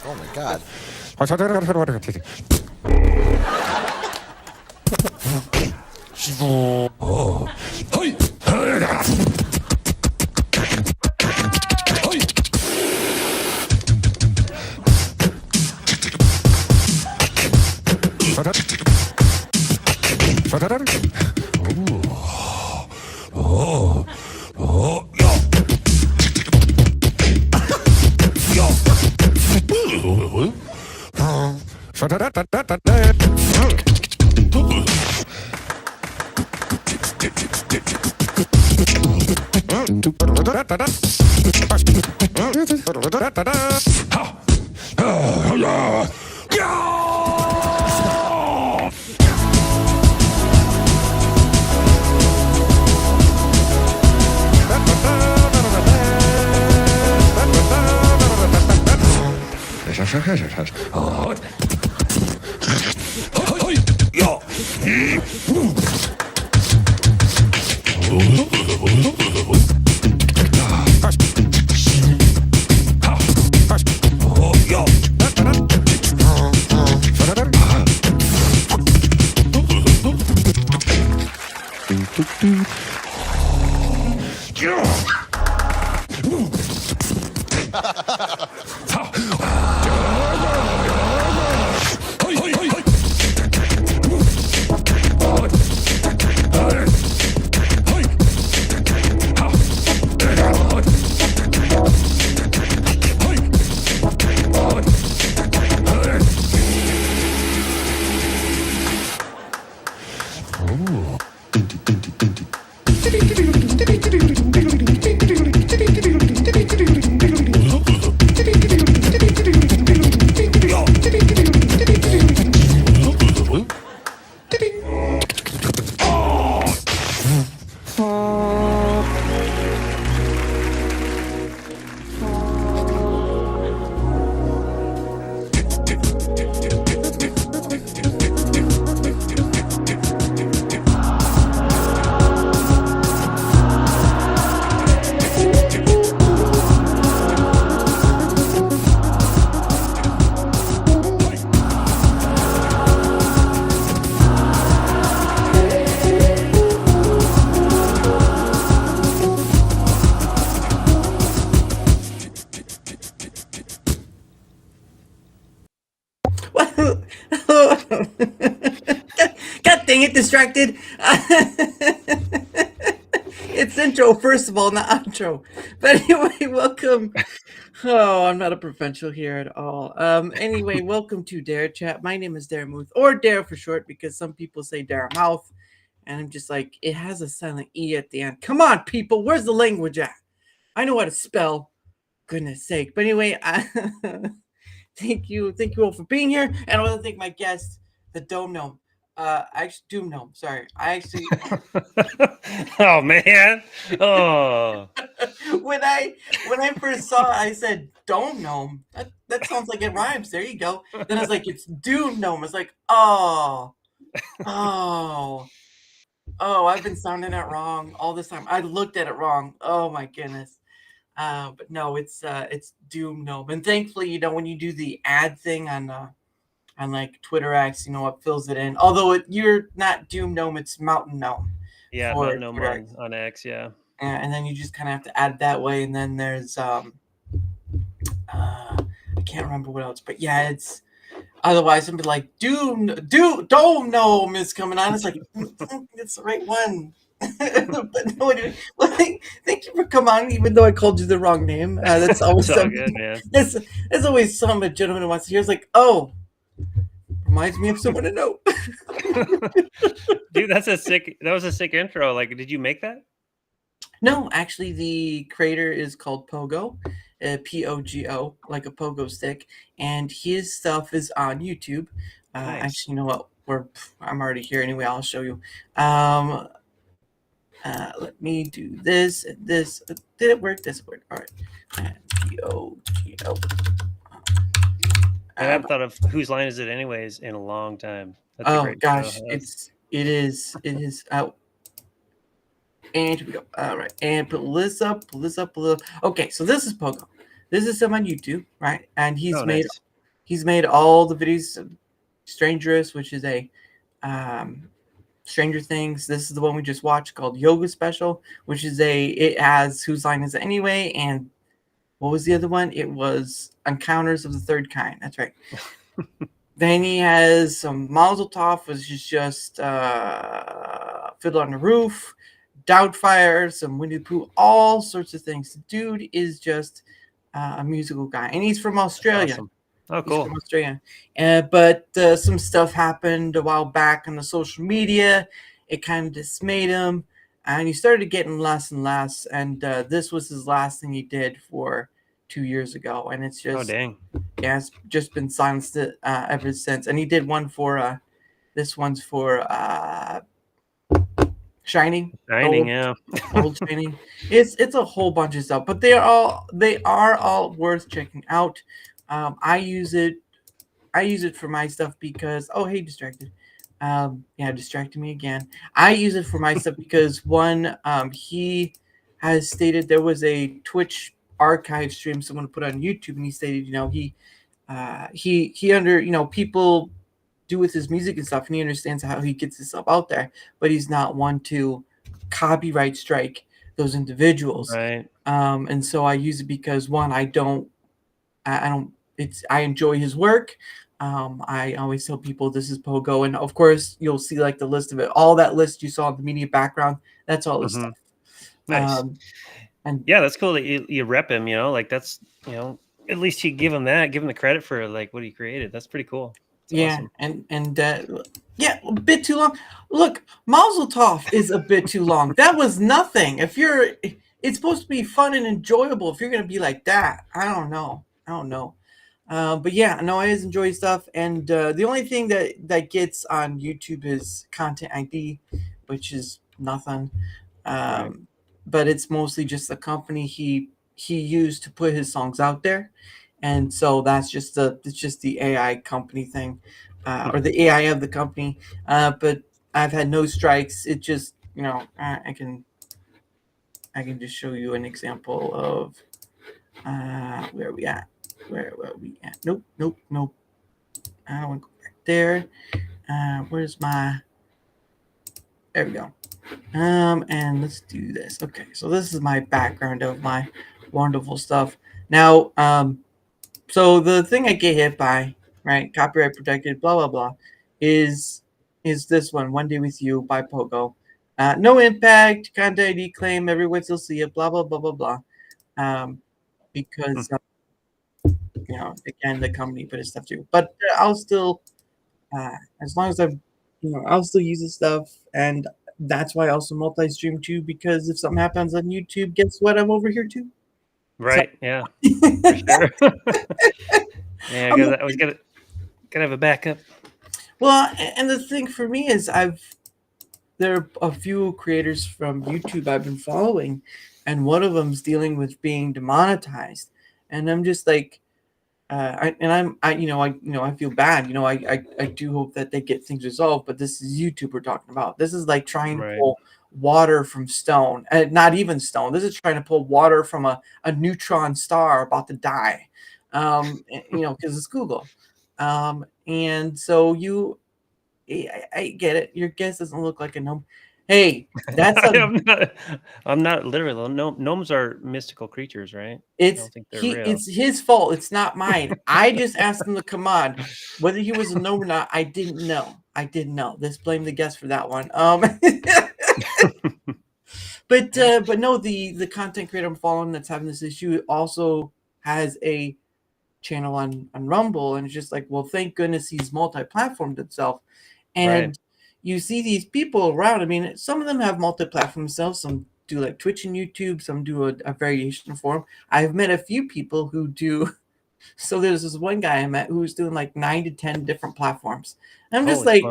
Oh my God. God dang it, distracted. It's intro, first of all, not outro. But anyway, welcome. Oh, I'm not a professional here at all. Anyway, welcome to Darachat. My name is Daramouthe, or Dara for short, because some people say Daramouthe. And I'm just like, it has a silent E at the end. Come on, people. Where's the language at? I know how to spell. Goodness sake. But anyway, thank you all for being here. And I want to thank my guest, the DoomGnOm. DoomGnOm. Sorry, I actually. Oh man! Oh. when I first saw it, I said DoomGnOm. That sounds like it rhymes. There you go. Then I was like, it's DoomGnOm. I was like, oh, I've been sounding it wrong all this time. I looked at it wrong. Oh my goodness. But no, it's DoomGnOm. And thankfully, when you do the ad thing on like Twitter X, it fills it in. Although you're not DoomGnOm, it's Mountain Gnome. Yeah, Mountain Gnome on X, yeah. And then you just kind of have to add it that way. And then there's I can't remember what else, but yeah, it's otherwise I'd be like DoomGnOm is coming on. It's like it's the right one. But no, well, thank you for coming on, even though I called you the wrong name. That's always so good, man. There's always some gentleman who wants to hear. It's like, oh, reminds me of someone I know. Dude, that was a sick intro. Like, did you make that? No, actually, the creator is called Pogo, Pogo, like a pogo stick, and his stuff is on YouTube. Nice. Actually, you know what? I'm already here anyway. I'll show you. Let me do this and this. Did it work? This worked. All right. And G-O-G-O. I haven't thought of Whose Line Is It Anyways in a long time. That's a Oh great gosh, show. it is out. And here we go. All right, and pull this up. Okay, so this is Pogo. This is him on YouTube, right? And he's made all the videos of Strangerous, which is a Stranger Things. This is the one we just watched called Yoga Special, which is it has Whose Line Is It Anyway, and what was the other one? It was Encounters of the Third Kind. That's right. Then he has some Mazel Tov, which is just Fiddle on the Roof, Doubtfire, some Winnie the Pooh, all sorts of things. The dude is just a musical guy, and he's from Australia. Awesome. Oh, cool. He's from Australia. But some stuff happened a while back on the social media. It kind of dismayed him, and he started getting less and less. And this was his last thing he did for 2 years ago, and it's just dang. Yeah, it's just been silenced ever since. And he did one for this one's for Shining. Yeah. Old Shining. It's a whole bunch of stuff, but they are all worth checking out. I use it for my stuff because hey, distracted. Distracted me again. I use it for my stuff because one, he has stated there was a Twitch archive stream someone put on YouTube, and he stated, he under people do with his music and stuff, and he understands how he gets himself out there, but he's not one to copyright strike those individuals. Right. And so I use it because one, I enjoy his work. I always tell people this is Pogo, and of course you'll see like the list of it. All that list you saw in the media background, that's all his stuff. Nice. And yeah, that's cool that you rep him. Like that's at least you give him the credit for like what he created. That's pretty cool. That's awesome. and a bit too long. Look, Mazel Tov is a bit too long. That was nothing. It's supposed to be fun and enjoyable. If you're gonna be like that, I don't know. But yeah, no, I always enjoy stuff. And the only thing that gets on YouTube is content ID, which is nothing. Right. But it's mostly just the company he used to put his songs out there. And so it's just the AI company thing, or the AI of the company. But I've had no strikes. It just, I can just show you an example of where are we at? Where are we at? Nope. I don't want to go back there. Where's my? There we go. And let's do this. Okay, so this is my background of my wonderful stuff. Now, so the thing I get hit by, right, copyright protected, blah blah blah, is this one Day With You by Pogo. No impact, content ID claim, everyone still see it, blah blah blah blah blah. Because again, the company put his stuff too. But I'll still, as long as I'll still use this stuff, and that's why I also multi-stream too. Because if something happens on YouTube, guess what? I'm over here too. Right. So. Yeah. For sure. Yeah, because I was gotta have a backup. Well, and the thing for me is there are a few creators from YouTube I've been following, and one of them's dealing with being demonetized, and I'm just like, I feel bad. I do hope that they get things resolved, but this is YouTube we're talking about. This is like trying to pull water from stone, and not even stone. This is trying to pull water from a neutron star about to die, because it's Google. And so I get it. Your guess doesn't look like a gnome. Hey, that's I'm not literal. Gnomes are mystical creatures, right? It's his fault. It's not mine. I just asked him to come on. Whether he was a gnome or not, I didn't know. Let's blame the guest for that one. But no, the content creator I'm following that's having this issue also has a channel on Rumble, and it's just like, well, thank goodness he's multi-platformed himself. And you see these people around. I mean, some of them have multi-platform themselves. Some do like Twitch and YouTube. Some do a variation form. I've met a few people who do. So there's this one guy I met who's doing like 9 to 10 different platforms. And I'm just like,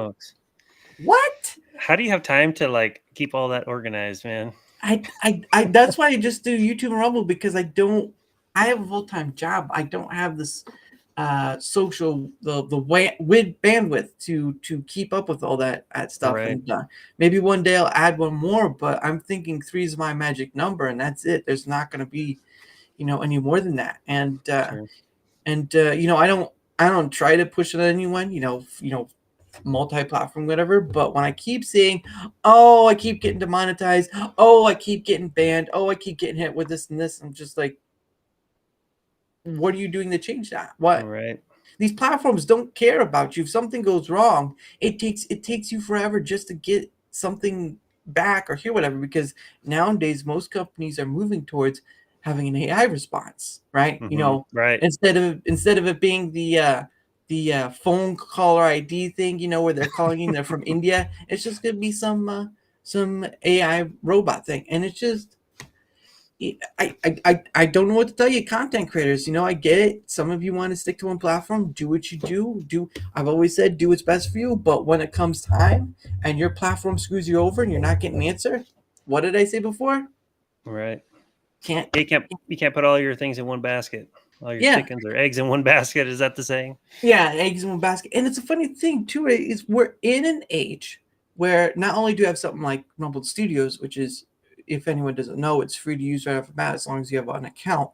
what? How do you have time to like keep all that organized, man? I that's why I just do YouTube and Rumble, because I have a full-time job. I don't have this social with bandwidth to keep up with all that stuff. Right. And maybe one day I'll add one more, but I'm thinking 3 is my magic number, and that's it. There's not going to be any more than that. And Sure. I don't try to push it on anyone, multi-platform, whatever. But when I keep seeing, oh, I keep getting demonetized, oh, I keep getting banned, oh, I keep getting hit with this and this, I'm just like, what are you doing to change that? What? Right. These platforms don't care about you. If something goes wrong, it takes you forever just to get something back or hear whatever, because nowadays most companies are moving towards having an AI response, right? Right. Instead of it being the phone caller ID thing, where they're calling you, they're from India. It's just gonna be some AI robot thing, and it's just. I don't know what to tell you, content creators. I get it. Some of you want to stick to one platform. Do what you do. I've always said do what's best for you. But when it comes time and your platform screws you over and you're not getting an answer, what did I say before? Right. You can't put all your things in one basket. All your Yeah. chickens or eggs in one basket. Is that the saying? Yeah, eggs in one basket. And it's a funny thing too, is we're in an age where not only do you have something like Rumble Studios, which is, if anyone doesn't know, it's free to use right off the bat as long as you have an account.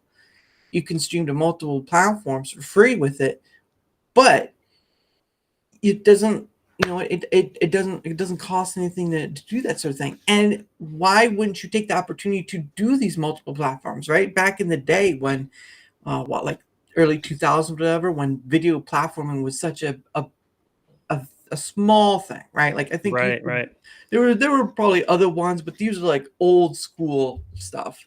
You can stream to multiple platforms for free with it, but it doesn't, it doesn't cost anything to do that sort of thing. And why wouldn't you take the opportunity to do these multiple platforms, right? Back in the day when, like early 2000s, whatever, when video platforming was such a small thing, right? Like I think Right. there were probably other ones, but these are like old school stuff.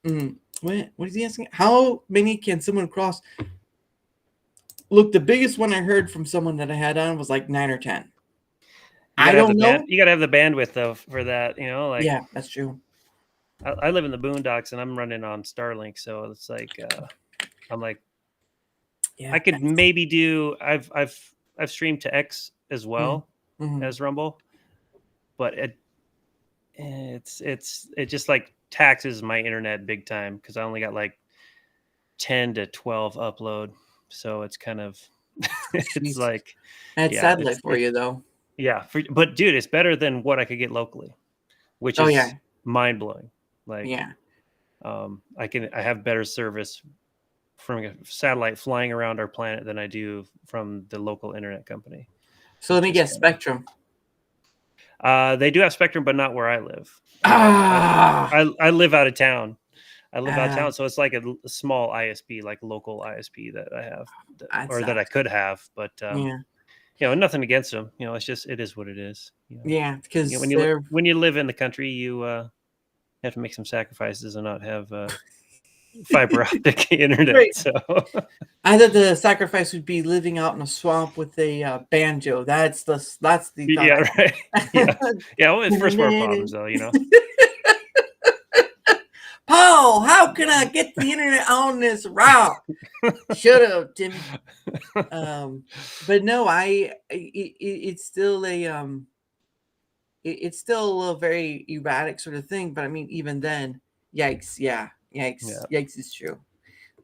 What is he asking? How many can someone cross? Look, the biggest one I heard from someone that I had on was like 9 or 10. I don't know. You gotta have the bandwidth though for that. Like Yeah, that's true. I live in the boondocks and I'm running on Starlink, so it's like I'm like, Yeah, I could maybe do. I've streamed to X as well as Rumble, but it just like taxes my internet big time because I only got like 10 to 12 upload, so it's kind of it's like that's satellite for you though. Yeah, but dude, it's better than what I could get locally, which is mind blowing. Like, I have better service from a satellite flying around our planet than I do from the local internet company. So let me guess, Spectrum. They do have Spectrum, but not where I live. I live out of town. So it's like a small ISP, like local ISP that I have, that I could have. But nothing against them. It's just it is what it is. Yeah, because when you live in the country, you have to make some sacrifices and not have fiber optic internet. Right. So I thought the sacrifice would be living out in a swamp with a banjo. That's the thought. Yeah, right. Well, it's first world problems though, Paul, how can I get the internet on this route? Shut up, Timmy. But no, it's still it's still a very erratic sort of thing. But I mean, even then, yikes, yikes is true.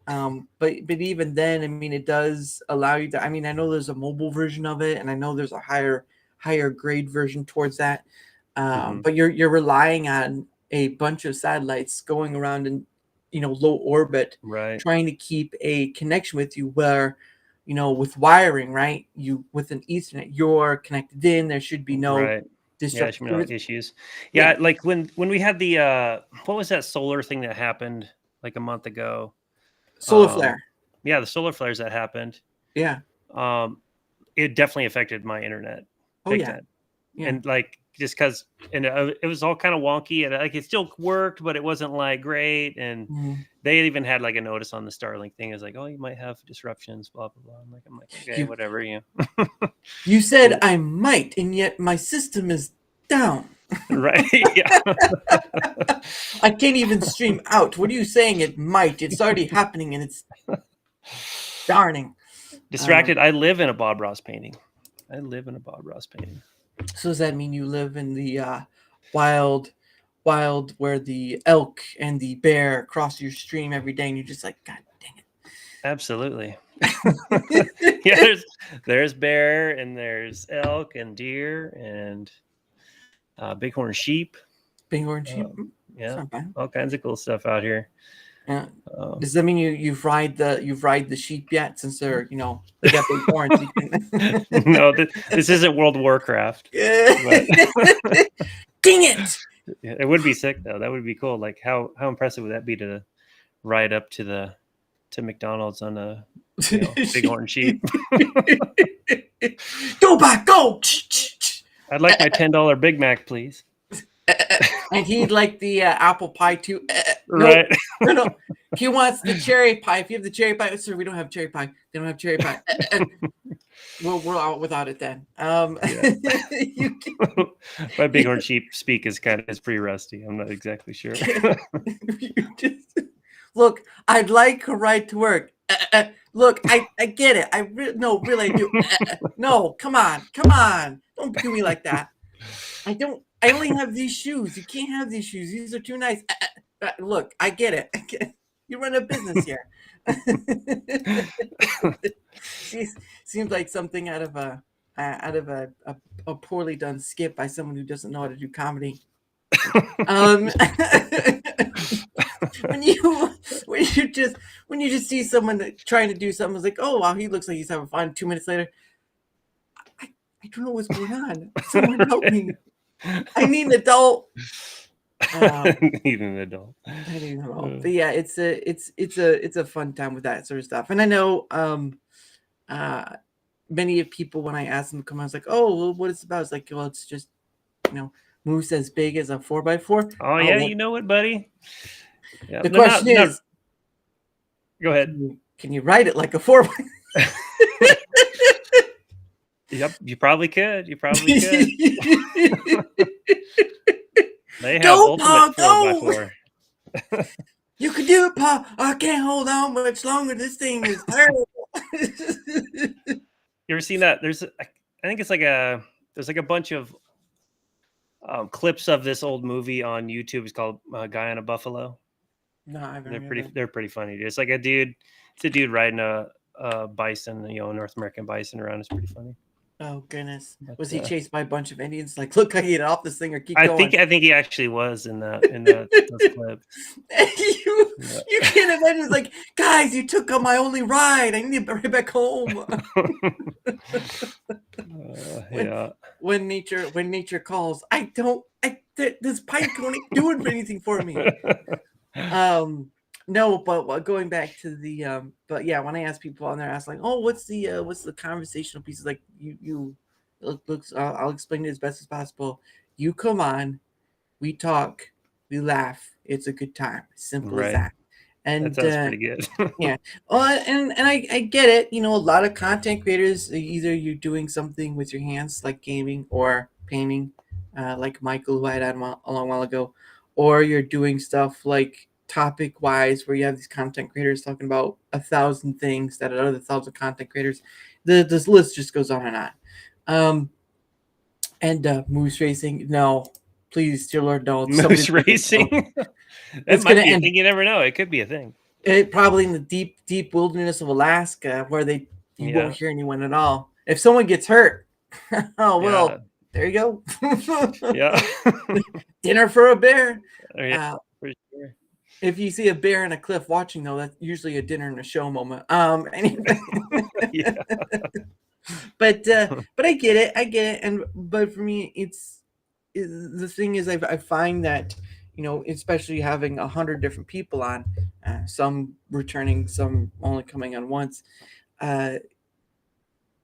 But even then, I mean, it does allow you to. I mean, I know there's a mobile version of it, and I know there's a higher grade version towards that. But you're relying on a bunch of satellites going around in low orbit, right, trying to keep a connection with you where with wiring, right, you with an Ethernet you're connected in, there should be no issues. Like when we had the what was that solar thing that happened like a month ago, solar flare, the solar flares that happened, it definitely affected my internet big time. And like just because it was all kind of wonky and like it still worked, but it wasn't like great. And they even had like a notice on the Starlink thing. It's like, oh, you might have disruptions, blah blah blah. I'm like, okay, whatever. You said I might, and yet my system is down. Right? Yeah. I can't even stream out. What are you saying? It might. It's already happening, and it's darning distracted. I live in a Bob Ross painting. So does that mean you live in the wild where the elk and the bear cross your stream every day, and you're just like, God dang it. Absolutely. Yeah, there's bear and there's elk and deer and bighorn sheep. Bighorn sheep. Yeah, all kinds of cool stuff out here. Yeah. Does that mean you've ride the sheep yet? Since they're they got big horns. You can... No, this isn't World of Warcraft. Dang it! Yeah, it would be sick though. That would be cool. Like how impressive would that be to ride up to McDonald's on a bighorn sheep? Go back, go! I'd like my $10 Big Mac, please. And he'd like the apple pie too. Right? No. He wants the cherry pie. If you have the cherry pie, sir, we don't have cherry pie. They don't have cherry pie. We're out without it then. My bighorn sheep speak is pretty rusty. I'm not exactly sure. Look, I'd like a ride to work. Look, I get it. Really I do. No, come on. Don't do me like that. I only have these shoes. You can't have these shoes. These are too nice. Look, I get it. You run a business here. Seems like something out of a poorly done skit by someone who doesn't know how to do comedy. When you just see someone trying to do something, it's like, oh wow, he looks like he's having fun. 2 minutes later, I don't know what's going on. Someone help me. I need an adult. I need an adult. But yeah, it's a fun time with that sort of stuff. And I know many of people, when I ask them to come, I was like, oh, well, what it's about? It's like, well, it's just moose as big as a 4x4. Oh yeah, you know it, buddy. Yeah. The question is, go ahead. Can you ride it like a 4x4? Yep, you probably could. They have ultimate 4x4. You could do it, Pa. I can't hold on much longer. This thing is terrible. You ever seen that? I think it's there's a bunch of clips of this old movie on YouTube. It's called Guy on a Buffalo. No, I haven't. They're pretty funny. It's like a dude riding a bison, North American bison around. It's pretty funny. Oh goodness! Was he chased by a bunch of Indians? Like, look, I get off this thing or keep going. I think he actually was in those clips. You can't imagine. It's like, guys, you took on my only ride. I need to hurry back home. Yeah. When nature calls, this pipe ain't doing anything for me. No, but going back to the but yeah, when I ask people on there, I ask like, oh, what's the conversational pieces? Like you looks I'll explain it as best as possible. You come on, we talk, we laugh, it's a good time. Simple as that. And that sounds pretty good. Yeah. And I get it. A lot of content creators, either you're doing something with your hands like gaming or painting, like Michael, who I had on a long while ago, or you're doing stuff like topic wise where you have these content creators talking about 1,000 things that other 1,000 content creators. This list just goes on and on. And moose racing, no, please, dear Lord, no. Moose racing. It's might be a thing. You never know. It could be a thing. It probably in the deep wilderness of Alaska where you won't hear anyone at all. If someone gets hurt, oh well, there you go. Yeah. Dinner for a bear. For sure. If you see a bear in a cliff watching, though, that's usually a dinner and a show moment. Anyway. Yeah. But I get it. But for me, the thing is, I find that, especially having 100 different people on, some returning, some only coming on once,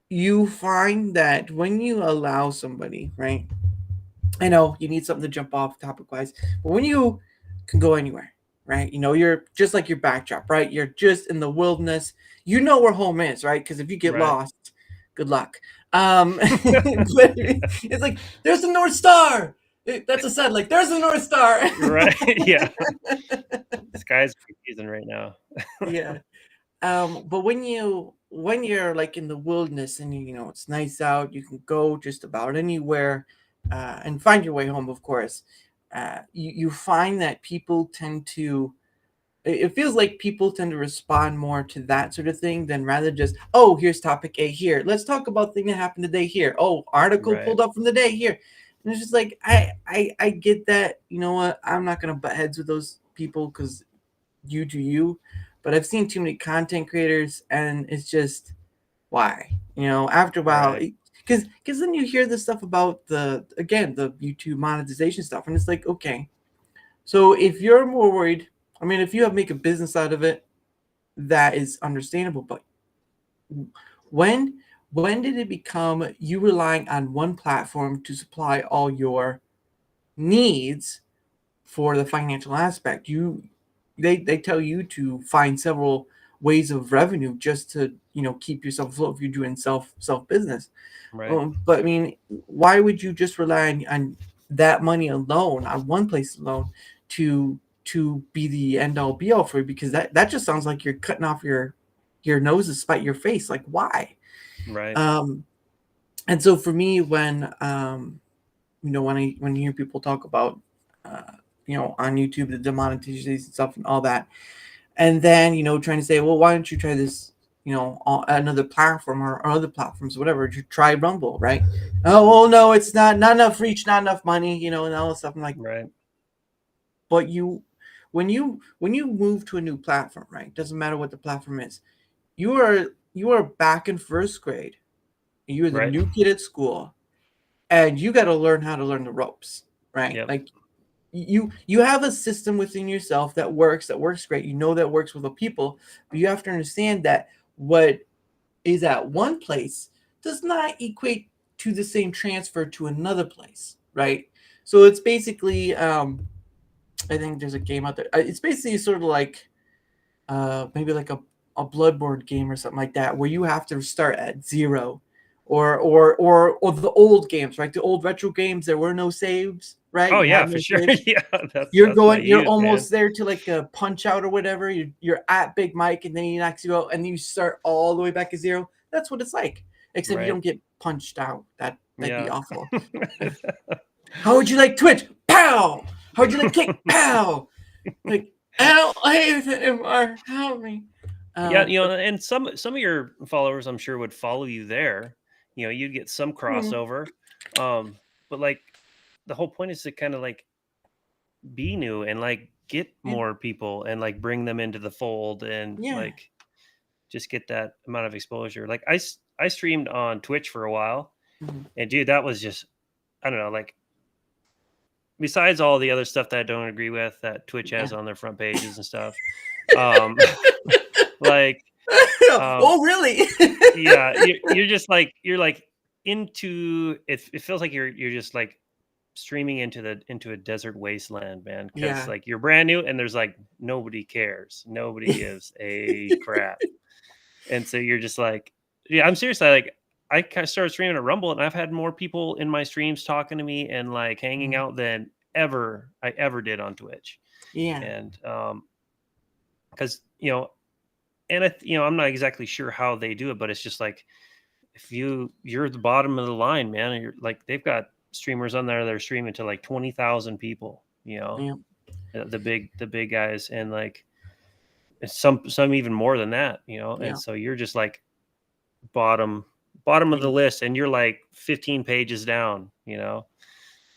you find that when you allow somebody, right? I know you need something to jump off topic wise, but when you can go anywhere, right? You're just like your backdrop, right? You're just in the wilderness. You know where home is, right? Because if you get lost, good luck. But it's like, there's the North Star. That's a sad, like, there's the North Star. Right. Yeah. The sky's confusing right now. Yeah. But when you're like in the wilderness and it's nice out, you can go just about anywhere and find your way home, of course. You find that people tend to, it feels like people tend to respond more to that sort of thing than rather just, oh, here's topic A here. Let's talk about thing that happened today here. Oh, article pulled up from the day here. And it's just like, I get that. You know what? I'm not going to butt heads with those people because you do you. But I've seen too many content creators and it's just, why? After a while, because then you hear this stuff about the YouTube monetization stuff. And it's like, okay, so if you're more worried, I mean, if you have make a business out of it, that is understandable. But when did it become you relying on one platform to supply all your needs for the financial aspect? They tell you to find several ways of revenue just to keep yourself afloat if you're doing self business. Right. But I mean, why would you just rely on that money alone, on one place alone, to be the end all be all for you? Because that just sounds like you're cutting off your nose to spite your face. Like, why? Right. And so for me, when when I hear people talk about on YouTube the demonetization stuff and all that, and then trying to say, well, why don't you try this another platform or other platforms, whatever, you try Rumble, right? Oh, well, no, it's not enough reach, not enough money, and all this stuff. I'm like, right. But when you move to a new platform, right, doesn't matter what the platform is, you are back in first grade, you're the new kid at school, and you got to learn how to learn the ropes, right? Yep. Like you have a system within yourself that works great, that works with the people, but you have to understand that what is at one place does not equate to the same transfer to another place, right? So it's basically I think there's a game out there, it's basically sort of like maybe like a bloodborne game or something like that, where you have to start at zero, or the old games, right? The old retro games, there were no saves, right? Oh, You yeah, had no for sure. saves. Yeah, You're almost there to like a punch out or whatever. You're at Big Mike, and then he knocks you out, and then you start all the way back at zero. That's what it's like, except you don't get punched out. That'd be awful. How would you like Twitch? Pow! How would you like Kick? Pow! Like, I don't hate it anymore. Help me. Yeah, and some of your followers, I'm sure, would follow you there. You'd get some crossover, but like the whole point is to kind of like be new and like get more people and like bring them into the fold and like just get that amount of exposure. Like I streamed on Twitch for a while, and dude, that was just, I don't know, like besides all the other stuff that I don't agree with that Twitch has on their front pages and stuff, like oh really? Yeah, you're just like into it. It feels like you're just like streaming into a desert wasteland, man, because like you're brand new and there's like nobody cares, nobody gives a crap. And so you're just like, yeah, I'm seriously like, I kind of started streaming at Rumble, and I've had more people in my streams talking to me and like hanging out than I ever did on Twitch. And because and I'm not exactly sure how they do it, but it's just like, if you're at the bottom of the line, man, and you're like, they've got streamers on there that are streaming to like 20,000 people, the big guys, and like some even more than that, and so you're just like bottom of the list, and you're like 15 pages down,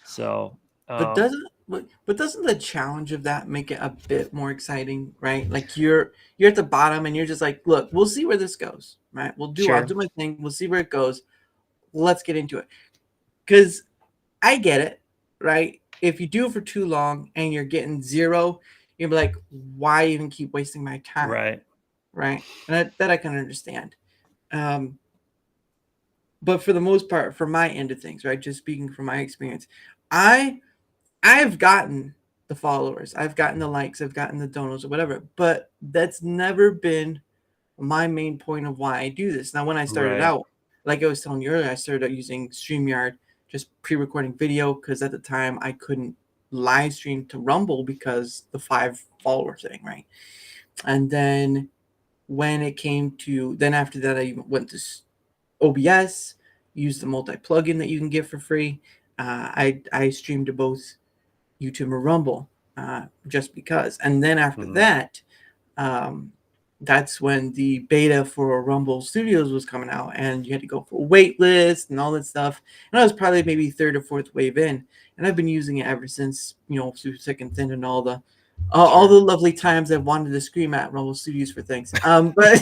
so but doesn't the challenge of that make it a bit more exciting, right? Like you're at the bottom and you're just like, look, we'll see where this goes, right? I'll do my thing, we'll see where it goes, let's get into it. Because I get it, right? If you do it for too long and you're getting zero, you're like, why even keep wasting my time? Right. And that I can understand. But for the most part, for my end of things, right, just speaking from my experience, I've gotten the followers, I've gotten the likes, I've gotten the donos or whatever, but that's never been my main point of why I do this. Now, when I started out, like I was telling you earlier, I started out using StreamYard, just pre-recording video, because at the time I couldn't live stream to Rumble because the 5 follower thing, right? And then when it came to, then after that, I went to OBS, used the multi plugin that you can get for free. I streamed to both YouTube and Rumble, just because. And then after that, that's when the beta for Rumble Studios was coming out, and you had to go for a wait list and all that stuff. And I was probably maybe third or fourth wave in, and I've been using it ever since, through thick and thin, and all the lovely times I've wanted to scream at Rumble Studios for things. But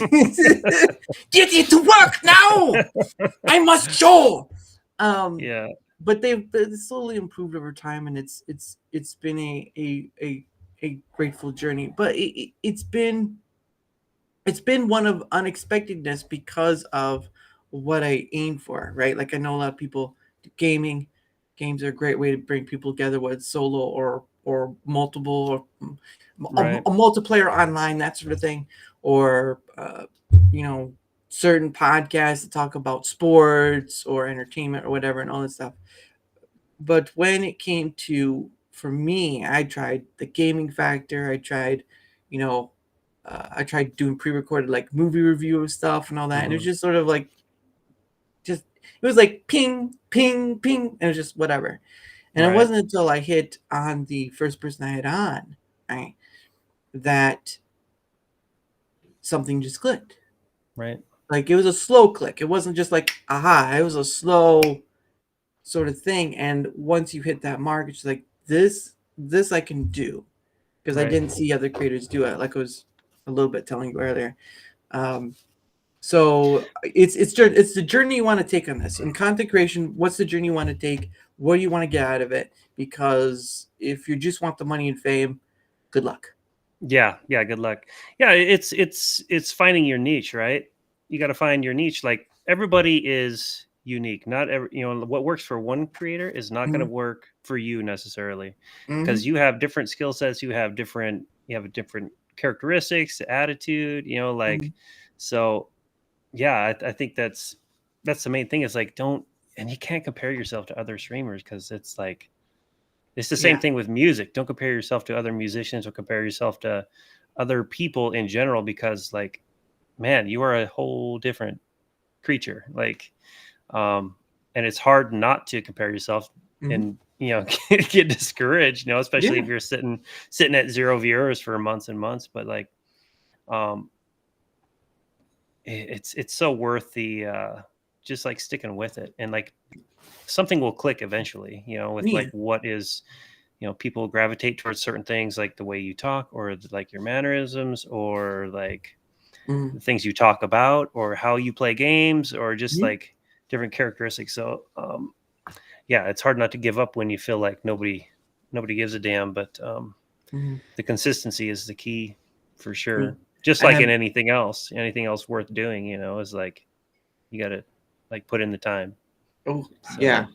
get it to work now! I must show. Yeah. But they've slowly improved over time, and it's been a grateful journey. But it's been one of unexpectedness because of what I aim for, right? Like, I know a lot of people do gaming. Games are a great way to bring people together, whether it's solo or multiple, or a multiplayer online, that sort of thing, or certain podcasts that talk about sports or entertainment or whatever, and all this stuff. But when it came to, for me, I tried the gaming factor. I tried, I tried doing pre-recorded like movie review stuff and all that. And it was just sort of like, it was like ping, ping, ping. And it was just whatever. And it wasn't until I hit on the first person I had on, right, that something just clicked. Right. Like, it was a slow click. It wasn't just like, aha, it was a slow sort of thing. And once you hit that mark, it's like, this I can do, because I didn't see other creators do it, like I was a little bit telling you earlier. So it's the journey you want to take on this. In content creation, what's the journey you want to take? What do you want to get out of it? Because if you just want the money and fame, good luck. Yeah, good luck. Yeah, it's finding your niche, right? You got to find your niche. Like, everybody is unique. Not every, what works for one creator is not going to work for you necessarily, because you have different skill sets. You have different characteristics, attitude. So yeah, I think that's the main thing. Is like, and you can't compare yourself to other streamers, because it's like, it's the same thing with music. Don't compare yourself to other musicians, or compare yourself to other people in general, because, like, man, you are a whole different creature. Like, and it's hard not to compare yourself and, get discouraged, especially if you're sitting at 0 viewers for months and months. But like, it's so worth the, just like sticking with it, and like something will click eventually, with like what is, people gravitate towards certain things, like the way you talk, or like your mannerisms, or like the things you talk about, or how you play games, or just like different characteristics. So yeah, it's hard not to give up when you feel like nobody gives a damn, but the consistency is the key for sure. Just like in anything else worth doing, is like, you got to like put in the time. Oh, so. Yeah.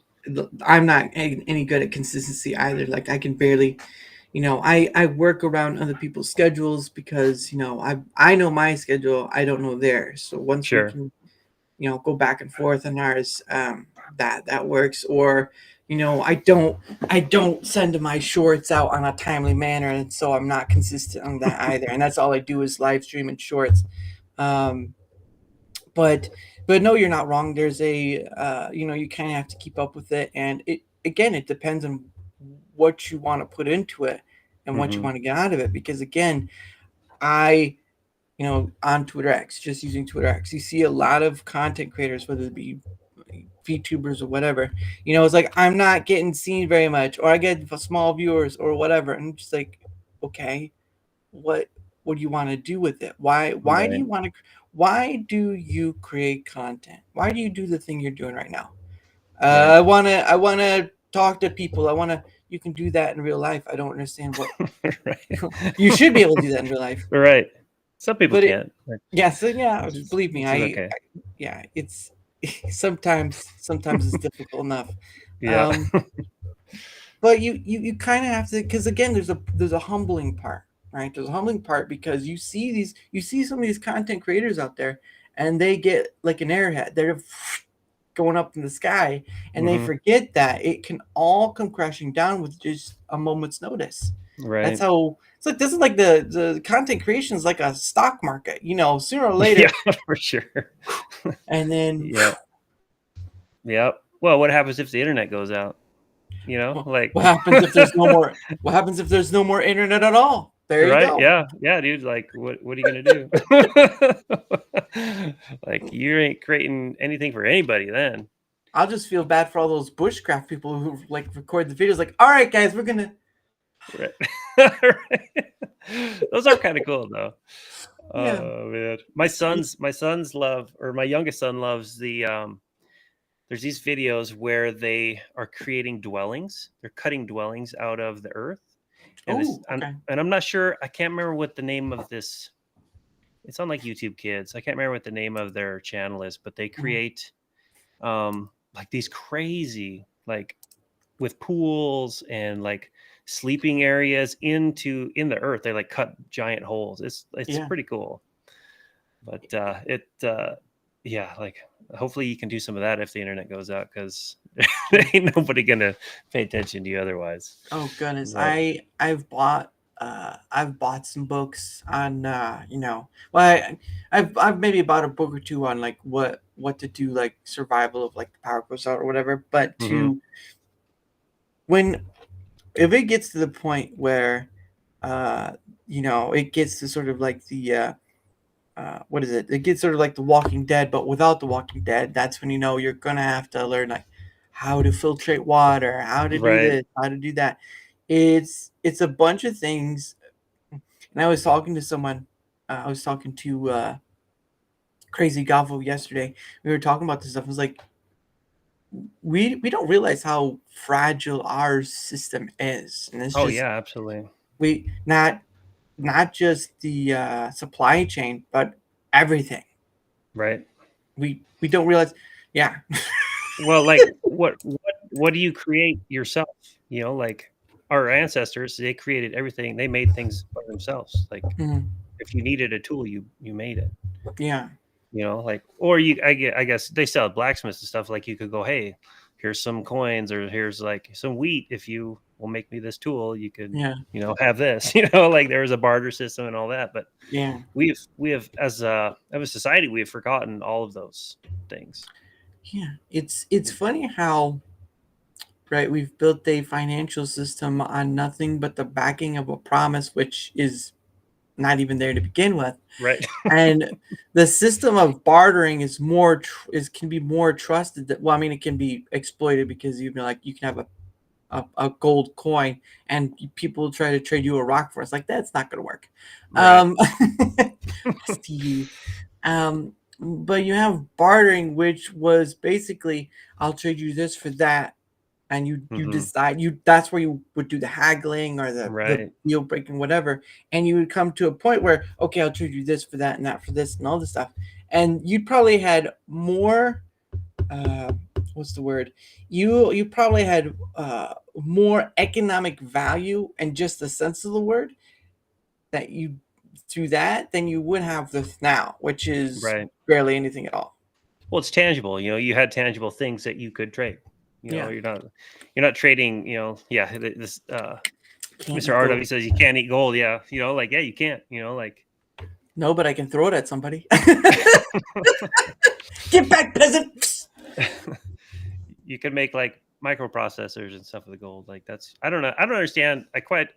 I'm not any good at consistency either. Like, I can barely, I work around other people's schedules, because, I know my schedule. I don't know theirs. So once we can, go back and forth on ours, that works. Or, I don't send my shorts out on a timely manner. And so I'm not consistent on that either. And that's all I do is live stream and shorts. But no, you're not wrong. There's a, you kind of have to keep up with it. And it depends on what you want to put into it and what you want to get out of it. Because again, on Twitter X, just using Twitter X, you see a lot of content creators, whether it be VTubers or whatever, it's like, I'm not getting seen very much, or I get small viewers or whatever. And I'm just like, okay, what do you want to do with it? Why do you want to, why do you create content? Why do you do the thing you're doing right now? I want to talk to people. You can do that in real life. I don't understand what you should be able to do that in real life. Right. Some people can't. Believe me, it's sometimes it's difficult enough. Yeah. But you kind of have to, because again, there's a humbling part. Right, there's a humbling part, because you see some of these content creators out there, and they get like an airhead. They're going up in the sky, and they forget that it can all come crashing down with just a moment's notice. Right. That's how it's like. This is like the content creation is like a stock market, sooner or later. Yeah, for sure. And then yeah. Well, what happens if the internet goes out? Like what happens if there's no more? What happens if there's no more internet at all? There you go. Yeah, dude. Like, what are you gonna do? Like, you ain't creating anything for anybody then. I'll just feel bad for all those bushcraft people who like record the videos. Like, all right, guys, we're gonna. Right. Those are kind of cool though. Yeah. Oh man, my youngest son loves the there's these videos where they are creating dwellings. They're cutting dwellings out of the earth. And, and I'm not sure, I can't remember what the name of this, it's on like YouTube Kids. I can't remember what the name of their channel is, but they create like these crazy, like with pools and like sleeping areas in the earth. They like cut giant holes. It's pretty cool. But like hopefully you can do some of that if the internet goes out, because ain't nobody gonna pay attention to you otherwise. Oh goodness. But I've bought some books on I've maybe bought a book or two on like what to do, like survival of like the power goes out or whatever, but if it gets to the point where it gets to sort of like the what is it? It gets sort of like The Walking Dead, but without The Walking Dead. That's when you're gonna have to learn like how to filtrate water, how to do this, how to do that. It's a bunch of things. And I was talking to someone. I was talking to Crazy Gavo yesterday. We were talking about this stuff. It was like we don't realize how fragile our system is, and it's absolutely. We not just the supply chain, but everything. Right. We don't realize. Yeah. Well, like what do you create yourself? Like our ancestors, they created everything. They made things by themselves. Like if you needed a tool, you made it. Yeah. Like, or I guess they sell blacksmiths and stuff. Like you could go, hey, here's some coins, or here's like some wheat. If you will make me this tool, you could, have this, like there was a barter system and all that. But we have as a society, we have forgotten all of those things. Yeah. It's funny how, right, we've built a financial system on nothing but the backing of a promise, which is not even there to begin with. Right. And the system of bartering is can be more trusted. It can be exploited because you can have a gold coin and people try to trade you a rock for it. It's like, that's not going to work. Right. But you have bartering, which was basically, I'll trade you this for that. And you decide that's where you would do the haggling or the deal breaking, whatever. And you would come to a point where, okay, I'll trade you this for that and that for this and all this stuff. And you probably had more, what's the word? You probably had more economic value and just the sense of the word that you through that than you would have this now, which is barely anything at all. Well, it's tangible. You had tangible things that you could trade. You're not trading. This Mr. RW says you can't eat gold. Yeah, you can't. No, but I can throw it at somebody. Get back, peasant. You can make like microprocessors and stuff with the gold. Like that's, I don't know. I don't understand. I don't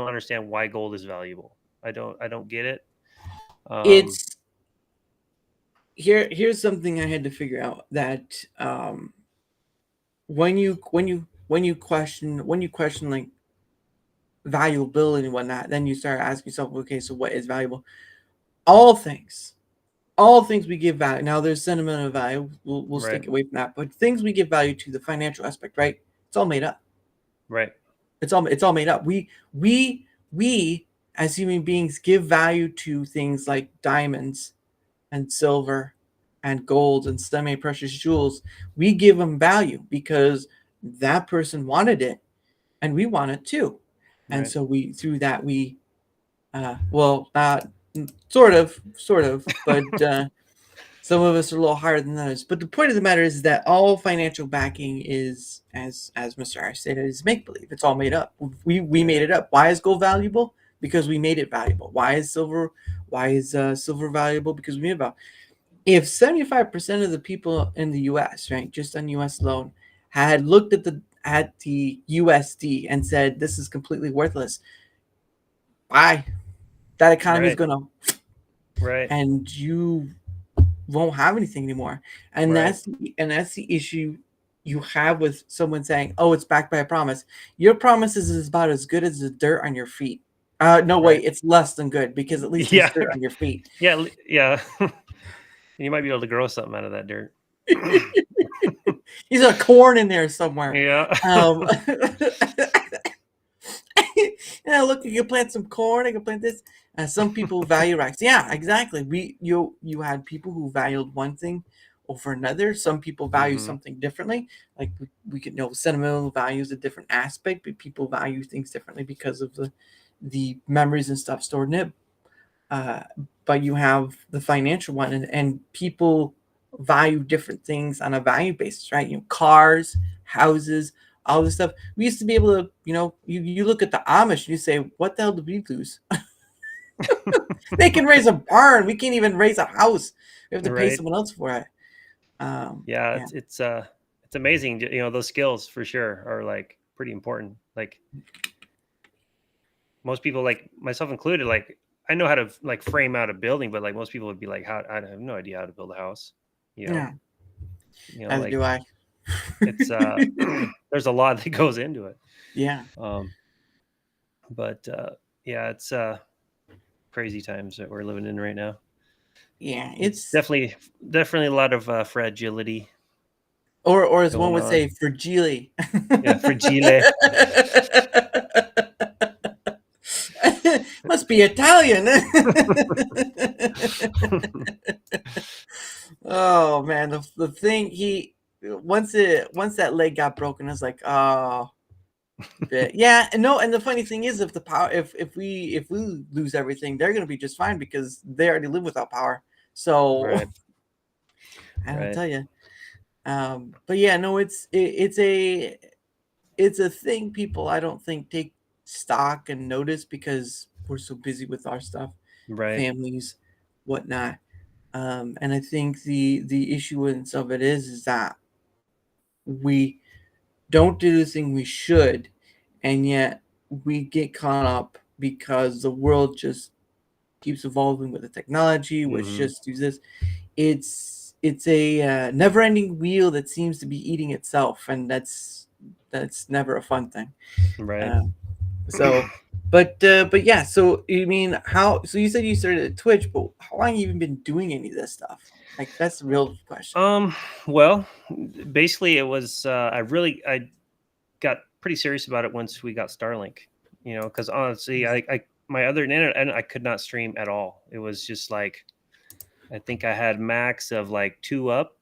understand why gold is valuable. I don't get it. Here's something I had to figure out, that when you question like valuability and whatnot, then you start asking yourself, okay, so what is valuable? All things we give value. Now there's sentimental value. We'll stick away from that. But things we give value to, the financial aspect, right? It's all made up. Right. It's all made up. We as human beings give value to things like diamonds and silver and gold and semi-precious jewels. We give them value because that person wanted it and we want it too. And so through that well, not sort of, but Some of us are a little higher than others. But the point of the matter is that all financial backing is, as Mr. Ash said, is make believe. It's all made up. We made it up. Why is gold valuable? Because we made it valuable. Why is silver valuable? Because we made it valuable. If 75% of the people in the U.S., right, just on U.S. alone, had looked at the USD and said this is completely worthless, bye. That economy is gonna, and you won't have anything anymore. And that's the issue you have with someone saying, "Oh, it's backed by a promise." Your promise is about as good as the dirt on your feet. No, wait, it's less than good because at least there's dirt on your feet. Yeah. You might be able to grow something out of that dirt. He's a corn in there somewhere. Yeah. Look, you can plant some corn. I can plant this. Some people value rice. Yeah, exactly. You had people who valued one thing over another. Some people value something differently. Like we could know sentimental values a different aspect, but people value things differently because of the memories and stuff stored in it. But you have the financial one, and people value different things on a value basis, right? Cars, houses, all this stuff. We used to be able to, you look at the Amish and you say, what the hell did we lose? They can raise a barn. We can't even raise a house. We have to pay someone else for it. It's amazing. Those skills for sure are like pretty important. Like most people, like myself included, like I know how to like frame out a building, but like most people would be like, I have no idea how to build a house. As like, do I. It's there's a lot that goes into it. Yeah. But it's crazy times that we're living in right now. Yeah, it's definitely a lot of fragility. Or as one would say, fragile. Yeah, fragile. Must be Italian. Oh man, the thing once that leg got broken, I was like, oh, yeah. And the funny thing is, if we lose everything, they're gonna be just fine because they already live without power. So I don't tell you. But yeah, no, it's a thing people I don't think take stock and notice because we're so busy with our stuff, families, whatnot. And I think the issuance of it is that we don't do the thing we should, and yet we get caught up because the world just keeps evolving with the technology, which just uses it's a never-ending wheel that seems to be eating itself, and that's never a fun thing. But yeah. So you mean so you said you started at Twitch, but how long have you even been doing any of this stuff? Like that's the real question. Well, basically it was I got pretty serious about it once we got Starlink. Because honestly, I my other internet and I could not stream at all. It was just like I think I had max of like 2 up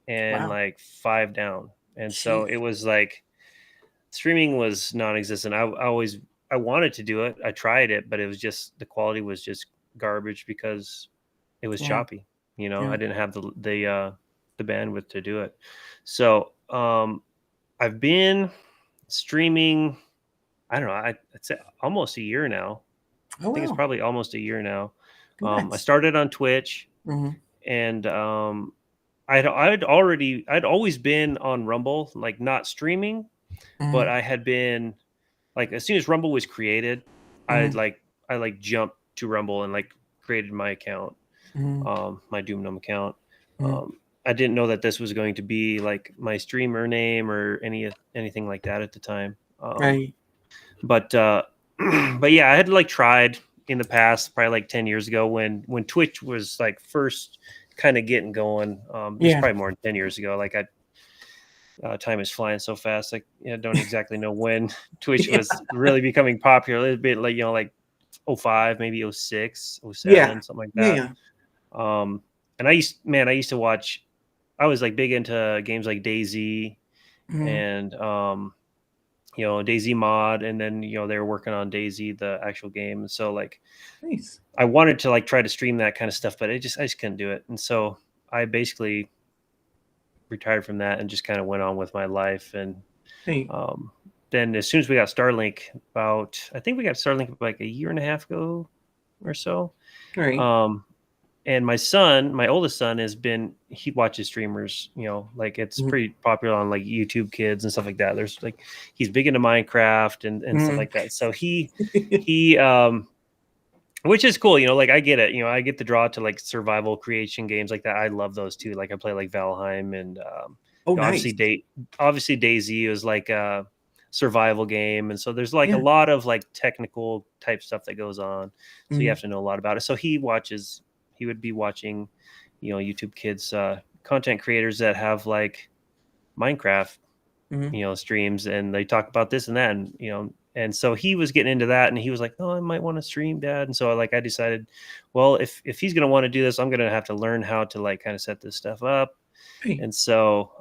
and like 5 down. And so it was like streaming was non-existent. I wanted to do it. I tried it, but it was just the quality was just garbage because it was choppy. I didn't have the bandwidth to do it. So I've been streaming, I don't know, I'd say almost a year now. I think it's probably almost a year now. I started on Twitch, and I'd always been on Rumble, like not streaming, but I had been like as soon as Rumble was created, I jumped to Rumble and like created my account, my DoomGnOm account. I didn't know that this was going to be like my streamer name or anything like that at the time. But yeah, I had like tried in the past, probably like 10 years ago when Twitch was like first kind of getting going. It was probably more than 10 years ago. Like time is flying so fast. Like I don't exactly know when Twitch was really becoming popular. A little bit like, like 05, maybe 06, 07, something like that. And I used to watch, I was like big into games like DayZ and, DayZ mod. And then, they were working on DayZ, the actual game. And so like, I wanted to like try to stream that kind of stuff, but I just couldn't do it. And so I basically retired from that and just kind of went on with my life. And then as soon as we got Starlink, I think we got Starlink like a year and a half ago or so. Right. And my oldest son he watches streamers, like it's pretty popular on like YouTube Kids and stuff like that. There's like, he's big into Minecraft and stuff like that. So he, which is cool, like I get it, I get the draw to like survival creation games like that. I love those too. Like I play like Valheim and nice. Obviously DayZ is like a survival game, and so there's like a lot of like technical type stuff that goes on. So you have to know a lot about it. So he would be watching, YouTube Kids, content creators that have like Minecraft, streams, and they talk about this and that, and and so he was getting into that, and he was like, "Oh, I might want to stream, Dad." And so I decided, well, if he's going to want to do this, I'm going to have to learn how to like kind of set this stuff up. And so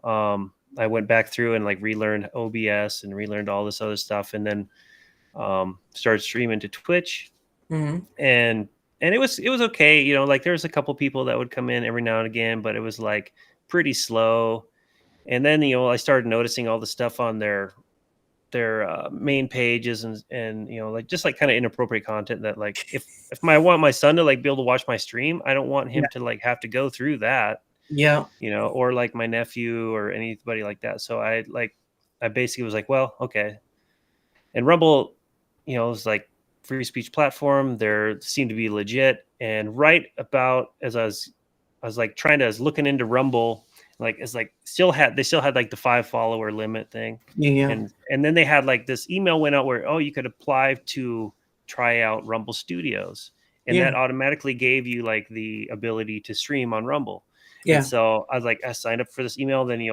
I went back through and like relearned OBS and relearned all this other stuff, and then started streaming to Twitch. And it was okay, like there's a couple people that would come in every now and again, but it was like pretty slow. And then I started noticing all the stuff on their main pages and like just like kind of inappropriate content that like if I want my son to like be able to watch my stream, I don't want him to like have to go through that, or like my nephew or anybody like that. So I basically was like, well, okay. And Rumble, is like free speech platform. There seemed to be legit. And right about as I was like I was looking into Rumble, like it's like they still had like the 5 follower limit thing. And then they had like this email went out where, you could apply to try out Rumble Studios. And that automatically gave you like the ability to stream on Rumble. And so I signed up for this email. Then,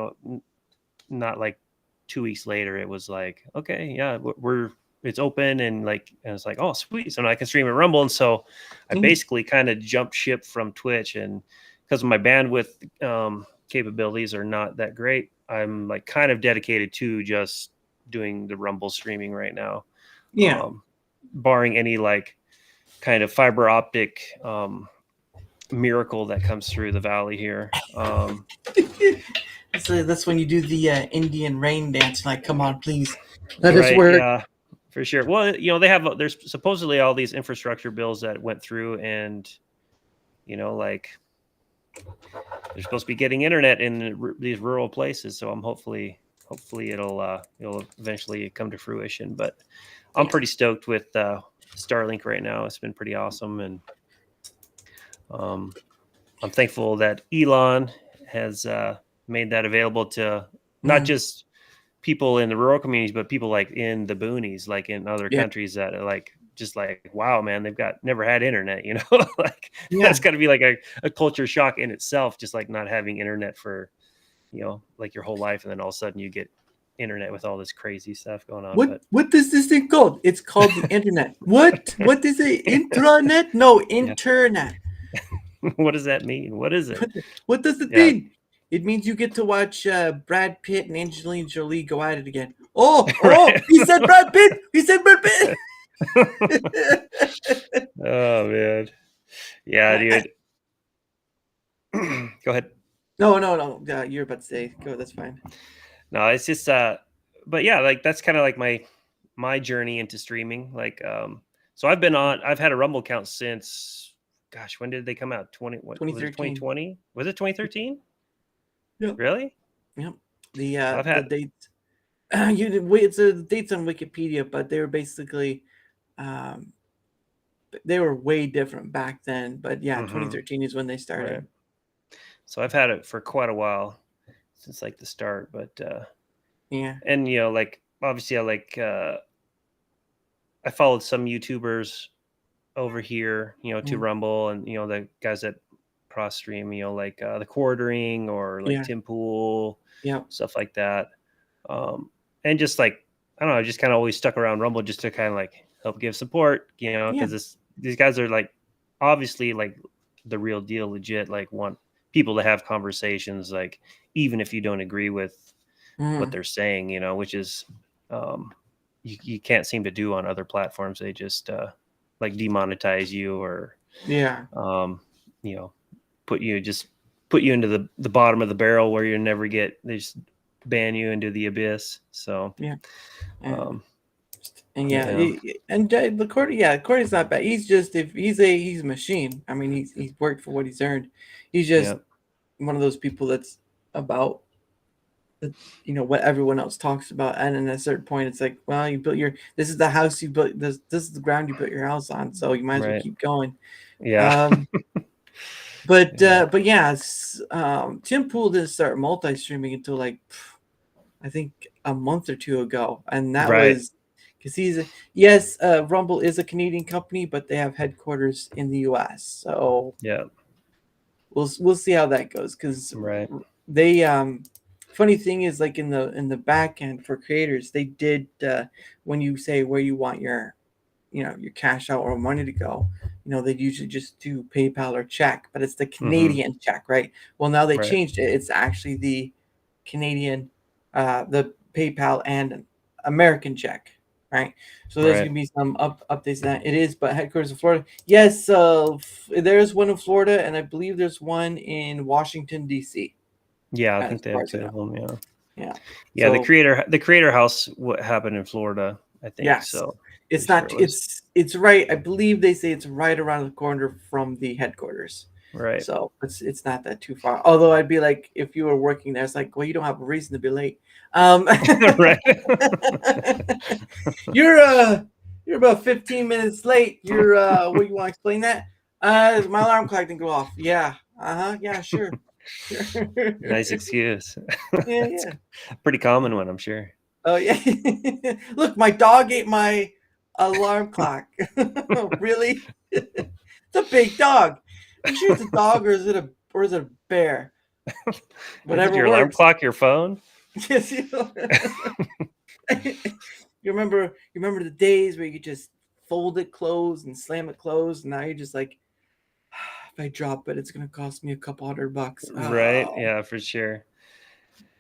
not like 2 weeks later, it was like, okay, yeah, it's open. And it's like, oh, sweet. So now I can stream at Rumble. And so I basically kind of jumped ship from Twitch, and because my bandwidth capabilities are not that great, I'm like kind of dedicated to just doing the Rumble streaming right now. Barring any like kind of fiber optic miracle that comes through the valley here. So that's when you do the Indian rain dance. Like, come on, please, let us work. Yeah, for sure. Well, there's supposedly all these infrastructure bills that went through, and like they're supposed to be getting internet in these rural places. So I'm hopefully it'll eventually come to fruition. But I'm pretty stoked with Starlink right now. It's been pretty awesome, and I'm thankful that Elon has made that available to not just people in the rural communities, but people like in the boonies, like in other countries that are like, just like, wow, man, they've never had internet, that's got to be like a culture shock in itself, just like not having internet for, like your whole life. And then all of a sudden you get internet with all this crazy stuff going on. What is this thing called? It's called the internet. What is it? Intranet? No, internet. What does that mean? What is it? What does it mean? It means you get to watch Brad Pitt and Angelina Jolie go at it again. Oh, he said Brad Pitt. He said Brad Pitt. Oh man, yeah, dude. Go ahead. No. You're about to say go. That's fine. No, it's just but yeah, like that's kind of like my journey into streaming. Like so I've had a Rumble account since, gosh, when did they come out? 2020? Was it 2013? Yeah. Really? Yep. The dates. It's the dates on Wikipedia, but they were basically they were way different back then. But 2013 is when they started. Right. So I've had it for quite a while, since like the start. But and like obviously I followed some YouTubers over here, to Rumble, and the guys that cross stream, like the Quartering or like Tim Pool, stuff like that. And just like, I don't know, I just kind of always stuck around Rumble just to kind of like help give support, because these guys are like obviously like the real deal, legit, like want people to have conversations, like even if you don't agree with what they're saying, which is you can't seem to do on other platforms. They just like demonetize you or put you into the bottom of the barrel where you never get, they just ban you into the abyss. So yeah. Corey's not bad. He's just, if he's a machine. I mean, he's worked for what he's earned. He's just one of those people that's about what everyone else talks about, and at a certain point it's like, well, this is the house you built, this is the ground you built your house on, so you might as well keep going. But Tim Pool didn't start multi-streaming until like I think a month or two ago, and that was because Rumble is a Canadian company, but they have headquarters in the US, so we'll see how that goes, because they funny thing is, like in the back end for creators, they did when you say where you want your your cash out or money to go, they'd usually just do PayPal or check, but it's the Canadian check, right? Well, now they changed it. It's actually the Canadian, the PayPal and American check, right? So there's gonna be some updates to that. It is, but headquarters in Florida. Yes, there's one in Florida, and I believe there's one in Washington D.C. Yeah, I think they have 2 of them. Yeah. So, the creator house happened in Florida, I think. Yes. So it's not. It's right. I believe they say it's right around the corner from the headquarters. Right. So it's not that too far. Although I'd be like, if you were working there, it's like, well, you don't have a reason to be late. Right. You're about 15 minutes late. You're what, you want to explain that? My alarm clock didn't go off. Yeah. Yeah, sure. Nice excuse. Yeah. Pretty common one, I'm sure. Oh yeah. Look, my dog ate my alarm clock. Really? It's a big dog. I'm sure it's a dog, or is it a bear? Whatever. Your alarm clock, your phone. Yes, you remember the days where you could just fold it closed and slam it closed, and now you're just like, if I drop it, it's gonna cost me a couple $100. Right? Yeah, for sure.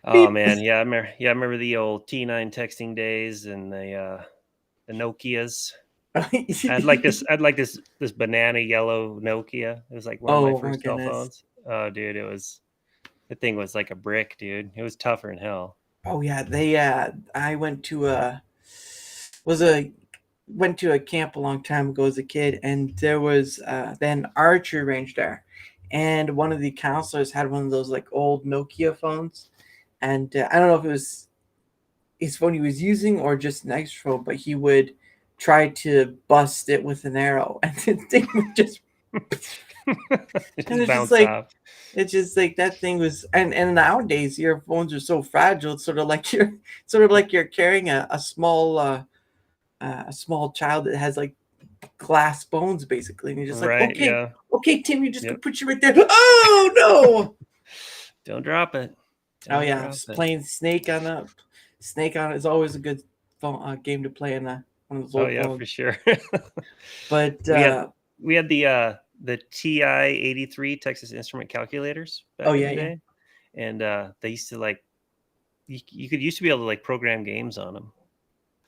Oh man, yeah, I remember the old T9 texting days and the Nokias. I'd like this banana yellow Nokia. It was like one of my first cell phones. Oh, dude, the thing was like a brick, dude. It was tougher than hell. Oh yeah, I went to a camp a long time ago as a kid, and there was then archery range there, and one of the counselors had one of those like old Nokia phones, and I don't know if it was his phone he was using or just an extra phone, but he would try to bust it with an arrow, and the thing would just it's just like that thing was, and nowadays your phones are so fragile. It's sort of like you're carrying a small child that has like glass bones basically, and you're just like, okay, Tim, you're just gonna put you right there. Oh no! Don't drop it. Playing Snake on it is always a good game to play on one of those old phones. For sure. But we had the TI-83 Texas Instrument calculators back in the day. And they used to like, you could used to be able to like program games on them.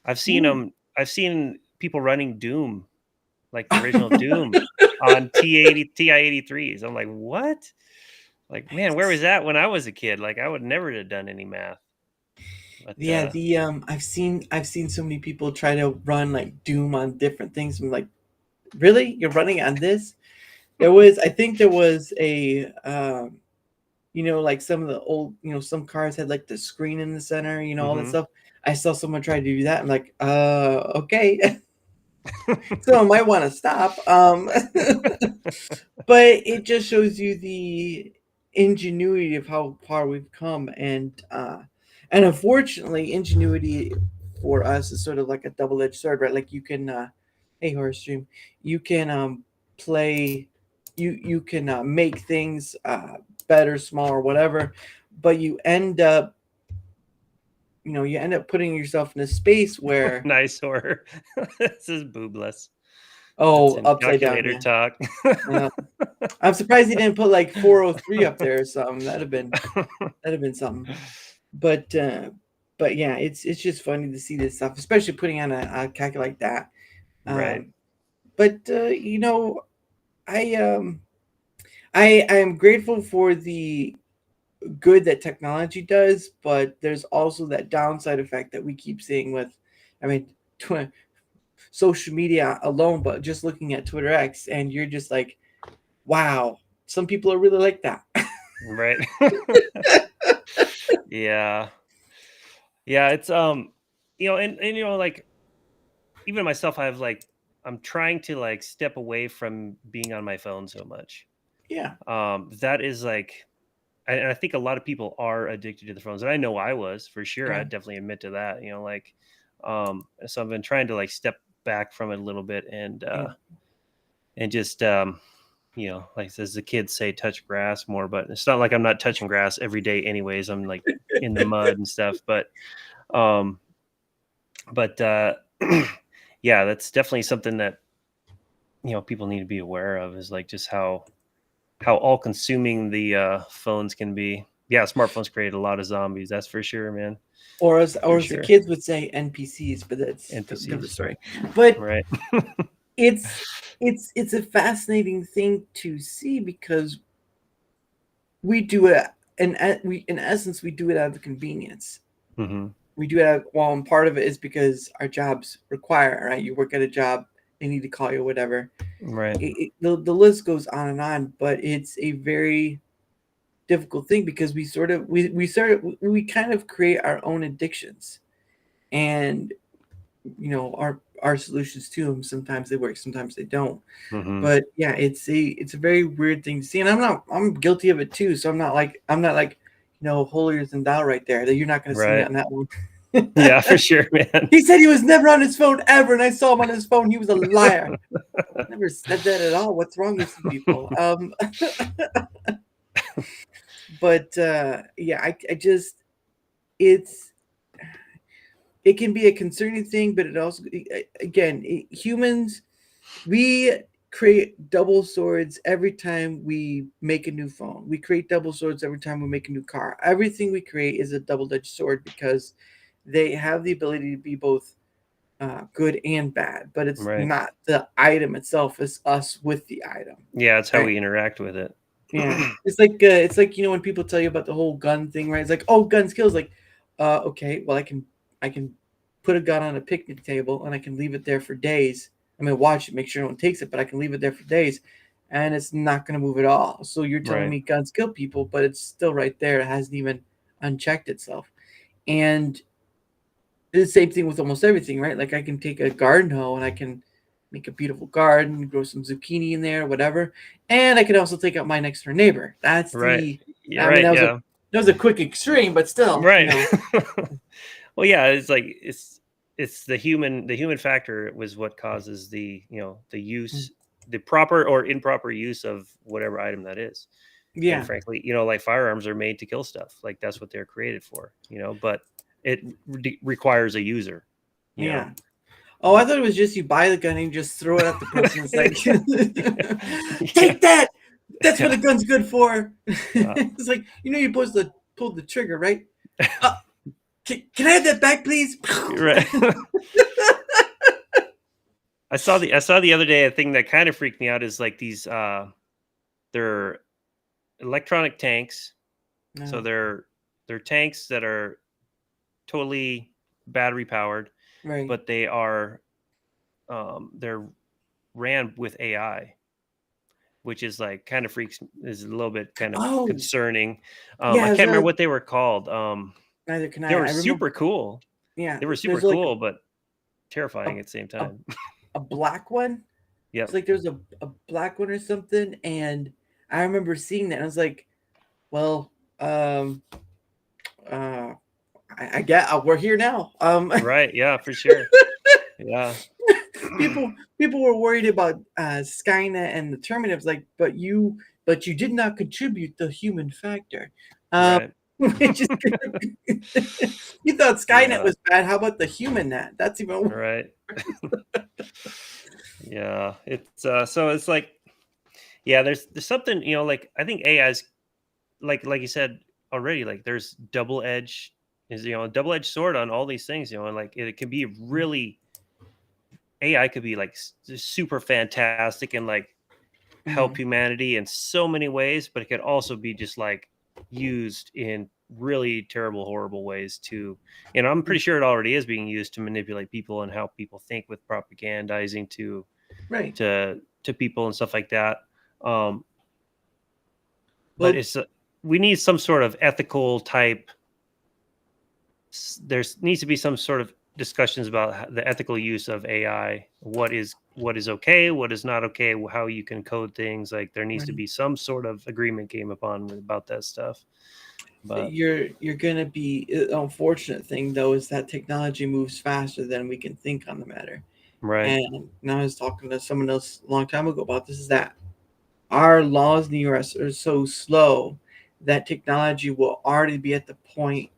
I've seen people running Doom, like the original Doom on TI-83s. I'm like, what? Like, man, where was that when I was a kid? Like, I would never have done any math. But, I've seen so many people try to run like Doom on different things. I'm like, really? You're running on this? I think there was a like some of the old, some cars had like the screen in the center, all that stuff. I saw someone try to do that. I'm like, okay. Someone might want to stop. But it just shows you the ingenuity of how far we've come, and unfortunately ingenuity for us is sort of like a double-edged sword, right? Like you can hey, horror stream, you can play, you can make things better, smaller, whatever, but you end up putting yourself in a space where nice horror. This is boobless. Upside down talk. I'm surprised he didn't put like 403 up there or something. That'd have been something. But yeah, it's just funny to see this stuff, especially putting on a calculator like that. Right. But I am grateful for the good that technology does, but there's also that downside effect that we keep seeing with, I mean, social media alone, but just looking at Twitter X, and you're just like, wow, some people are really like that. Right. Yeah. Yeah. It's, and like, even myself, I'm trying to like step away from being on my phone so much. Yeah. That is like, and I think a lot of people are addicted to the phones, and I know I was, for sure. Yeah. I definitely admit to that, like, so I've been trying to like step back from it a little bit and just, like as the kids say, touch grass more, but it's not like I'm not touching grass every day anyways. I'm like in the mud and stuff, um, but yeah, that's definitely something that, people need to be aware of, is like just how all consuming the phones can be. Yeah, smartphones create a lot of zombies, that's for sure, man. Or as Sure. the kids would say, NPCs, but that's a different story. But right. it's a fascinating thing to see, because we do it, and we in essence we do it out of convenience. Mm-hmm. We do it and part of it is because our jobs require, right? You work at a job, they need to call you, whatever. Right. The list goes on, but it's a very difficult thing, because we kind of create our own addictions, and our solutions to them, sometimes they work, sometimes they don't. Mm-hmm. But yeah, it's a very weird thing to see, and I'm guilty of it too, so I'm not like holier than thou right there, that you're not going to see me Right. on that one. Yeah, for sure, man. He said he was never on his phone ever, and I saw him on his phone. He was a liar. I never said that at all. What's wrong with you people? But yeah, I just, it can be a concerning thing, but it also, again, humans, we create double swords every time we make a new phone. We create double swords every time we make a new car. Everything we create is a double-edged sword, because they have the ability to be both good and bad, but it's Right. not the item itself, it's us with the item. Yeah, it's how we interact with it. Yeah, it's like when people tell you about the whole gun thing, right? It's like, oh, guns kills. Like, okay, well, I can put a gun on a picnic table, and I can leave it there for days. I mean, watch it, make sure no one takes it, but I can leave it there for days, and it's not going to move at all. So you're telling me guns kill people, but it's still right there. It hasn't even unchecked itself. And the same thing with almost everything, right? Like, I can take a garden hoe and I can make a beautiful garden, grow some zucchini in there, whatever. And I can also take out my next door neighbor. That's right. I mean, that was a quick extreme, but still. Right. Well, yeah, it's like, it's the human factor was what causes the use, the proper or improper use of whatever item that is. Yeah. And frankly, like firearms are made to kill stuff. Like, that's what they're created for, but it requires a user. You know? Oh, I thought it was just you buy the gun and you just throw it at the person. It's like, take that. That's what a gun's good for. It's like, you're supposed to pull the trigger, right? Can I have that back, please? Right. I saw the other day, a thing that kind of freaked me out is like these they're electronic tanks. No. So they're tanks that are totally battery powered, right? But they are they're ran with AI, which is like kind of is a little bit kind of concerning. I can't remember what they were called. Neither can I. They were super cool. Yeah, they were super cool, but terrifying at the same time. A black one. Yeah, it's like there's a black one or something, and I remember seeing that. And I was like, well, I get we're here now. Right. Yeah, for sure. Yeah. People were worried about Skynet and the Terminators, like, but you did not contribute the human factor. Right. You thought Skynet was bad. How about the human net? That's even right. Yeah, it's so it's like, yeah, there's something, like, I think AI's like you said already, like, there's double-edged sword on all these things, and like it can be really, AI could be like super fantastic and like help humanity in so many ways, but it could also be just like used in really terrible, horrible ways too. And I'm pretty sure it already is being used to manipulate people and how people think with propagandizing to people and stuff like that. But it's we need some sort of ethical type. There needs to be some sort of discussions about the ethical use of AI. What is okay, what is not okay, how you can code things. Like there needs to be some sort of agreement came upon about that stuff. But you're gonna be, the unfortunate thing though is that technology moves faster than we can think on the matter. Right. And now I was talking to someone else a long time ago about this, is that our laws in the US are so slow that technology will already be at the point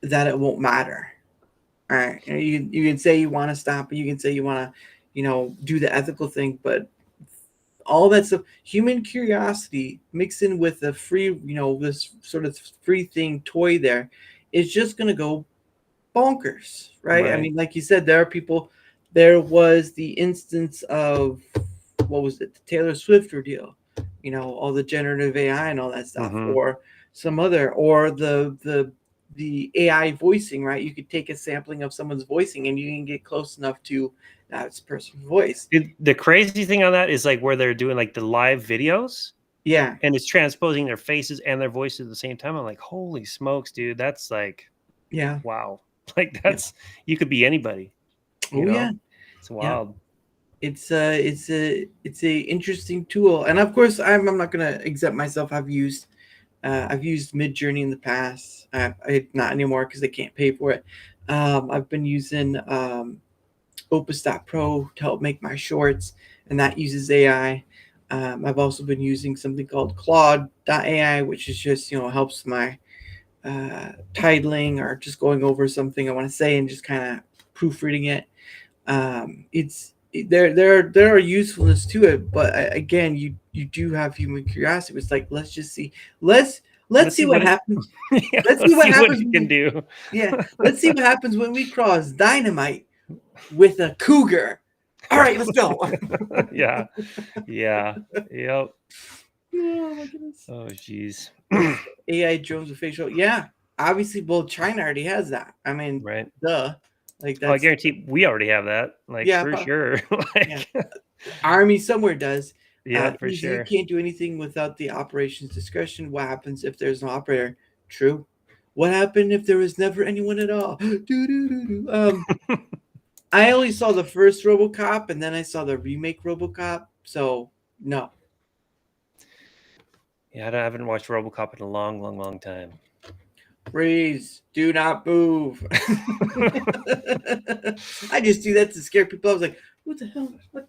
that it won't matter. All right. You can say you want to stop, you can say you want to, do the ethical thing, but all that stuff, human curiosity mixed in with the free, this sort of free thing toy there, is just going to go bonkers, right? I mean, like you said, there was the instance of, what was it, the Taylor Swift ordeal, all the generative AI and all that stuff, or some other, or the AI voicing, right? You could take a sampling of someone's voicing and you can get close enough to that person's voice. The crazy thing on that is like where they're doing like the live videos. Yeah. And it's transposing their faces and their voices at the same time. I'm like, holy smokes, dude. That's like, wow. Like that's, you could be anybody. Oh, yeah. It's wild. Yeah. It's a interesting tool. And of course, I'm not going to exempt myself. I've used Midjourney in the past. Not anymore because they can't pay for it. I've been using Opus.pro to help make my shorts, and that uses AI. I've also been using something called Claude.ai, which is just, helps my titling or just going over something I want to say and just kind of proofreading it. There are usefulness to it, but again, you do have human curiosity. It's like, let's just see, let's see what happens. Let's see what happens. You can do. Yeah, let's see what happens when we cross dynamite with a cougar. All right, let's go. Yeah. Yep. Oh my goodness. Oh jeez. AI drones with facial. Yeah, obviously, well, China already has that. I mean, duh. Like that's, I guarantee we already have that. Like for sure. Army somewhere does. Yeah, for sure. You can't do anything without the operations discretion. What happens if there's no operator? True. What happened if there was never anyone at all? I only saw the first RoboCop, and then I saw the remake RoboCop. So no. Yeah, I haven't watched RoboCop in a long, long, long time. Freeze! Do not move. I just do that to scare people. I was like, "What the hell? What?"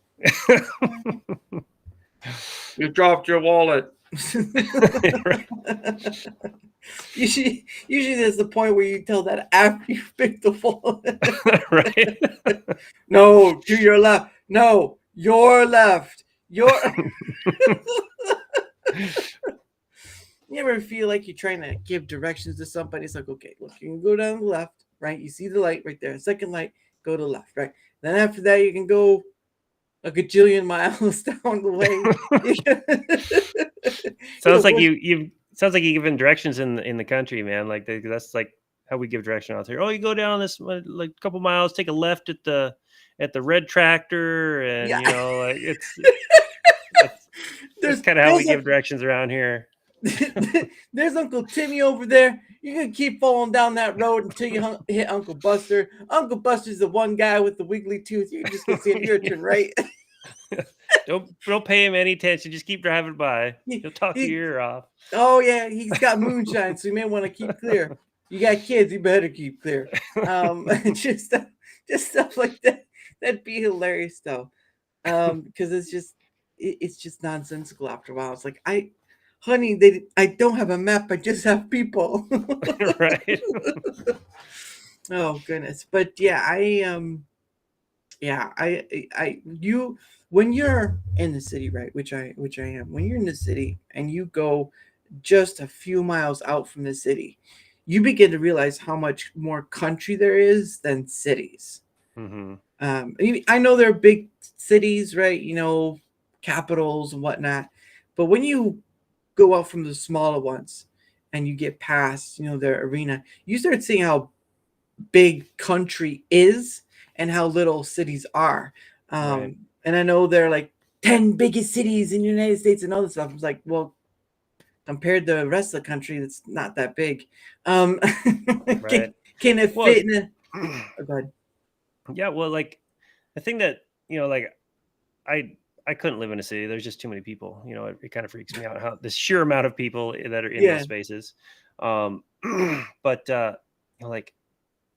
You dropped your wallet. Usually there's the point where you tell that after you pick the wallet. Right. No, to your left. No, your left. Your. You ever feel like you're trying to give directions to somebody? It's like, okay, look, you can go down the left, right? You see the light right there. Second light, go to the left, right? Then after that, you can go a gajillion miles down the way. Sounds like you sounds like you're giving directions in the country, man. Like that's like how we give direction out here. Oh, you go down this like couple miles, take a left at the red tractor, and like that's kind of how we give directions around here. There's Uncle Timmy over there. You're gonna keep falling down that road until you hit Uncle Buster. Uncle Buster's the one guy with the wiggly tooth. You're just gonna see him your turn, right? Don't pay him any attention. Just keep driving by. He'll talk your ear off. Oh yeah, he's got moonshine, so you may want to keep clear. You got kids, you better keep clear. Just stuff like that. That'd be hilarious though, because it's just nonsensical after a while. It's like, honey, I don't have a map. I just have people. Right. Oh goodness, but yeah, when you're in the city, right? Which I am. When you're in the city and you go just a few miles out from the city, you begin to realize how much more country there is than cities. I know there are big cities, right? capitals and whatnot. But when you go out from the smaller ones and you get past, their arena, you start seeing how big country is and how little cities are. Right. And I know they're like 10 biggest cities in the United States and all this stuff. I was like, well, compared to the rest of the country, that's not that big. Right. Can it fit in a... Oh, go ahead. Yeah, well, like the thing that, like I couldn't live in a city. There's just too many people. It kind of freaks me out how the sheer amount of people that are in those spaces. But like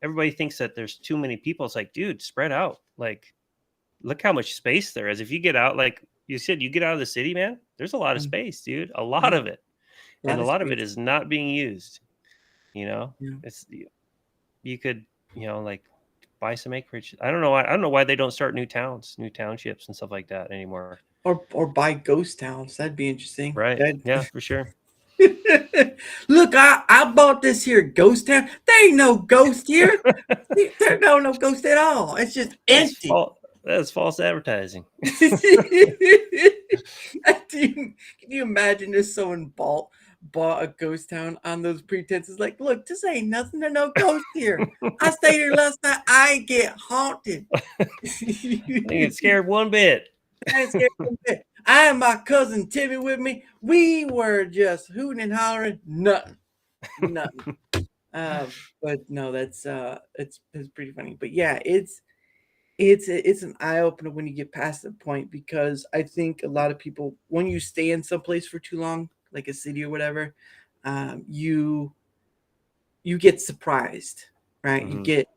everybody thinks that there's too many people. It's like, dude, spread out. Like, look how much space there is. If you get out, like you said, you get out of the city, man, there's a lot of space, dude. A lot of it. And a lot of it is not being used. It's, you could, like buy some acreage. I don't know why they don't start new townships and stuff like that anymore. Or buy ghost towns. That'd be interesting. Right. Yeah, for sure. Look, I bought this here ghost town. There ain't no ghost here. There's no ghost at all. It's just empty. That's false advertising. Can you imagine if someone bought a ghost town on those pretenses? Like, look, this ain't nothing. There's no ghost here. I stayed here last night. I ain't get haunted. I ain't get scared one bit. I ain't scared one bit. I and my cousin Timmy with me. We were just hooting and hollering. Nothing. But no, that's it's pretty funny. But yeah, it's an eye opener when you get past the point, because I think a lot of people, when you stay in some place for too long, like a city or whatever, you get surprised, right? Mm-hmm. You get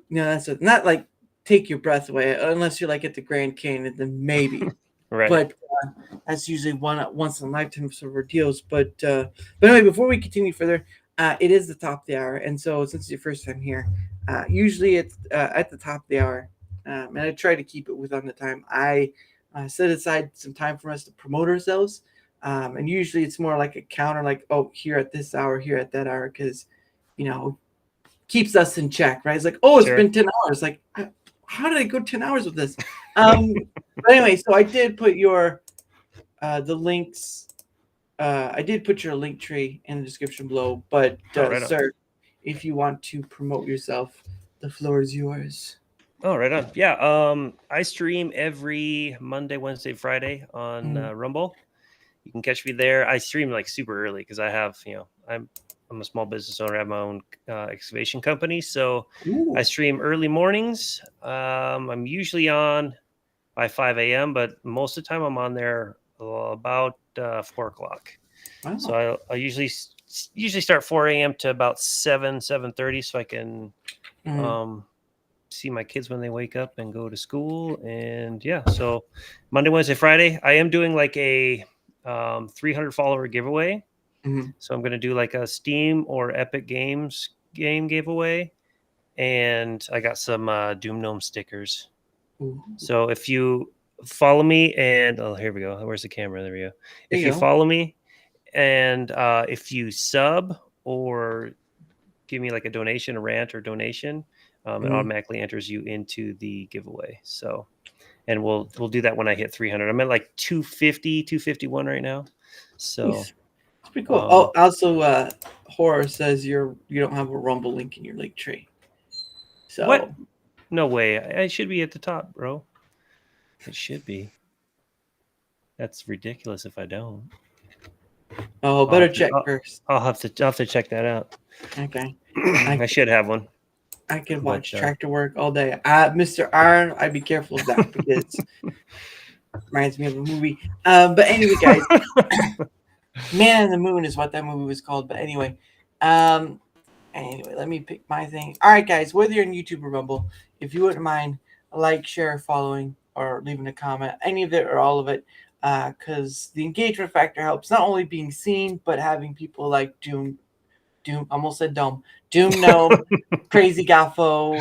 that's not like take your breath away, unless you're like at the Grand Canyon, then maybe. Right. But that's usually once in a lifetime sort of ordeals. But anyway, before we continue further, it is the top of the hour, and so since it's your first time here, usually it's at the top of the hour, and I try to keep it within the time. I set aside some time for us to promote ourselves, and usually it's more like a counter, like, oh, here at this hour, here at that hour, because keeps us in check, right? It's like, oh, it's been 10 hours. Like, how did I go 10 hours with this? But anyway, so I did put your the links. I did put your link tree in the description below. But sir, if you want to promote yourself, the floor is yours. Oh, right on. Yeah. I stream every Monday, Wednesday, Friday on Rumble. You can catch me there. I stream like super early because I have, I'm a small business owner. I have my own excavation company. So I stream early mornings. I'm usually on by 5 a.m., but most of the time I'm on there about 4 o'clock. Wow. So I usually start 4 a.m. to about 7:30, so I can see my kids when they wake up and go to school. And yeah, so Monday, Wednesday, Friday, I am doing like a 300 follower giveaway. Mm-hmm. So I'm going to do like a Steam or Epic Games game giveaway. And I got some DoomGnOm stickers. Ooh. So if you follow me and here we go. Where's the camera? There we go. If you follow me and if you sub or give me like a donation, a rant or donation, it automatically enters you into the giveaway. So, and we'll do that when I hit 300. I'm at like 250, 251 right now. So it's pretty cool. Also, Horror says you don't have a Rumble link in your link tree. So what? No way. I should be at the top, bro. It should be. That's ridiculous if I don't. Oh, better check first. I'll have to check that out. Okay. I should have one. I can watch tractor work all day. Mr. Iron, I'd be careful of that because it reminds me of a movie. But anyway, guys, Man in the Moon is what that movie was called. But anyway, let me pick my thing. All right, guys, whether you're on YouTube or Rumble, if you wouldn't mind, like, share, following, or leaving a comment, any of it or all of it, because the engagement factor helps not only being seen, but having people like DoomGnOm, Crazy Gaffo,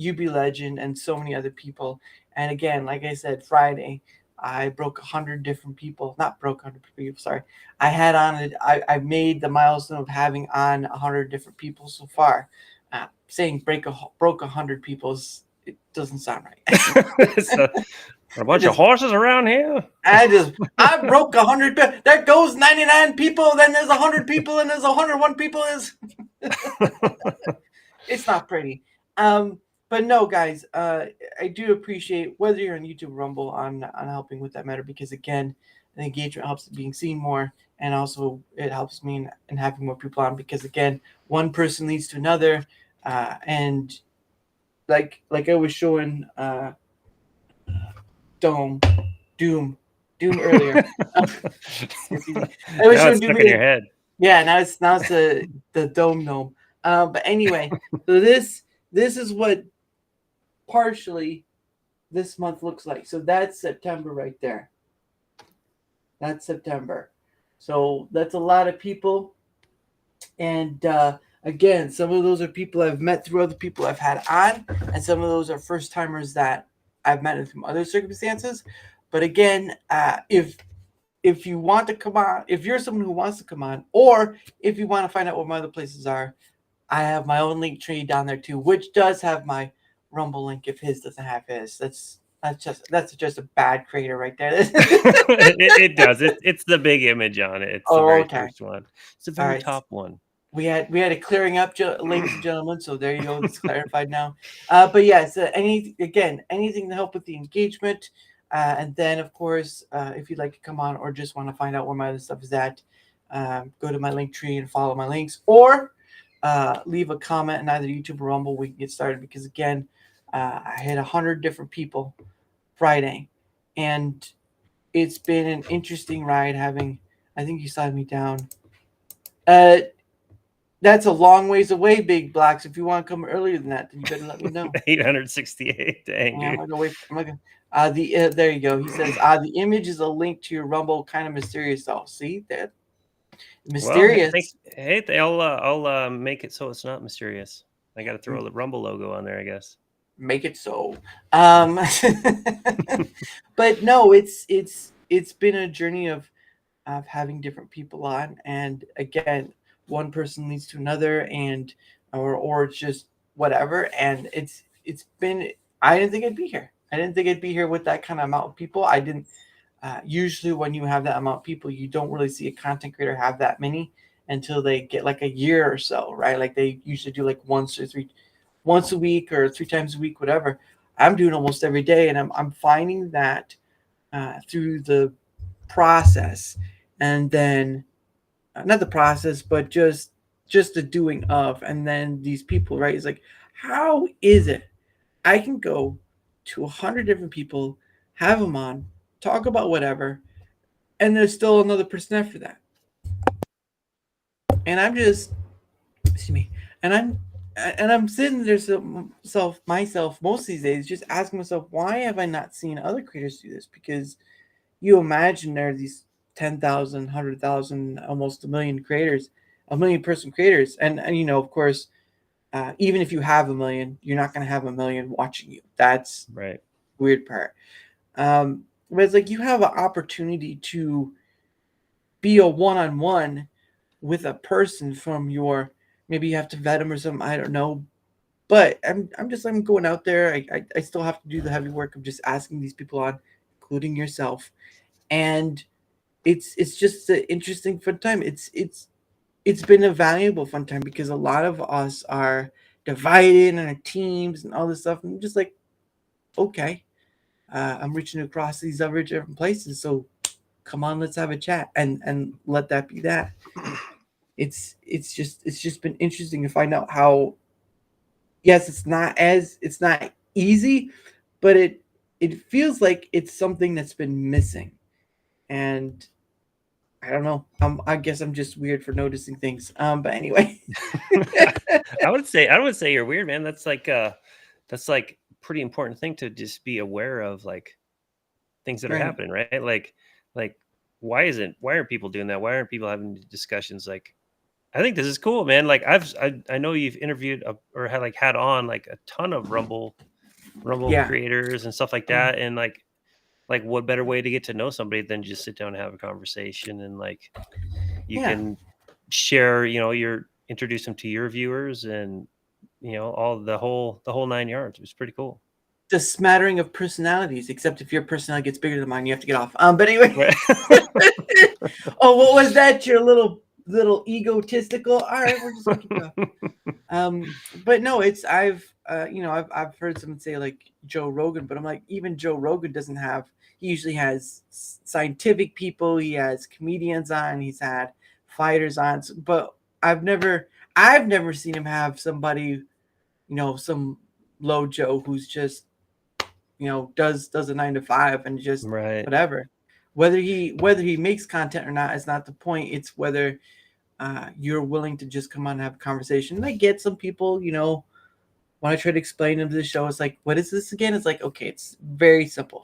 UB Legend, and so many other people. And again, like I said, Friday, I broke 100 different people. Not broke 100 people, sorry. I had on it. I made the milestone of having on 100 different people so far. Saying broke 100 people, it doesn't sound right. A bunch of horses around here. I broke 100. There goes 99 people. Then there's 100 people, and there's 101 people. It's not pretty. But no, guys. I do appreciate whether you're on YouTube, Rumble, on helping with that matter, because again, the engagement helps being seen more, and also it helps me in having more people on, because again, one person leads to another, and like I was showing Doom earlier. I was showing Doom in your head. Yeah, now it's the Dome. But anyway, so this is what partially this month looks like. So that's September right there. That's September. So that's a lot of people. And again, some of those are people I've met through other people I've had on, and some of those are first timers that I've met from other circumstances. But again, if you want to come on, if you're someone who wants to come on, or if you want to find out what my other places are, I have my own link tree down there too, which does have my Rumble link if his doesn't have his. That's just a bad creator right there. it does. It's the big image on it. It's the very first one. It's the very top one. We had a clearing up, ladies and gentlemen. So there you go. It's clarified now. But yeah, so anything to help with the engagement. And then, of course, if you'd like to come on or just want to find out where my other stuff is at, go to my link tree and follow my links, or leave a comment in either YouTube or Rumble. We can get started, because again, I had 100 different people Friday, and it's been an interesting ride. I think you saw me down. That's a long ways away, Big Blacks. If you want to come earlier than that, then you better let me know. 868. Dang. Yeah, I'm gonna wait. There you go. He says, the image is a link to your Rumble, kind of mysterious though. See that? Mysterious. Well, hey, I'll make it so it's not mysterious. I got to throw the Rumble logo on there, I guess. Make it so. But no, it's been a journey of having different people on, and again, one person leads to another, and or it's just whatever, and it's been. I didn't think I'd be here. I didn't think I'd be here with that kind of amount of people. I didn't. Usually, when you have that amount of people, you don't really see a content creator have that many until they get like a year or so, right? Like they usually do like once a week or 3 times a week, whatever. I'm doing almost every day, and I'm finding that through the process, and then not the process, but just the doing of, and then these people, right? It's like, how is it I can go to 100 different people, have them on, talk about whatever, and there's still another person after that, and I'm just, excuse me, and I'm sitting there myself most of these days, just asking myself, why have I not seen other creators do this? Because you imagine there are these 10,000, 100,000, almost a million creators, a million person creators, and of course, even if you have a million, you're not going to have a million watching you. That's right. Weird part. But it's like you have an opportunity to be a one-on-one with a person from your, maybe you have to vet them or something, I don't know. But I'm going out there. I still have to do the heavy work of just asking these people on, including yourself. And it's just an interesting fun time. It's been a valuable fun time, because a lot of us are divided in our teams and all this stuff. And I'm just like, okay, I'm reaching across these other different places. So come on, let's have a chat and let that be that. It's just been interesting to find out how, yes, it's not easy, but it feels like it's something that's been missing. And I don't know. I guess I'm just weird for noticing things. But anyway, I would say you're weird, man. That's like pretty important thing to just be aware of, like things that are happening, right? Like why aren't people doing that? Why aren't people having discussions? Like, I think this is cool, man. Like I know you've interviewed or had on like a ton of Rumble creators and stuff like that, and like what better way to get to know somebody than just sit down and have a conversation, and like you can share, introduce them to your viewers, and all the whole 9 yards. It was pretty cool. the smattering of personalities, except if your personality gets bigger than mine, you have to get off. But anyway. Right. Oh, what was that? Your little egotistical. All right, we're just gonna keep going. But no, it's I've heard someone say like Joe Rogan, but I'm like, even Joe Rogan doesn't have. He usually has scientific people. He has comedians on. He's had fighters on. But I've never seen him have somebody, some low Joe who's just, does a 9 to 5 and just whatever. Whether he makes content or not is not the point. It's whether you're willing to just come on and have a conversation. And I get some people, when I try to explain them to the show, it's like, what is this again? It's like, okay, it's very simple.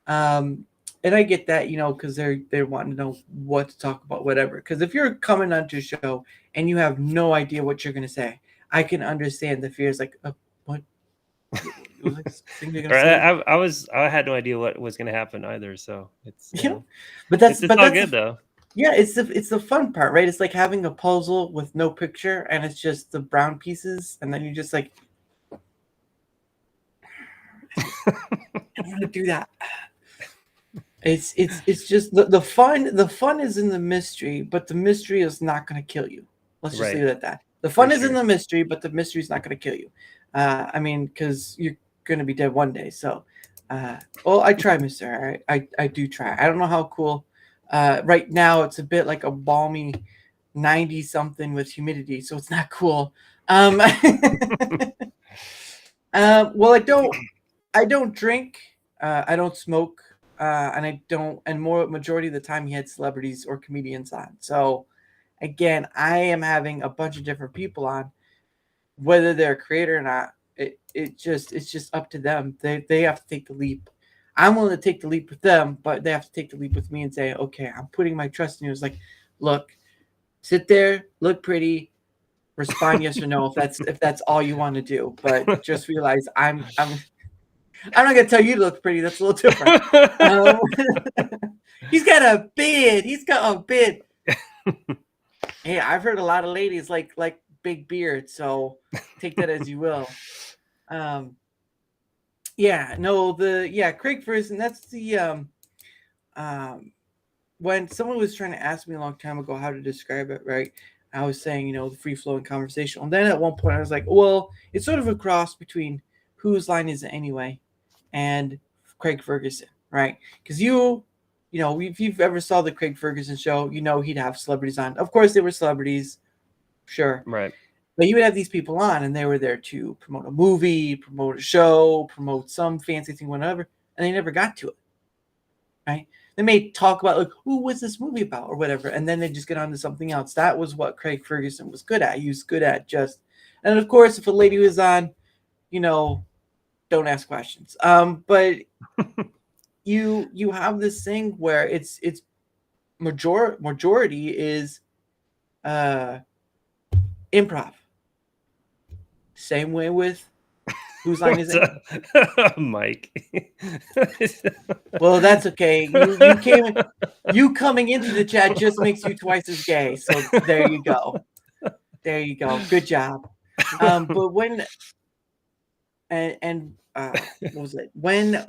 And I get that, because they're wanting to know what to talk about, whatever. Because if you're coming onto a show and you have no idea what you're going to say, I can understand the fears. Like, what? I had no idea what was going to happen either. So it's but that's all good though. Yeah, it's the fun part, right? It's like having a puzzle with no picture, and it's just the brown pieces, and then you're just like, I'm gonna do that. It's just the fun. The fun is in the mystery, but the mystery is not going to kill you. Let's just leave it at that. The fun is in the mystery, but the mystery is not going to kill you. I mean, because you're going to be dead one day. So, well, I try, mister. I do try. I don't know how cool. Right now, it's a bit like a balmy 90-something with humidity, so it's not cool. Well, I don't drink. I don't smoke. And I don't, and majority of the time he had celebrities or comedians on. So again, I am having a bunch of different people on, whether they're a creator or not. It's just up to them. They have to take the leap. I'm willing to take the leap with them, but they have to take the leap with me and say, okay, I'm putting my trust in you. It's like, look, sit there, look pretty, respond yes or no if that's all you want to do. But just realize I'm not gonna tell you to look pretty. That's a little different. He's got a beard. Hey, I've heard a lot of ladies like big beard, so take that as you will. Craig Ferguson. That's the when someone was trying to ask me a long time ago how to describe it, right? I was saying, the free flowing conversation. And then at one point I was like, well, it's sort of a cross between Whose Line Is It Anyway and Craig Ferguson, right? Because if you've ever saw the Craig Ferguson show, he'd have celebrities on. Of course, they were celebrities, sure, right? But he would have these people on, and they were there to promote a movie, promote a show, promote some fancy thing, whatever, and they never got to it, right? They may talk about like, "Ooh, what's this movie about?" or whatever, and then they just get on to something else. That was what Craig Ferguson was good at. He was good at and of course, if a lady was on, don't ask questions. But you have this thing where it's majority is improv. Same way with Whose Line Is It? Mike. Well, that's okay. You coming into the chat just makes you twice as gay. So there you go. Good job. But when what was it? When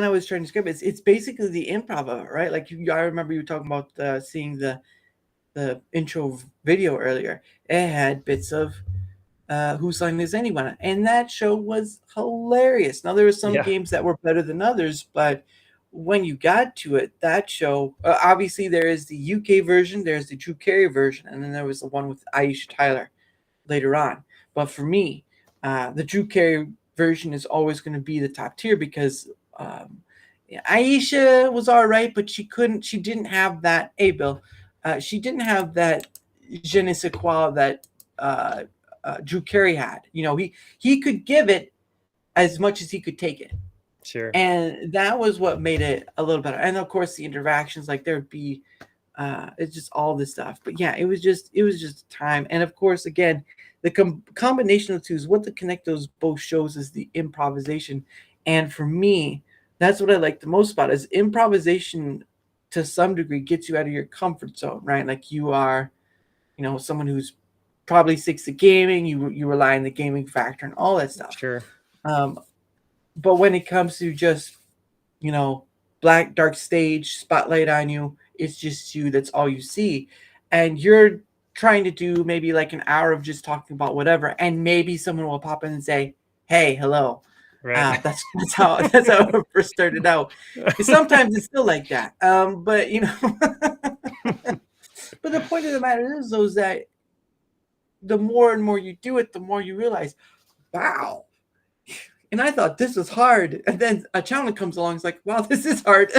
I was trying to describe it, it's basically the improv of it, right? Like I remember you talking about seeing the intro video earlier. It had bits of Whose Line Is Anyone, and that show was hilarious. Now there were some games that were better than others, but when you got to it, that show obviously there is the UK version, there's the Drew Carey version, and then there was the one with Aisha Tyler later on. But for me, the Drew Carey version is always going to be the top tier because Aisha was all right, but she didn't have that. Hey, Bill, she didn't have that je ne sais quoi that Drew Carey had. He could give it as much as he could take it. Sure. And that was what made it a little better. And of course, the interactions, like there'd be, it's just all this stuff. But yeah, it was just time. And of course, again, the combination of the two is what to connect those both shows is the improvisation. And for me, that's what I like the most about it, is improvisation to some degree gets you out of your comfort zone, right? Like you are, someone who's probably sticks to gaming, you rely on the gaming factor and all that stuff. Sure. But when it comes to just, black dark stage spotlight on you, it's just you, that's all you see. And you're trying to do maybe like an hour of just talking about whatever, and maybe someone will pop in and say, hey, hello. Right. That's how it first started out. Sometimes it's still like that. But but the point of the matter is, though, is that the more and more you do it, the more you realize, wow. And I thought this was hard. And then a challenge comes along, it's like, wow, this is hard.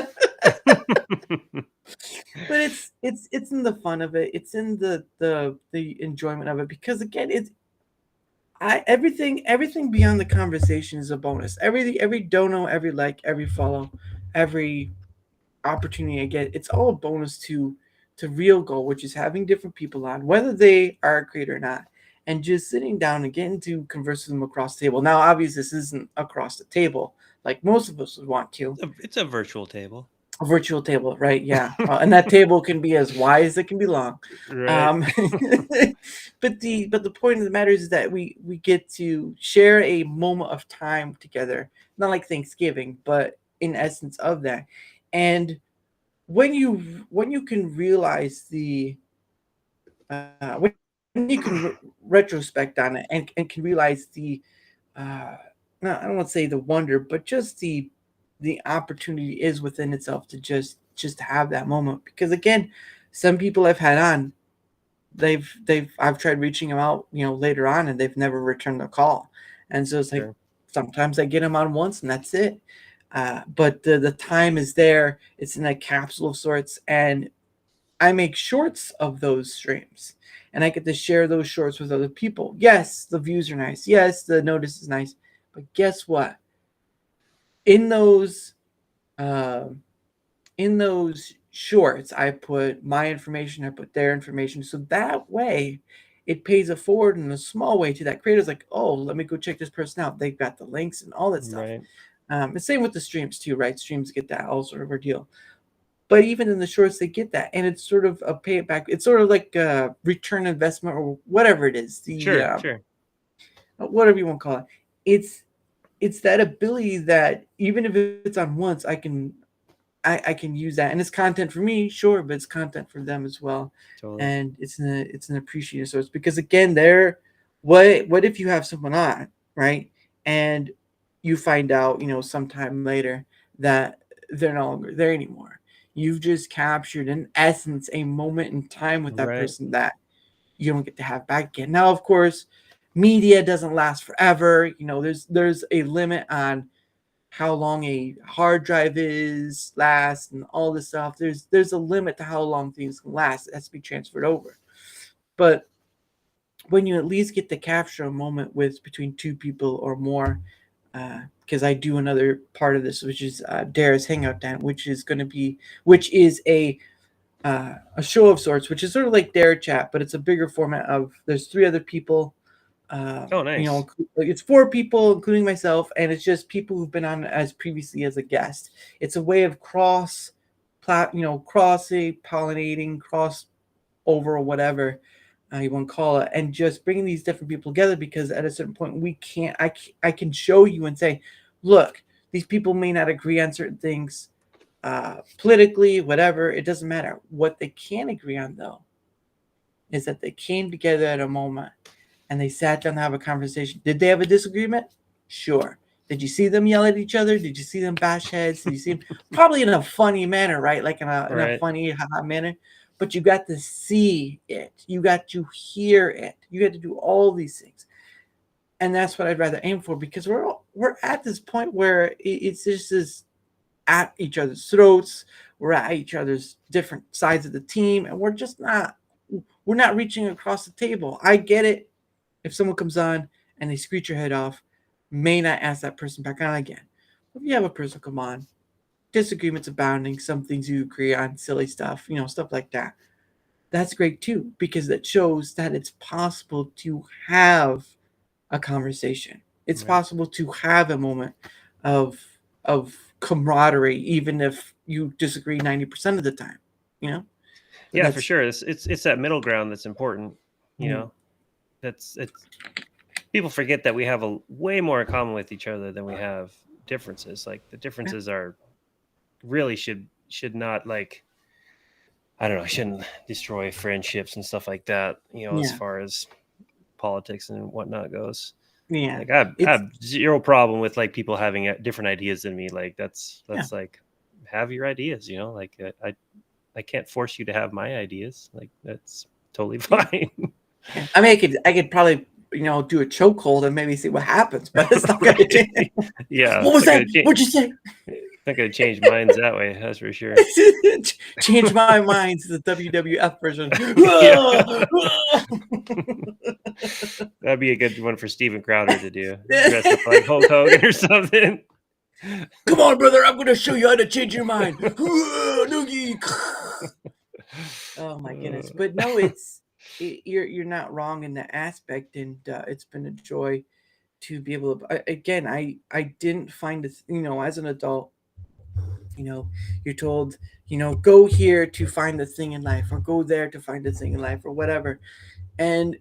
But it's in the fun of it. It's in the enjoyment of it, because again, everything beyond the conversation is a bonus. Every dono, every like, every follow, every opportunity I get, it's all a bonus to real goal, which is having different people on, whether they are a creator or not, and just sitting down and getting to converse with them across the table. Now, obviously, this isn't across the table like most of us would want to. It's a virtual table. A virtual table, right? Yeah, and that table can be as wide as it can be long. Right. But the point of the matter is that we get to share a moment of time together, not like Thanksgiving, but in essence of that. And when you can realize when you can retrospect on it, and can realize no, I don't want to say the wonder, but just the opportunity is within itself to just have that moment. Because again, some people I've had on, I've tried reaching them out, later on, and they've never returned the call. And so it's like, Sure. sometimes I get them on once and that's it. But the time is there. It's in a capsule of sorts, and I make shorts of those streams, and I get to share those shorts with other people. Yes, the views are nice. Yes, the notice is nice. But guess what? In those shorts, I put my information, I put their information, so that way it pays it forward in a small way to that creator's like, oh, let me go check this person out. They've got the links and all that stuff. Right. The same with the streams too, right? Streams get that all sort of ordeal. But even in the shorts, they get that, and it's sort of a pay it back. It's sort of like a return investment, or whatever it is. Sure. Whatever you want to call it. It's that ability that even if it's on once, I can use that, and it's content for me, sure, but it's content for them as well. Totally. And it's an appreciative source, because again, what if you have someone on, right, and you find out, sometime later, that they're no longer there anymore. You've just captured, in essence, a moment in time with that Right. person that you don't get to have back again. Now, of course, media doesn't last forever. There's a limit on how long a hard drive lasts, and all this stuff. There's a limit to how long things can last. It has to be transferred over. But when you at least get to capture a moment between two people or more, because I do another part of this, which is Dara's Hangout Tent, which is a show of sorts, which is sort of like Darachat, but it's a bigger format of, there's 3 other people. Oh, nice. It's 4 people, including myself, and it's just people who've been on as previously as a guest. It's a way of pollinating, cross over, or whatever you want to call it, and just bringing these different people together, because at a certain point I can show you and say, look, these people may not agree on certain things politically, whatever, it doesn't matter. What they can agree on, though, is that they came together at a moment and they sat down to have a conversation. Did they have a disagreement? Sure. Did you see them yell at each other? Did you see them bash heads? Did you see them? Probably in a funny manner, right? Like in a funny, haha manner. But you got to see it. You got to hear it. You got to do all these things. And that's what I'd rather aim for, because we're at this point where it's just this at each other's throats. We're at each other's different sides of the team, and we're not reaching across the table. I get it. If someone comes on and they screech your head off, may not ask that person back on again. But if you have a person come on, disagreements abounding, some things you agree on, silly stuff, stuff like that. That's great too, because that shows that it's possible to have a conversation. It's possible to have a moment of camaraderie, even if you disagree 90% of the time. Yeah, for sure. It's that middle ground that's important. It's people forget that we have a way more in common with each other than we have differences. Like the differences are really should not, like, I don't know, shouldn't destroy friendships and stuff like that, you know, as far as politics and whatnot goes. Yeah. Like I have zero problem with like people having different ideas than me. Like that's like, have your ideas, you know, like I can't force you to have my ideas. Like that's totally fine. Yeah. I mean, I could probably, you know, do a chokehold and maybe see what happens, but it's not going to change. Yeah. What was that? What'd you say? Not going to change minds that way. That's for sure. Change my mind to the WWF version. That'd be a good one for Steven Crowder to do. Dress up like Hulk Hogan or something. Come on, brother. I'm going to show you how to change your mind. Oh my goodness. But no, you're not wrong in that aspect, and it's been a joy to be able to. Again, I didn't find it, you know, as an adult, you know, you're told, you know, go here to find the thing in life, or go there to find the thing in life, or whatever. And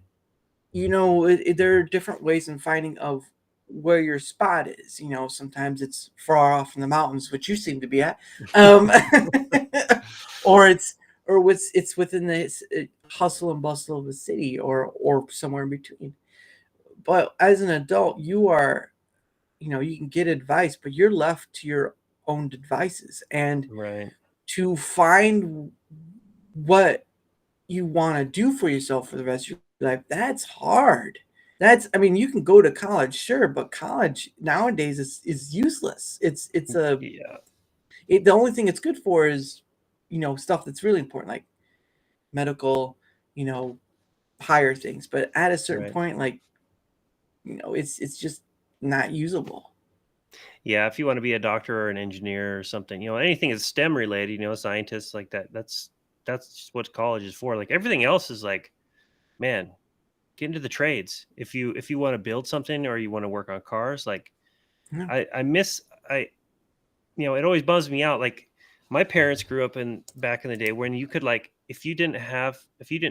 you know, there are different ways in finding of where your spot is. You know, sometimes it's far off in the mountains, which you seem to be at, or it's within the hustle and bustle of a city, or somewhere in between. But as an adult, you are, you know, you can get advice, but you're left to your own devices, and to find what you want to do for yourself for the rest of your life, that's hard. I mean, you can go to college, sure, but college nowadays is useless. The only thing it's good for is, you know, stuff that's really important, like medical, you know, higher things. But at a certain point, like, you know, it's just not usable. Yeah, if you want to be a doctor or an engineer or something, you know, anything that's STEM related, you know, scientists like that, that's just what college is for. Like everything else is like, man, get into the trades. If you want to build something or you want to work on cars, like you know, it always bums me out. Like my parents grew up back in the day when you could, like, if you didn't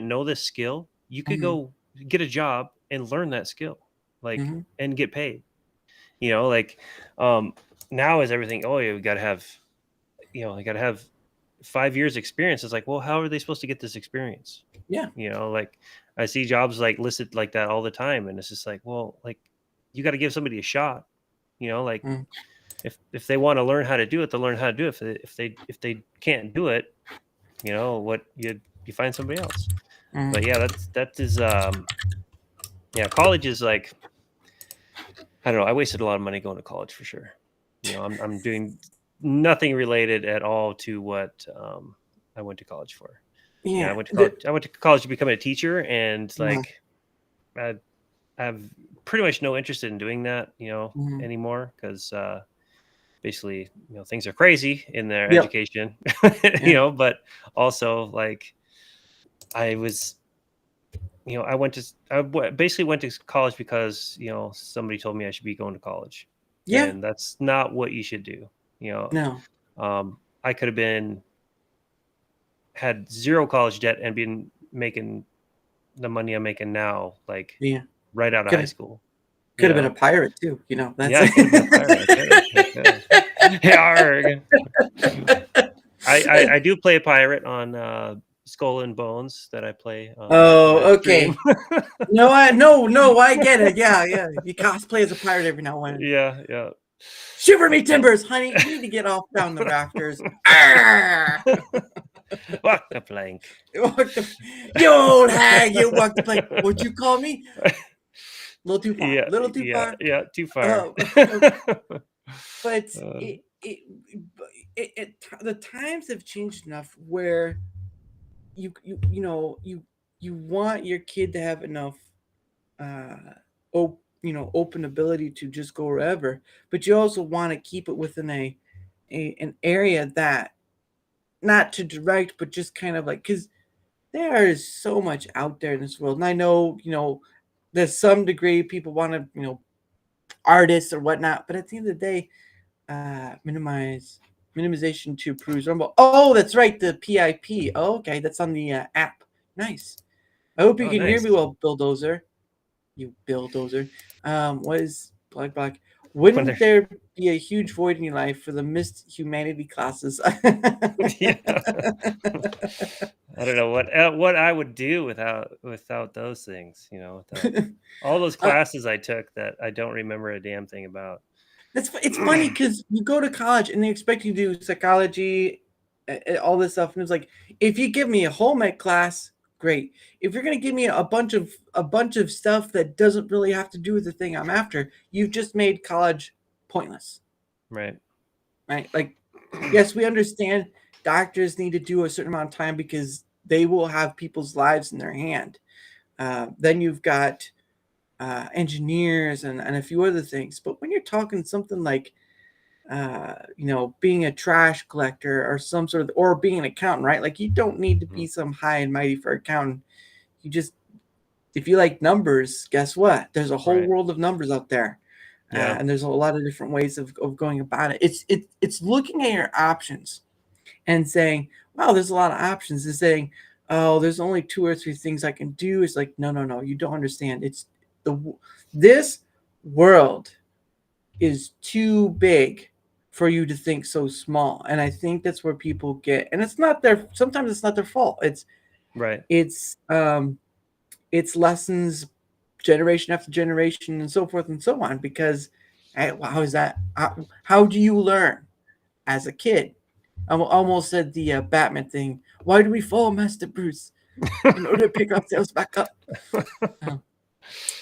know this skill, you could go get a job and learn that skill, like, and get paid. You know, like now is everything, oh, you got to have, you know, you got to have 5 years experience. It's like, well, how are they supposed to get this experience? Yeah. You know, like I see jobs like listed like that all the time. And it's just like, well, like you got to give somebody a shot, you know, like if they want to learn how to do it, they'll learn how to do it. If they can't do it, you know, what you find somebody else. But yeah, that is college is like, I don't know. I wasted a lot of money going to college for sure. You know, I'm doing nothing related at all to what I went to college for. Yeah, I went to college to become a teacher, and like I have pretty much no interest in doing that, you know, anymore, because basically, you know, things are crazy in their education, you know. But also, like, I was, you know, I basically went to college because, you know, somebody told me I should be going to college. Yeah, and that's not what you should do. You know, no. I could have had zero college debt and been making the money I'm making now, like right out of high school. Could have been a pirate too, you know. That's I could have been a pirate. I do play a pirate on Skull and Bones that I play. Okay. No, I get it. Yeah. You cosplay as a pirate every now and then. Yeah. Shiver me timbers, honey. You need to get off down the rafters. Walk the plank. You old hag, you walk the plank. What'd you call me? A little too far. Far. Yeah, too far. But the times have changed enough where you want your kid to have enough open ability to just go wherever, but you also want to keep it within an area that, not to direct, but just kind of like, because there is so much out there in this world. And I know, you know, there's some degree people want to, you know, artists or whatnot, but at the end of the day, minimization to Cruise Rumble. Oh, that's right, the PIP. Oh, okay, that's on the app. Nice. I hope you can hear me well, Bulldozer. You Bulldozer. What is black? Wouldn't there be a huge void in your life for the missed humanity classes? Yeah. I don't know what I would do without those things, without all those classes I took that I don't remember a damn thing about. It's funny because you go to college and they expect you to do psychology, all this stuff, and it's like, if you give me a home ec class, great. If you're gonna give me a bunch of stuff that doesn't really have to do with the thing I'm after, you've just made college pointless. Right. Like, yes, we understand doctors need to do a certain amount of time because they will have people's lives in their hand. Then you've got engineers and a few other things. But when you're talking something like, being a trash collector or some sort of, or being an accountant, right? Like, you don't need to be some high and mighty for accountant. You just, if you like numbers, guess what? There's a whole world of numbers out there. Yeah. And there's a lot of different ways of going about it. It's looking at your options and saying, wow, there's a lot of options. It's saying, oh, there's only 2 or 3 things I can do. It's like, no, you don't understand. This world is too big for you to think so small. And I think that's where people get, and sometimes it's not their fault. It's lessons generation after generation and so forth and so on, because how is that? How do you learn as a kid? I almost said the Batman thing. Why do we fall, Master Bruce? In order to pick ourselves back up.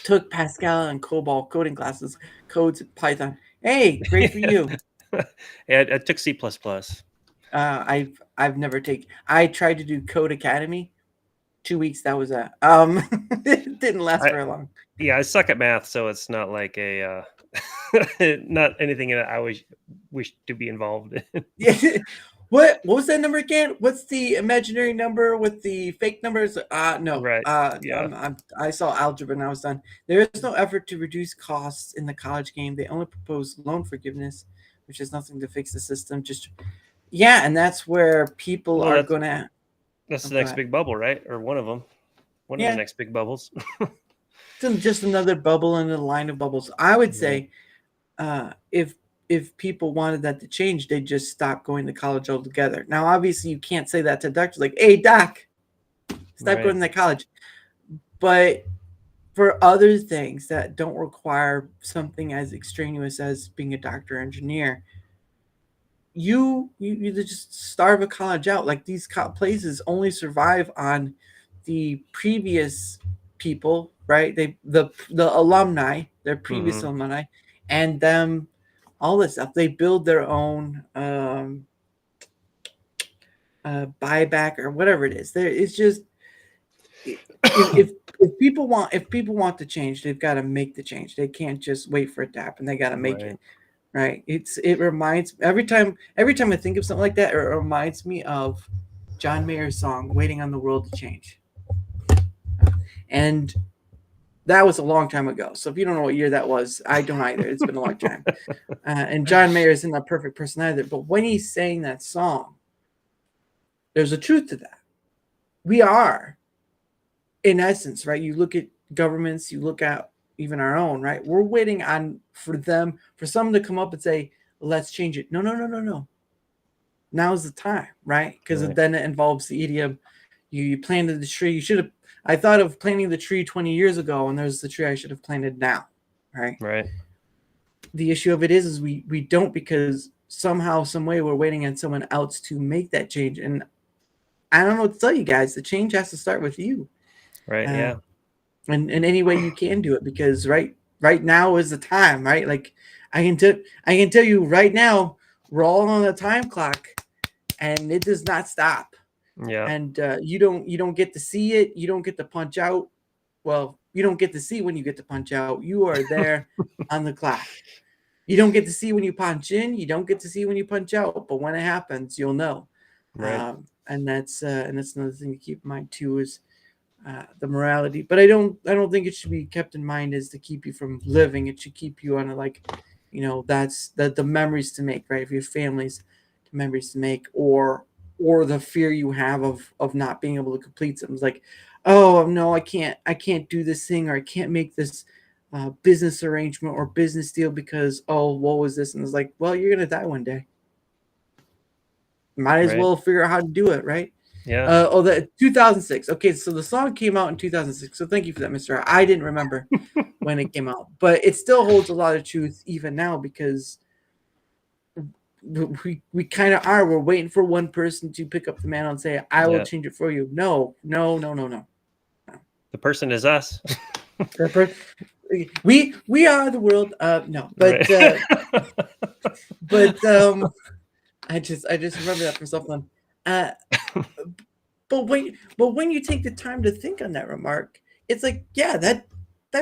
Took Pascal and COBOL coding classes, codes in Python. Hey, great for you. Yeah, I took C++. I've never taken. I tried to do Code Academy. 2 weeks. That was it. It didn't last very long. Yeah, I suck at math, so it's not like a not anything that I wish to be involved in. Yeah. What was that number again? What's the imaginary number with the fake numbers? No. Right. Yeah. I saw algebra and I was done. There is no effort to reduce costs in the college game. They only propose loan forgiveness, which has nothing to fix the system. And that's where people are gonna. That's the next big bubble, right? Or one of them. One of the next big bubbles. It's just another bubble in a line of bubbles. I would say, if people wanted that to change, they'd just stop going to college altogether. Now, obviously, you can't say that to doctors like, hey, doc, stop going to college. But for other things that don't require something as extraneous as being a doctor or engineer, you just starve a college out. Like, these places only survive on the previous people, right? The alumni, their previous alumni, and them. All this stuff. They build their own buyback or whatever it is. It's just if people want to change, they've got to make the change. They can't just wait for it to happen. They got to make it. Right. It reminds every time I think of something like that, it reminds me of John Mayer's song "Waiting on the World to Change," and that was a long time ago. So if you don't know what year that was, I don't either. It's been a long time. And John Mayer isn't a perfect person either. But when he's saying that song, there's a truth to that. We are, in essence, right? You look at governments, you look at even our own, right? We're waiting for someone to come up and say, let's change it. No. Now's the time, right? Because then it involves the idiom, you planted the tree. I thought of planting the tree 20 years ago, and there's the tree I should have planted now, right? Right. The issue of it is we don't, because somehow, some way, we're waiting on someone else to make that change. And I don't know what to tell you guys. The change has to start with you. Right. Yeah. And in any way you can do it, because right now is the time, right? Like, I can tell you right now, we're all on a time clock, and it does not stop. Yeah. And you don't get to see it. You don't get to punch out. Well, you don't get to see when you get to punch out. You are there on the clock. You don't get to see when you punch in. You don't get to see when you punch out. But when it happens, you'll know. Right. And that's another thing to keep in mind too, is the morality. But I don't think it should be kept in mind as to keep you from living. It should keep you on that's the memories to make, right? If you have families, the memories to make, or the fear you have of not being able to complete something. It's like, oh no, I can't do this thing, or I can't make this business arrangement or business deal because, oh, what was this? And it's like, well, you're gonna die one day. Might as well figure out how to do it, right? Yeah. The 2006. Okay, so the song came out in 2006. So thank you for that, Mr. I didn't remember when it came out, but it still holds a lot of truth even now because we kind of are. We're waiting for one person to pick up the mantle and say, "I will change it for you." No. The person is us. We are the world. No, but I just remember that from something. But when you take the time to think on that remark, it's like, yeah, that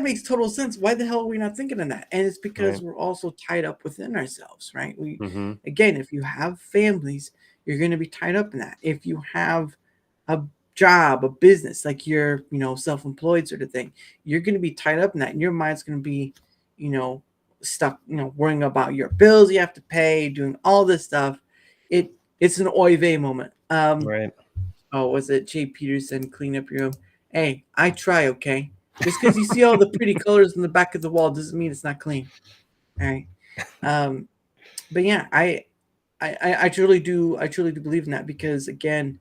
makes total sense. Why the hell are we not thinking of that? And it's because we're also tied up within ourselves, right? We again, if you have families, you're going to be tied up in that. If you have a job, a business, like you're, self-employed sort of thing, you're going to be tied up in that, and your mind's going to be, stuck, worrying about your bills you have to pay, doing all this stuff. It's an oy vey moment. Right. Oh, was it Jay Peterson, clean up your room? Hey, I try, okay? Just because you see all the pretty colors in the back of the wall doesn't mean it's not clean. All right. But yeah, I truly do believe in that because again,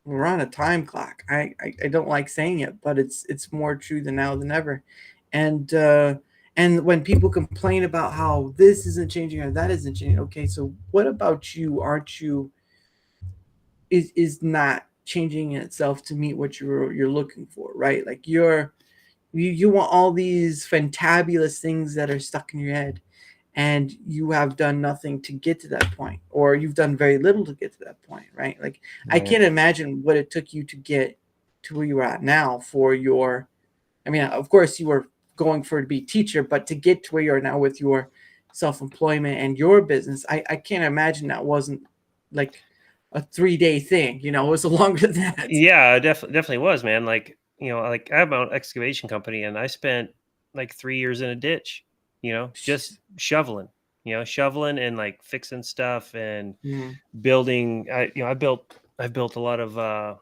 we're on a time clock. I don't like saying it, but it's more true than now than ever. And when people complain about how this isn't changing or that isn't changing, okay, so what about you? Aren't you is not changing in itself to meet what you're looking for, right? Like you want all these fantabulous things that are stuck in your head, and you have done nothing to get to that point, or you've done very little to get to that point, right? Like I can't imagine what it took you to get to where you are at now for your, I mean, of course you were going for to be a teacher, but to get to where you are now with your self-employment and your business, I can't imagine that wasn't like a 3-day thing, it was longer than that. Yeah, definitely was, man. Like, like I have my own excavation company and I spent like 3 years in a ditch, just shoveling and like fixing stuff and building. I've built a lot of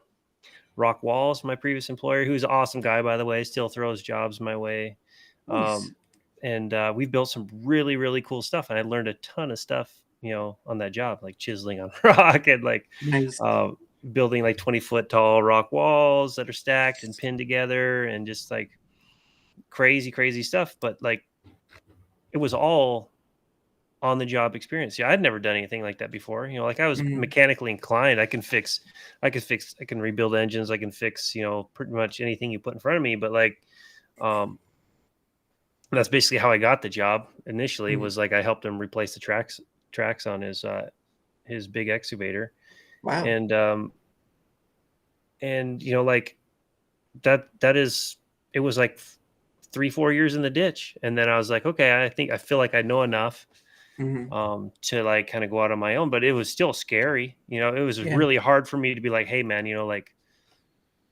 rock walls. My previous employer, who's an awesome guy, by the way, still throws jobs my way. Nice. And we've built some really, really cool stuff. And I learned a ton of stuff, on that job, like chiseling on rock and like Nice. Building like 20-foot tall rock walls that are stacked and pinned together and just like crazy stuff. But like, it was all on the job experience. Yeah. I'd never done anything like that before. Like I was mechanically inclined. I can rebuild engines. I can fix, pretty much anything you put in front of me. But like, that's basically how I got the job initially was like, I helped him replace the tracks on his big excavator. Wow. And like it was like 3-4 years in the ditch. And then I was like, okay, I feel like I know enough to like kind of go out on my own, but it was still scary. It was really hard for me to be like, hey man,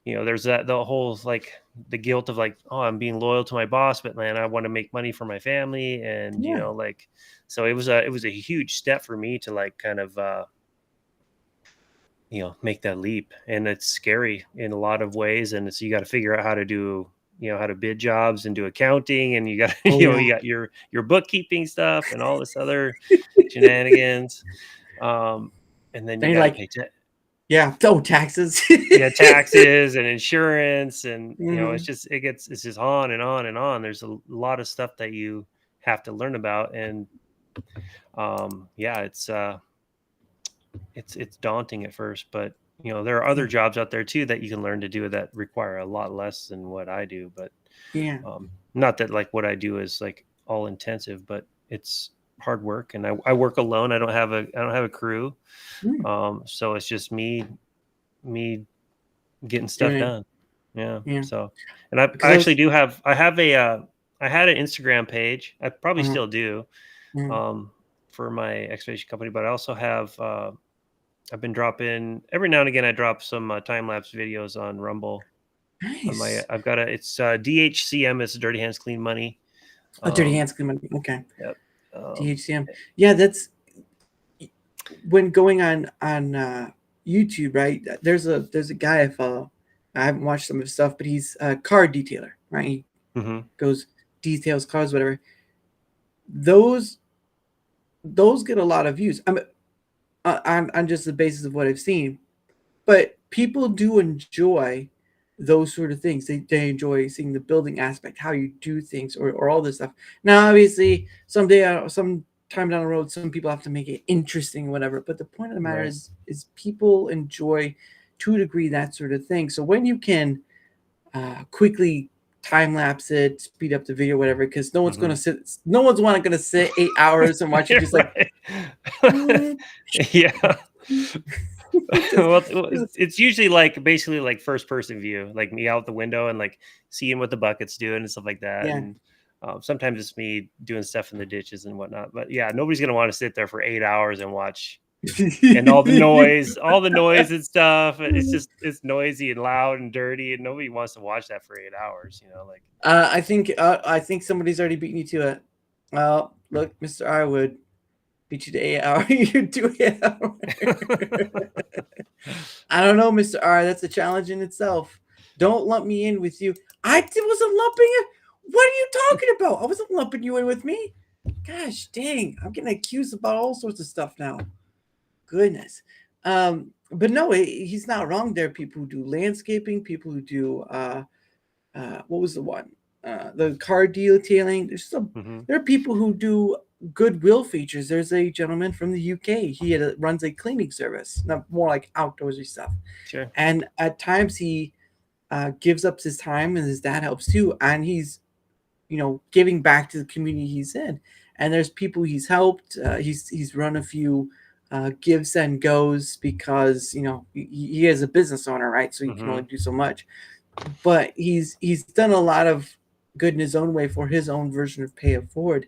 there's the whole, like the guilt of like, oh, I'm being loyal to my boss, but man, I want to make money for my family. And, like, so it was a huge step for me to like kind of, make that leap. And it's scary in a lot of ways. And you got to figure out how to do, how to bid jobs and do accounting. And you got, you got your bookkeeping stuff and all this other shenanigans. And then you got to pay taxes. Taxes and insurance. And, it's just on and on and on. There's a lot of stuff that you have to learn about. And, it's daunting at first, but there are other jobs out there too that you can learn to do that require a lot less than what I do. But not that like what I do is like all intensive, but it's hard work. And I work alone. I don't have a crew. So it's just me getting stuff done. Yeah. So, and I actually I had an Instagram page. I probably still do. For my excavation company, but I also have I've been dropping every now and again. I drop some time-lapse videos on Rumble. Nice. I've got it's DHCM. It's Dirty Hands Clean Money. Dirty Hands Clean Money. Okay. Yep. DHCM. Yeah, that's when going on YouTube, right? There's a guy I follow. I haven't watched some of his stuff, but he's a car detailer, right? He goes details, cars, whatever. Those get a lot of views. I mean, on just the basis of what I've seen, but people do enjoy those sort of things. They enjoy seeing the building aspect, how you do things, or all this stuff. Now, obviously, some time down the road, some people have to make it interesting, whatever. But the point of the matter is people enjoy to a degree that sort of thing. So when you can quickly time lapse it, speed up the video, whatever, because no one's going to sit. No one's going to sit 8 hours and watch it just like. Yeah. Well, it's usually like basically like first person view, like me out the window and like seeing what the bucket's doing and stuff like that. Yeah. And sometimes it's me doing stuff in the ditches and whatnot. But yeah, nobody's going to want to sit there for 8 hours and watch and all the noise and stuff. It's noisy and loud and dirty, and nobody wants to watch that for 8 hours. Like I think somebody's already beaten you to it. Well, look, Mr. I would beat you to 8 hours. You do 8 hours. I don't know, Mr. R. That's a challenge in itself. Don't lump me in with you. I wasn't lumping it. What are you talking about? I wasn't lumping you in with me. Gosh dang, I'm getting accused about all sorts of stuff now. Goodness. But no, he's not wrong there. People who do landscaping, people who do what was the one? The car detailing. There are people who do goodwill features. There's a gentleman from the UK. He runs a cleaning service, not more like outdoorsy stuff. Sure. And at times he gives up his time, and his dad helps too. And he's, giving back to the community he's in. And there's people he's helped. He's run a few gives and goes because he is a business owner, right? So he can only do so much. But he's done a lot of good in his own way for his own version of pay it forward.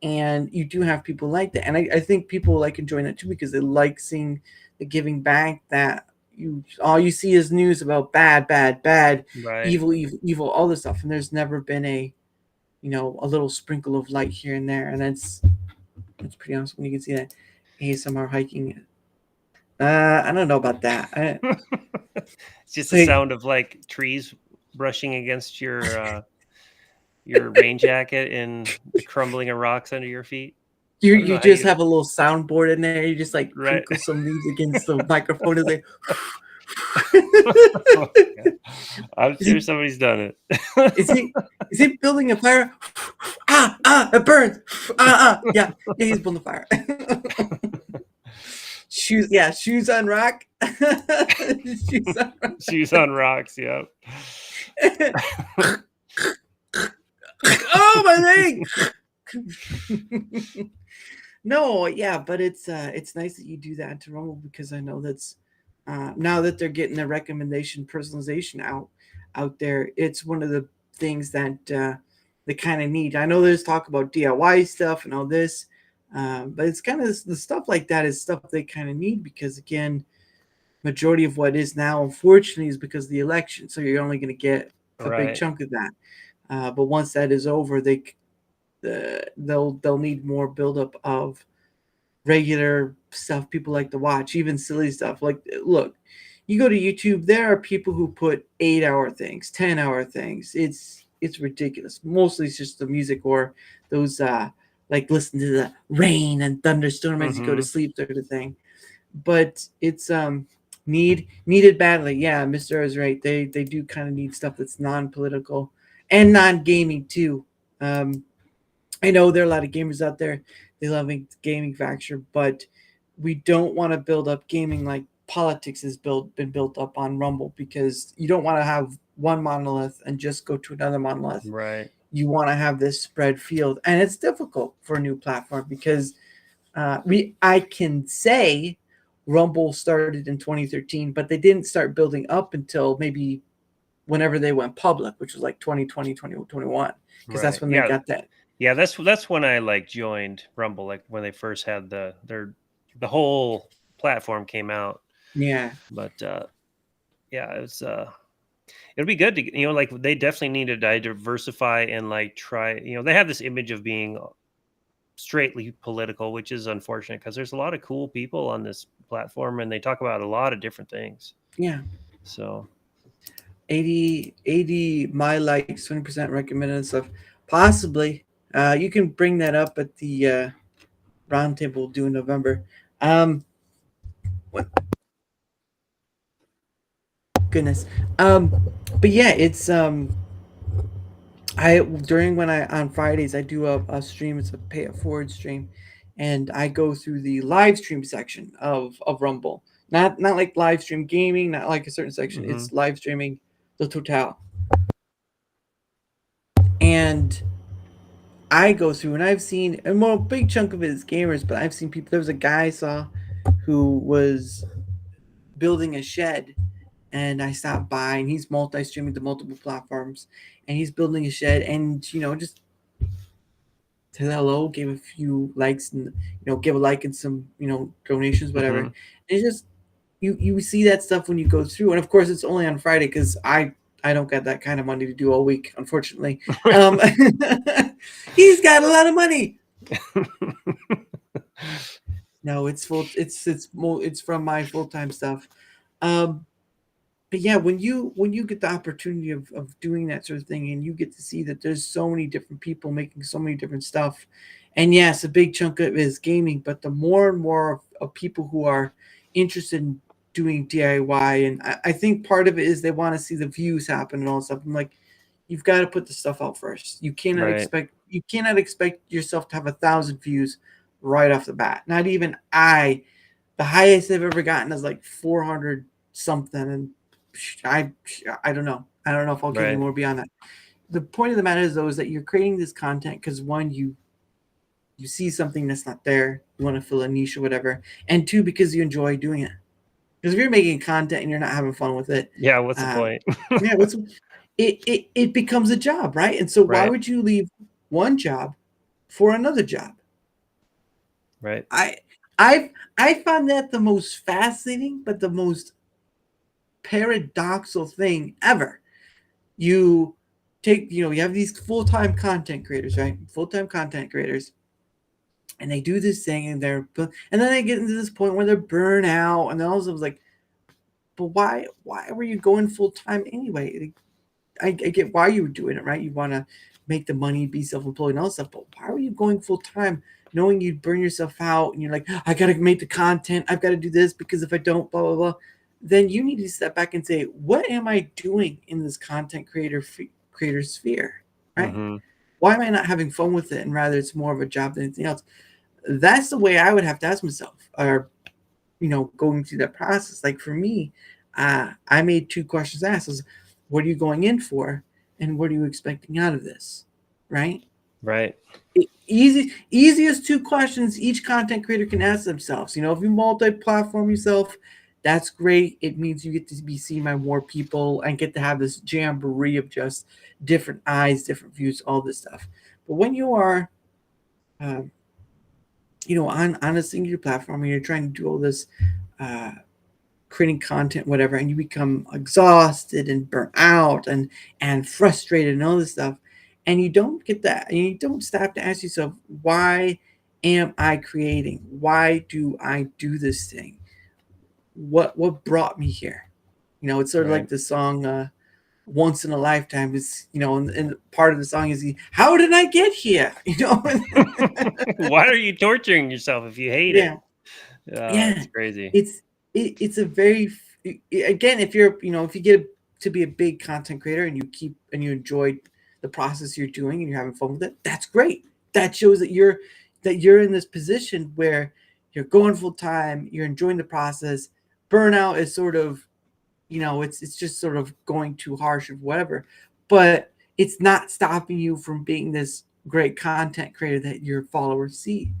And you do have people like that. And I think people like enjoying that too, because they like seeing the giving back that all you see is news about bad, right. evil, all this stuff. And there's never been a little sprinkle of light here and there. And that's pretty awesome when you can see that ASMR hiking. I don't know about that. It's just the sound of like trees brushing against your rain jacket and the crumbling of rocks under your feet. You just have a little soundboard in there. You just like crinkle some leaves against the microphone. Is like, I'm sure somebody's done it. Is he building a fire? It burns. Yeah, he's building a fire. Shoes on rock. Shoes on rocks. Yep. Oh, my leg. No, yeah, but it's nice that you do that to Rumble, because I know that's now that they're getting the recommendation personalization out there, it's one of the things that they kind of need. I know there's talk about DIY stuff and all this, but it's kind of the stuff like that is stuff they kind of need, because again, majority of what is now, unfortunately, is because of the election. So you're only going to get a big chunk of that. But once that is over, they'll need more buildup of regular stuff people like to watch, even silly stuff. Like, look, you go to YouTube, there are people who put 8-hour things, 10-hour things. It's ridiculous. Mostly it's just the music or those like listen to the rain and thunderstorm as you go to sleep sort of thing. But it's needed badly. Yeah, Mr. is right. They do kind of need stuff that's non-political and non-gaming too. I know there are a lot of gamers out there. They love gaming factor, but we don't want to build up gaming like politics has been built up on Rumble, because you don't want to have one monolith and just go to another monolith. Right. You want to have this spread field, and it's difficult for a new platform because I can say Rumble started in 2013, but they didn't start building up until maybe whenever they went public, which was like 2020, 2021, because that's when they got that. Yeah, that's when I like joined Rumble, like when they first had the whole platform came out. Yeah. But yeah, it'll be good to, like they definitely need to diversify and like try, they have this image of being straightly political, which is unfortunate because there's a lot of cool people on this platform and they talk about a lot of different things. Yeah. So 80 my likes, 20% recommended stuff. Possibly. You can bring that up at the roundtable we'll do in November. What? Goodness. But yeah, it's I during when I on Fridays I do a stream. It's a pay it forward stream, and I go through the live stream section of Rumble. Not like live stream gaming, not like a certain section. It's live streaming the total. And I go through and I've seen, and well, a big chunk of it is gamers, but I've seen people. There was a guy I saw who was building a shed, and I stopped by, and he's multi-streaming to multiple platforms, and he's building a shed, and just said hello, gave a few likes, and give a like and some donations, whatever. And it's just you see that stuff when you go through, and of course it's only on Friday because I don't get that kind of money to do all week, unfortunately. He's got a lot of money. No, it's full. It's from my full-time stuff. But yeah, when you get the opportunity of doing that sort of thing, and you get to see that there's so many different people making so many different stuff, and yes, a big chunk of it is gaming, but the more and more of people who are interested in doing DIY, and I think part of it is they want to see the views happen and all that stuff. I'm like, you've got to put the stuff out first. You cannot expect yourself to have 1,000 views right off the bat. Not even I. The highest I've ever gotten is like 400 something, and I don't know. I don't know if I'll get any more beyond that. The point of the matter is, though, is that you're creating this content because one, you see something that's not there, you want to fill a niche or whatever, and two, because you enjoy doing it. Because if you're making content and you're not having fun with it, what's the point? It becomes a job, right? And so why would you leave one job for another job? Right. I found that the most fascinating, but the most paradoxical thing ever. You take, you have these full-time content creators, right? Full-time content creators, and they do this thing, and then they get into this point where they're burnt out, and then all of a sudden, like, but why were you going full-time anyway? I get why you were doing it, right? You want to make the money, be self-employed and all that stuff, but why were you going full-time knowing you'd burn yourself out, and you're like, I got to make the content, I've got to do this, because if I don't, blah, blah, blah. Then you need to step back and say, what am I doing in this content creator sphere, right? Why am I not having fun with it, and rather it's more of a job than anything else? That's the way I would have to ask myself, or going through that process. Like for me, I made 2 questions asked: was, what are you going in for, and what are you expecting out of this, right? Easiest 2 questions each content creator can ask themselves. If you multi-platform yourself, that's great. It means you get to be seen by more people and get to have this jamboree of just different eyes, different views, all this stuff. But when you are, on a singular platform, and you're trying to do all this, creating content, whatever, and you become exhausted and burnt out and frustrated and all this stuff, and you don't get that, and you don't stop to ask yourself, why am I creating? Why do I do this thing? What brought me here? It's sort of like the song Once in a Lifetime is, and part of the song is, how did I get here? Why are you torturing yourself if you hate it? It's crazy. It's a very, again, if you're, if you get to be a big content creator and you enjoy the process you're doing and you're having fun with it, that's great. That shows that you're in this position where you're going full time, you're enjoying the process. Burnout is sort of, it's just sort of going too harsh or whatever, but it's not stopping you from being this great content creator that your followers see.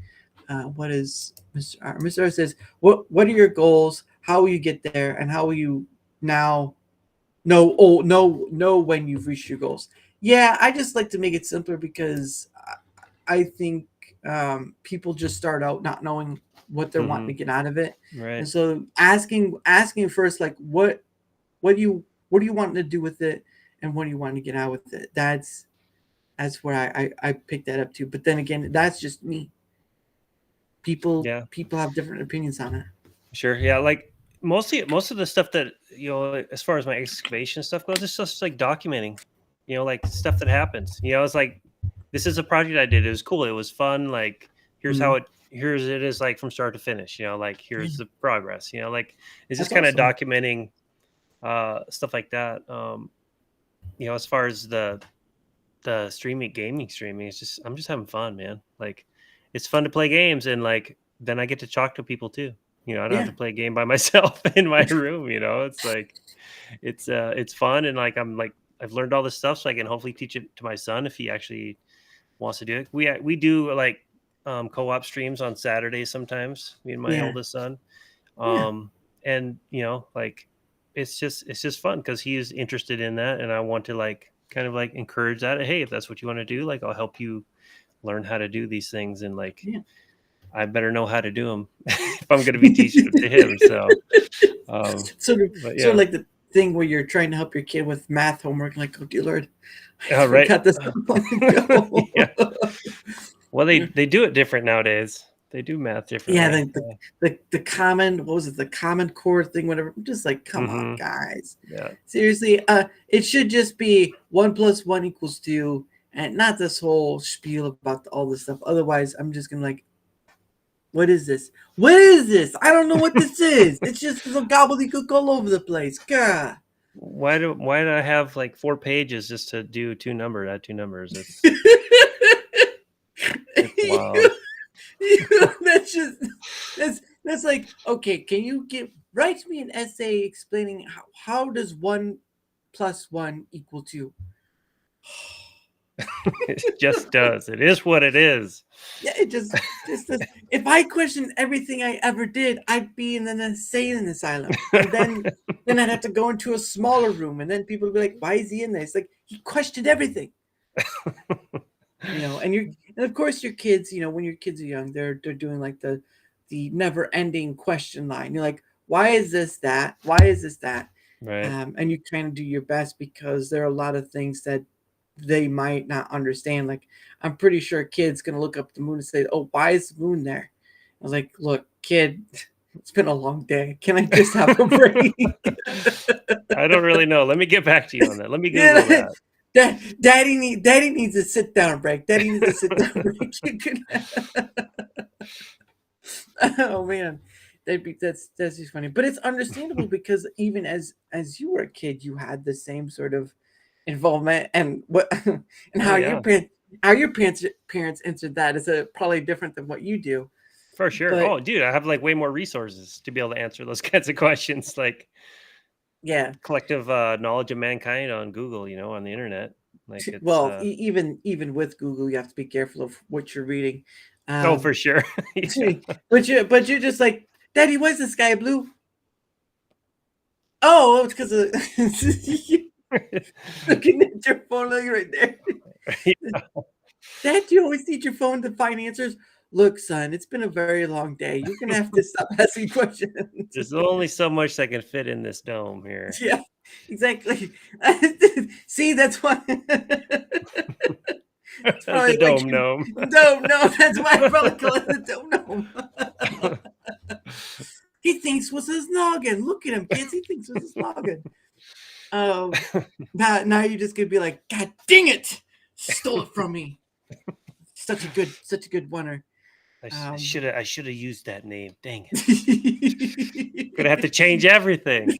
What is Mr. R says, what are your goals? How will you get there? And how will you now know when you've reached your goals? Yeah, I just like to make it simpler because I think people just start out not knowing what they're wanting to get out of it. And so asking first, like, what do you want to do with it, and what do you want to get out with it? That's where I picked that up too. But then again, that's just me. People have different opinions on it. Sure. Yeah. Like most of the stuff that, as far as my excavation stuff goes, it's just like documenting, like stuff that happens, it's like this is a project I did. It was cool. It was fun. Like, here's how it is like from start to finish, like here's the progress, like it's just kind of documenting stuff like that. As far as the gaming streaming, I'm just having fun, man. Like, it's fun to play games, and like then I get to talk to people too. I don't have to play a game by myself in my room. It's like it's fun, and like I've learned all this stuff, so I can hopefully teach it to my son if he actually wants to do it. We do like co-op streams on Saturdays sometimes, me and my oldest son. And like it's just fun because he is interested in that, and I want to like kind of like encourage that. Hey, if that's what you want to do, like I'll help you learn how to do these things, and like I better know how to do them if I'm going to be teaching them to him. So like the thing where you're trying to help your kid with math homework, like, oh dear Lord, I right. forgot this. Well, they do it different nowadays. They do math differently. The common, what was it? The common core thing, whatever. I'm just like, come on, guys. Yeah. Seriously, it should just be 1 + 1 = 2, and not this whole spiel about all this stuff. Otherwise, I'm just gonna like, what is this? What is this? I don't know what this is. It's just some gobbledygook all over the place. God. Why do I have like 4 pages just to do add two numbers? It's wild. That's like, okay, can you write me an essay explaining how does 1 + 1 = 2? It just does. It is what it is. Yeah, it just does. If I questioned everything I ever did, I'd be in an insane asylum. And then I'd have to go into a smaller room, and then people would be like, why is he in there? It's like, he questioned everything. And of course your kids, when your kids are young, they're doing like the never-ending question line. You're like, why is this that? Why is this that? Right. And you're trying to do your best because there are a lot of things that they might not understand. Like, I'm pretty sure a kid's gonna look up the moon and say, oh, why is the moon there? I was like, look, kid, it's been a long day. Can I just have a break? I don't really know. Let me get back to you on that. Let me Google that. Daddy needs a sit down break. Daddy needs a sit down break. Oh man, that's just funny. But it's understandable because even as you were a kid, you had the same sort of involvement, and how your parents answered that is probably different than what you do. For sure. But, dude, I have like way more resources to be able to answer those kinds of questions. Like, collective knowledge of mankind on Google, on the internet. Like, it's, even with Google, you have to be careful of what you're reading. For sure. But you're just like, Daddy, why is the sky blue? Oh, it's because of looking at your phone, right there. Dad, do you always need your phone to find answers? Look, son, it's been a very long day. You're gonna have to stop asking questions. There's only so much that can fit in this dome here. Yeah, exactly. See, that's why. That's the dome gnome. Dome gnome. That's why I probably call it the dome gnome. He thinks was his noggin. Look at him, kids. He thinks was his noggin. Now you're just gonna be like, God dang it, stole it from me. Such a good winner. I should have used that name. Dang it. Gonna have to change everything.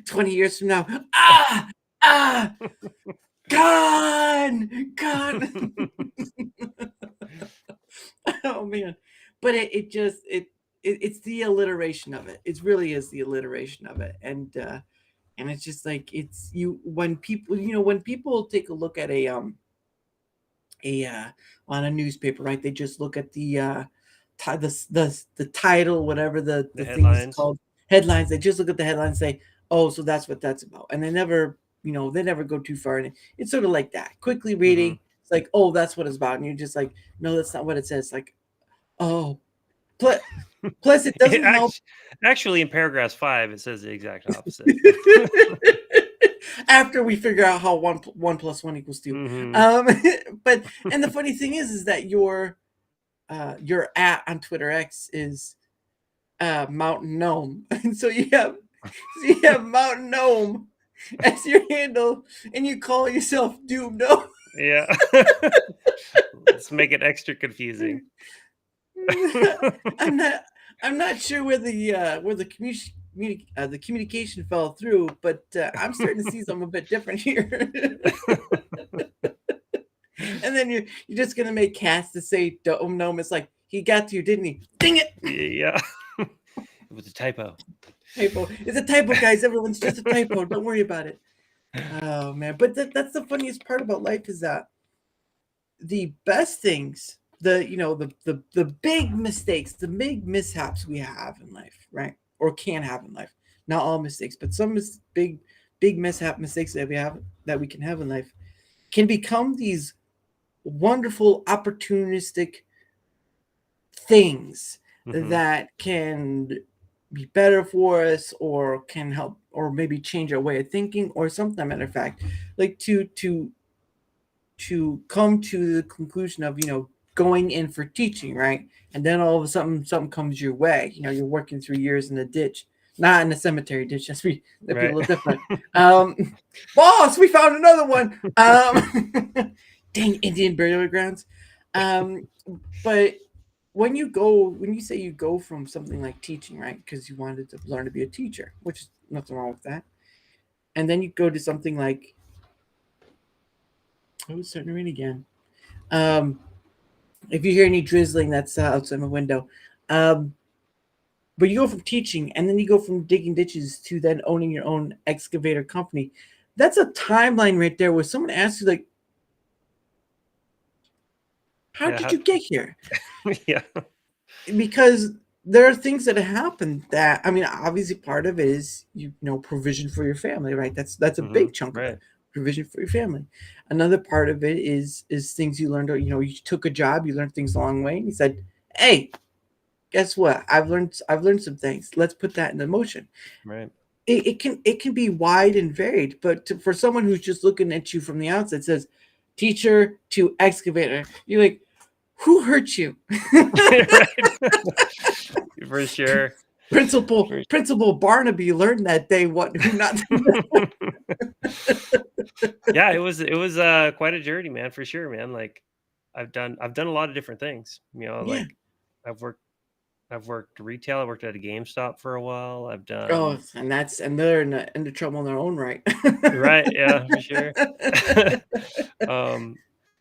20 years from now. Gone. Oh man. But it's the alliteration of it. It really is the alliteration of it. And it's just like, it's when people take a look at on a newspaper, right? They just look at the title, whatever the thing is called, headlines. They just look at the headlines and say, oh, so that's what that's about. And they never go too far. And it's sort of like that. Quickly reading, it's like, oh, that's what it's about. And you're just like, no, that's not what it says. Like, oh, plus it doesn't help. Actually, in paragraph 5, it says the exact opposite. After we figure out how 1 + 1 = 2. But and the funny thing is that your at on Twitter X is Mountain Gnome, and so you have Mountain Gnome as your handle, and you call yourself DoomGnOm3. Yeah. Let's make it extra confusing. I'm not sure where the communication fell through, but I'm starting to see something a bit different here. And then you're just gonna make Cass to say DoomGnOm. It's like, he got to you, didn't he? Dang it! Yeah. It was a typo. Typo. It's a typo, guys. Everyone's just a typo. Don't worry about it. Oh man, but that's the funniest part about life, is that the best things, the big mistakes, the big mishaps we have in life, right? Or can have in life. Not all mistakes, but some big mistakes that we can have in life can become these wonderful opportunistic things that can be better for us, or can help, or maybe change our way of thinking, or something. Matter of fact, like to come to the conclusion of going in for teaching, right? And then all of a sudden something comes your way. You're working through years in a ditch, not in a cemetery ditch. That'd be a little different. Boss, we found another one. Dang Indian burial grounds. But when you say you go from something like teaching, right? Because you wanted to learn to be a teacher, which is nothing wrong with that. And then you go to something like, oh, it's starting to rain again. If you hear any drizzling, that's outside my window. But you go from teaching, and then you go from digging ditches to then owning your own excavator company. That's a timeline right there, where someone asks you, like, how did you get here? Yeah. Because there are things that happen that, I mean, obviously part of it is, provision for your family, right? That's a big chunk of it. Provision for your family. Another part of it is things you learned. You took a job, you learned things along the way, and you said, hey, guess what? I've learned some things. Let's put that into motion. Right. It can be wide and varied, but for someone who's just looking at you from the outside, says teacher to excavator, you're like, who hurt you? For sure. Principal Barnaby learned that day who not to. Yeah, it was quite a journey, man, for sure, man. Like I've done a lot of different things. Like I've worked retail. I worked at a GameStop for a while. I've done and they're in the trouble in their own right. Right, yeah, for sure.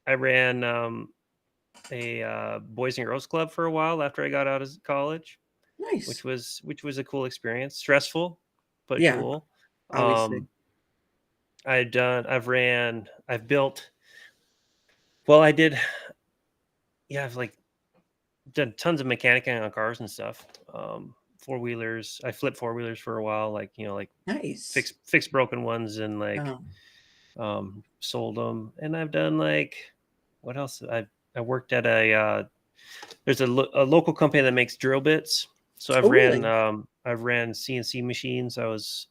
I ran a Boys and Girls Club for a while after I got out of college. Nice. Which was a cool experience. Stressful, but cool. Obviously. I've done tons of mechanicing on cars and stuff. Four-wheelers. I flipped four-wheelers for a while, nice. Fix broken ones and sold them. And I've done what else? I worked at there's a local company that makes drill bits. So I've ran CNC machines. I was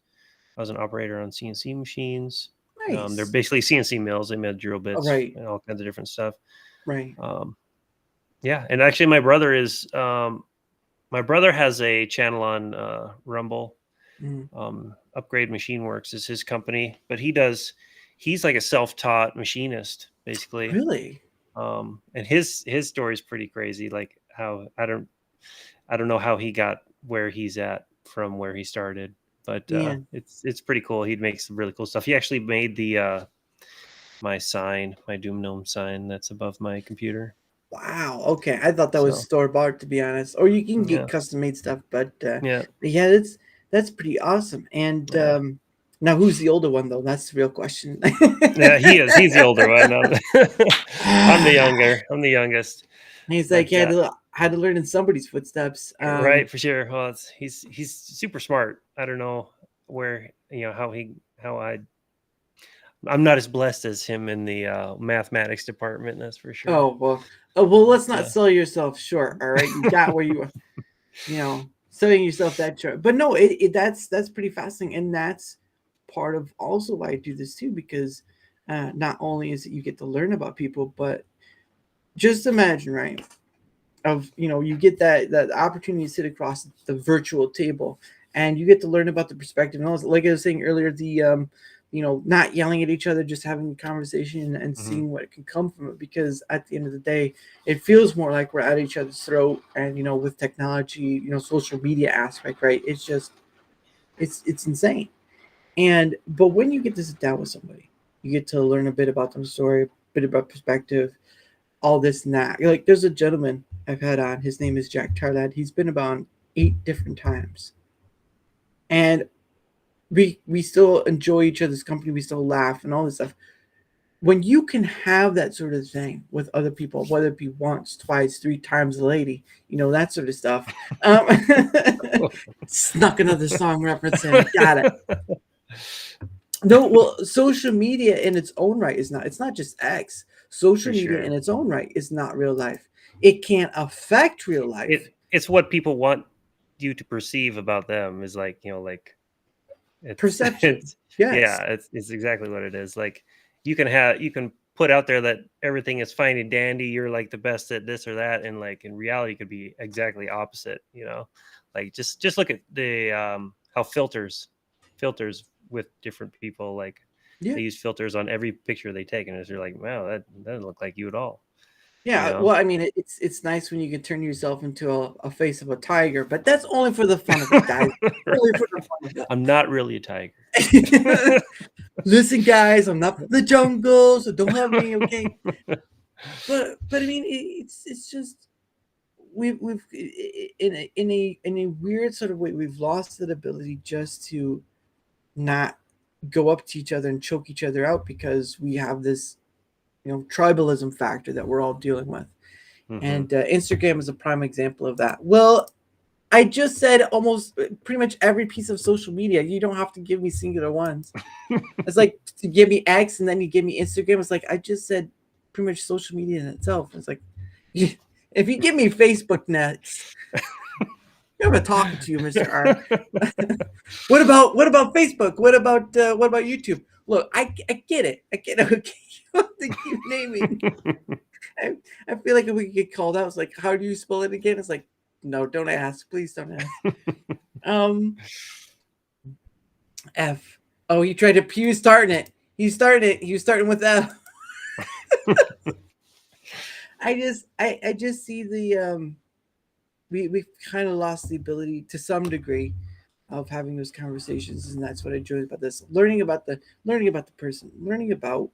an operator on CNC machines. Nice. They're basically CNC mills. They made drill bits and all kinds of different stuff. Right. Yeah, and actually, my brother has a channel on Rumble. Upgrade Machine Works is his company, but he's like a self-taught machinist, basically. Really? And his story is pretty crazy. Like how I don't know how he got where he's at from where he started, but it's pretty cool. He makes some really cool stuff. He actually made my DoomGnOm sign that's above my computer. Wow. Okay. I thought that was store-bought, to be honest. Or you can get custom-made stuff, but that's pretty awesome. And now, who's the older one, though? That's the real question. Yeah, he is. He's the older one. I'm the youngest. He's like, had to learn in somebody's footsteps. Right, for sure. Well, he's super smart. I don't know where I'm not as blessed as him in the mathematics department. That's for sure. Oh well. Let's not sell yourself short. All right, you got where you are. Selling yourself that short. But no, that's pretty fascinating, and that's part of also why I do this too, because not only is it you get to learn about people, but just imagine, right? You get that opportunity to sit across the virtual table, and you get to learn about the perspective. And also, like I was saying earlier, the not yelling at each other, just having a conversation and seeing what can come from it. Because at the end of the day, it feels more like we're at each other's throat. And, with technology, social media aspect, right? It's just, it's insane. But when you get to sit down with somebody, you get to learn a bit about their story, a bit about perspective, all this and that. Like, there's a gentleman I've had on, his name is Jack Tarlad. He's been about 8 different times. And we still enjoy each other's company. We still laugh and all this stuff. When you can have that sort of thing with other people, whether it be once, twice, 3 times a lady, that sort of stuff. Snuck another song reference in. Got it. No, well, social media in its own right it's not just X. Social media in its own right is not real life. It can't affect real life. It's what people want you to perceive about them is like, perception. Yeah, it's exactly what it is. Like you can put out there that everything is fine and dandy, you're like the best at this or that, and like in reality it could be exactly opposite. Like just look at the how filters with different people, like they use filters on every picture they take, and you're like, wow, that doesn't look like you at all. Yeah, well, I mean, it's nice when you can turn yourself into a face of a tiger, but that's only for the fun of it, guys. Only for the fun of it. I'm not really a tiger. Listen, guys, I'm not from the jungle, so don't have me, okay? But I mean, it's just we've in a weird sort of way, we've lost that ability just to not go up to each other and choke each other out because we have this tribalism factor that we're all dealing with. And Instagram is a prime example of that. Well, I just said almost pretty much every piece of social media. You don't have to give me singular ones. It's like to give me X and then you give me Instagram. It's like I just said pretty much social media in itself. It's like if you give me Facebook next, I'm not talking to you, Mr. R. What about Facebook? What about YouTube? Look, I get it. I get it. Okay. You have to keep naming. I feel like if we get called out, it's like, how do you spell it again? It's like, no, don't ask. Please don't ask. F. Oh, he tried to. He was starting it. He was starting with F. I just see the we kind of lost the ability to some degree of having those conversations, and that's what I enjoy about this. Learning about the person, learning about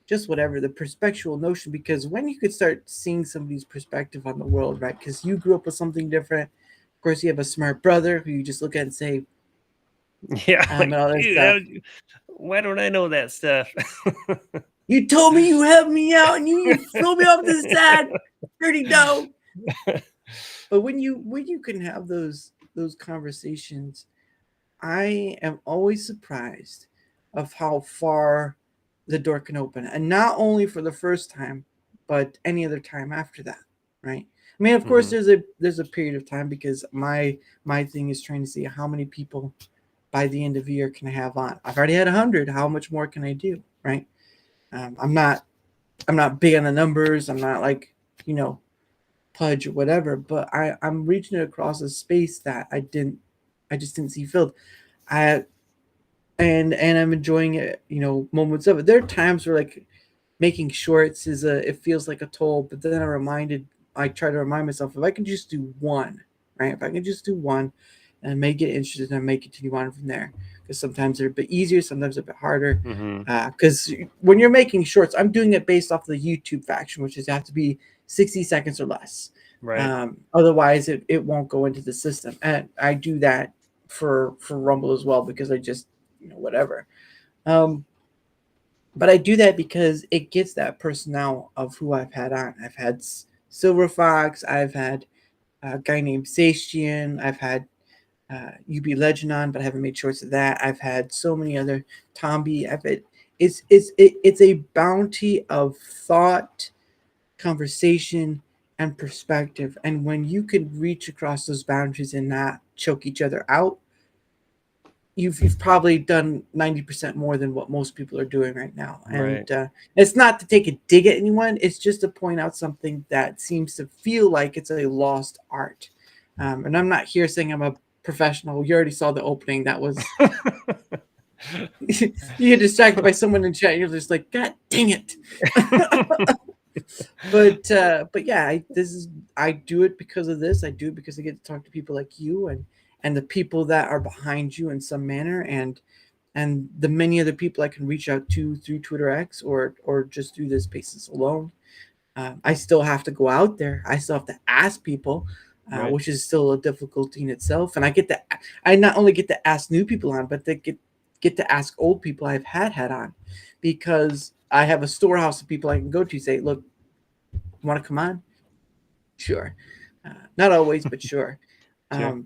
just whatever, the perspectual notion, because when you could start seeing somebody's perspective on the world, right? Because you grew up with something different. Of course, you have a smart brother who you just look at and say, dude, why don't I know that stuff? You told me you helped me out and you throw me off the side, dirty dog. But when you can have those conversations, I am always surprised of how far the door can open, and not only for the first time, but any other time after that, right? I mean, of course, there's a period of time, because my thing is trying to see how many people by the end of the year can I have on. I've already had 100. How much more can I do, right? I'm not big on the numbers. I'm not like Pudge or whatever, but I'm reaching across a space that I just didn't see filled. And I'm enjoying it, moments of it. There are times where like making shorts it feels like a toll, but then I try to remind myself, if I can just do one, right? If I can just do one and I may get interested and I may continue on from there, because sometimes they're a bit easier, sometimes a bit harder. Because when you're making shorts, I'm doing it based off the YouTube faction, which is have to be 60 seconds or less. Right. Otherwise it won't go into the system. And I do that for Rumble as well, because I just whatever. But I do that because it gets that personnel of who I've had on. I've had Silver Fox, I've had a guy named Sastian, I've had UB Legend on, but I haven't made shorts of that. I've had so many other Tomby. It's a bounty of thought, conversation, and perspective. And when you can reach across those boundaries and not choke each other out, you've probably done 90% more than what most people are doing right now. And it's not to take a dig at anyone. It's just to point out something that seems to feel like it's a lost art. And I'm not here saying I'm a professional. You already saw the opening. That was You get distracted by someone in chat. You're just like, God dang it. But yeah, I do it because of this. I do it because I get to talk to people like you and the people that are behind you in some manner, and the many other people I can reach out to through Twitter X or just through this Spaces alone. I still have to go out there. I still have to ask people, Right. which is still a difficulty in itself. And I not only get to ask new people on, but they get to ask old people I've had on, because I have a storehouse of people I can go to. Say, look, want to come on? Sure. Not always, but sure. Sure.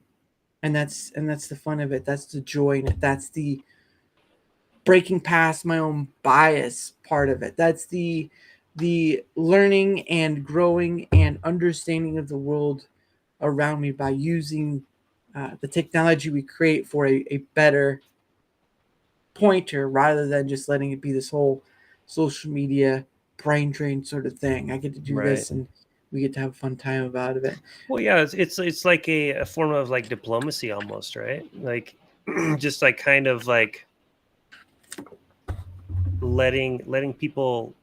And that's the fun of it. That's the joy in it. That's the breaking past my own bias part of it. That's the learning and growing and understanding of the world around me by using the technology we create for a better pointer, rather than just letting it be this whole social media brain drain sort of thing. I get to do this, and we get to have a fun time about it. Well, yeah, it's like a form of like diplomacy almost, right? Like just like kind of like letting people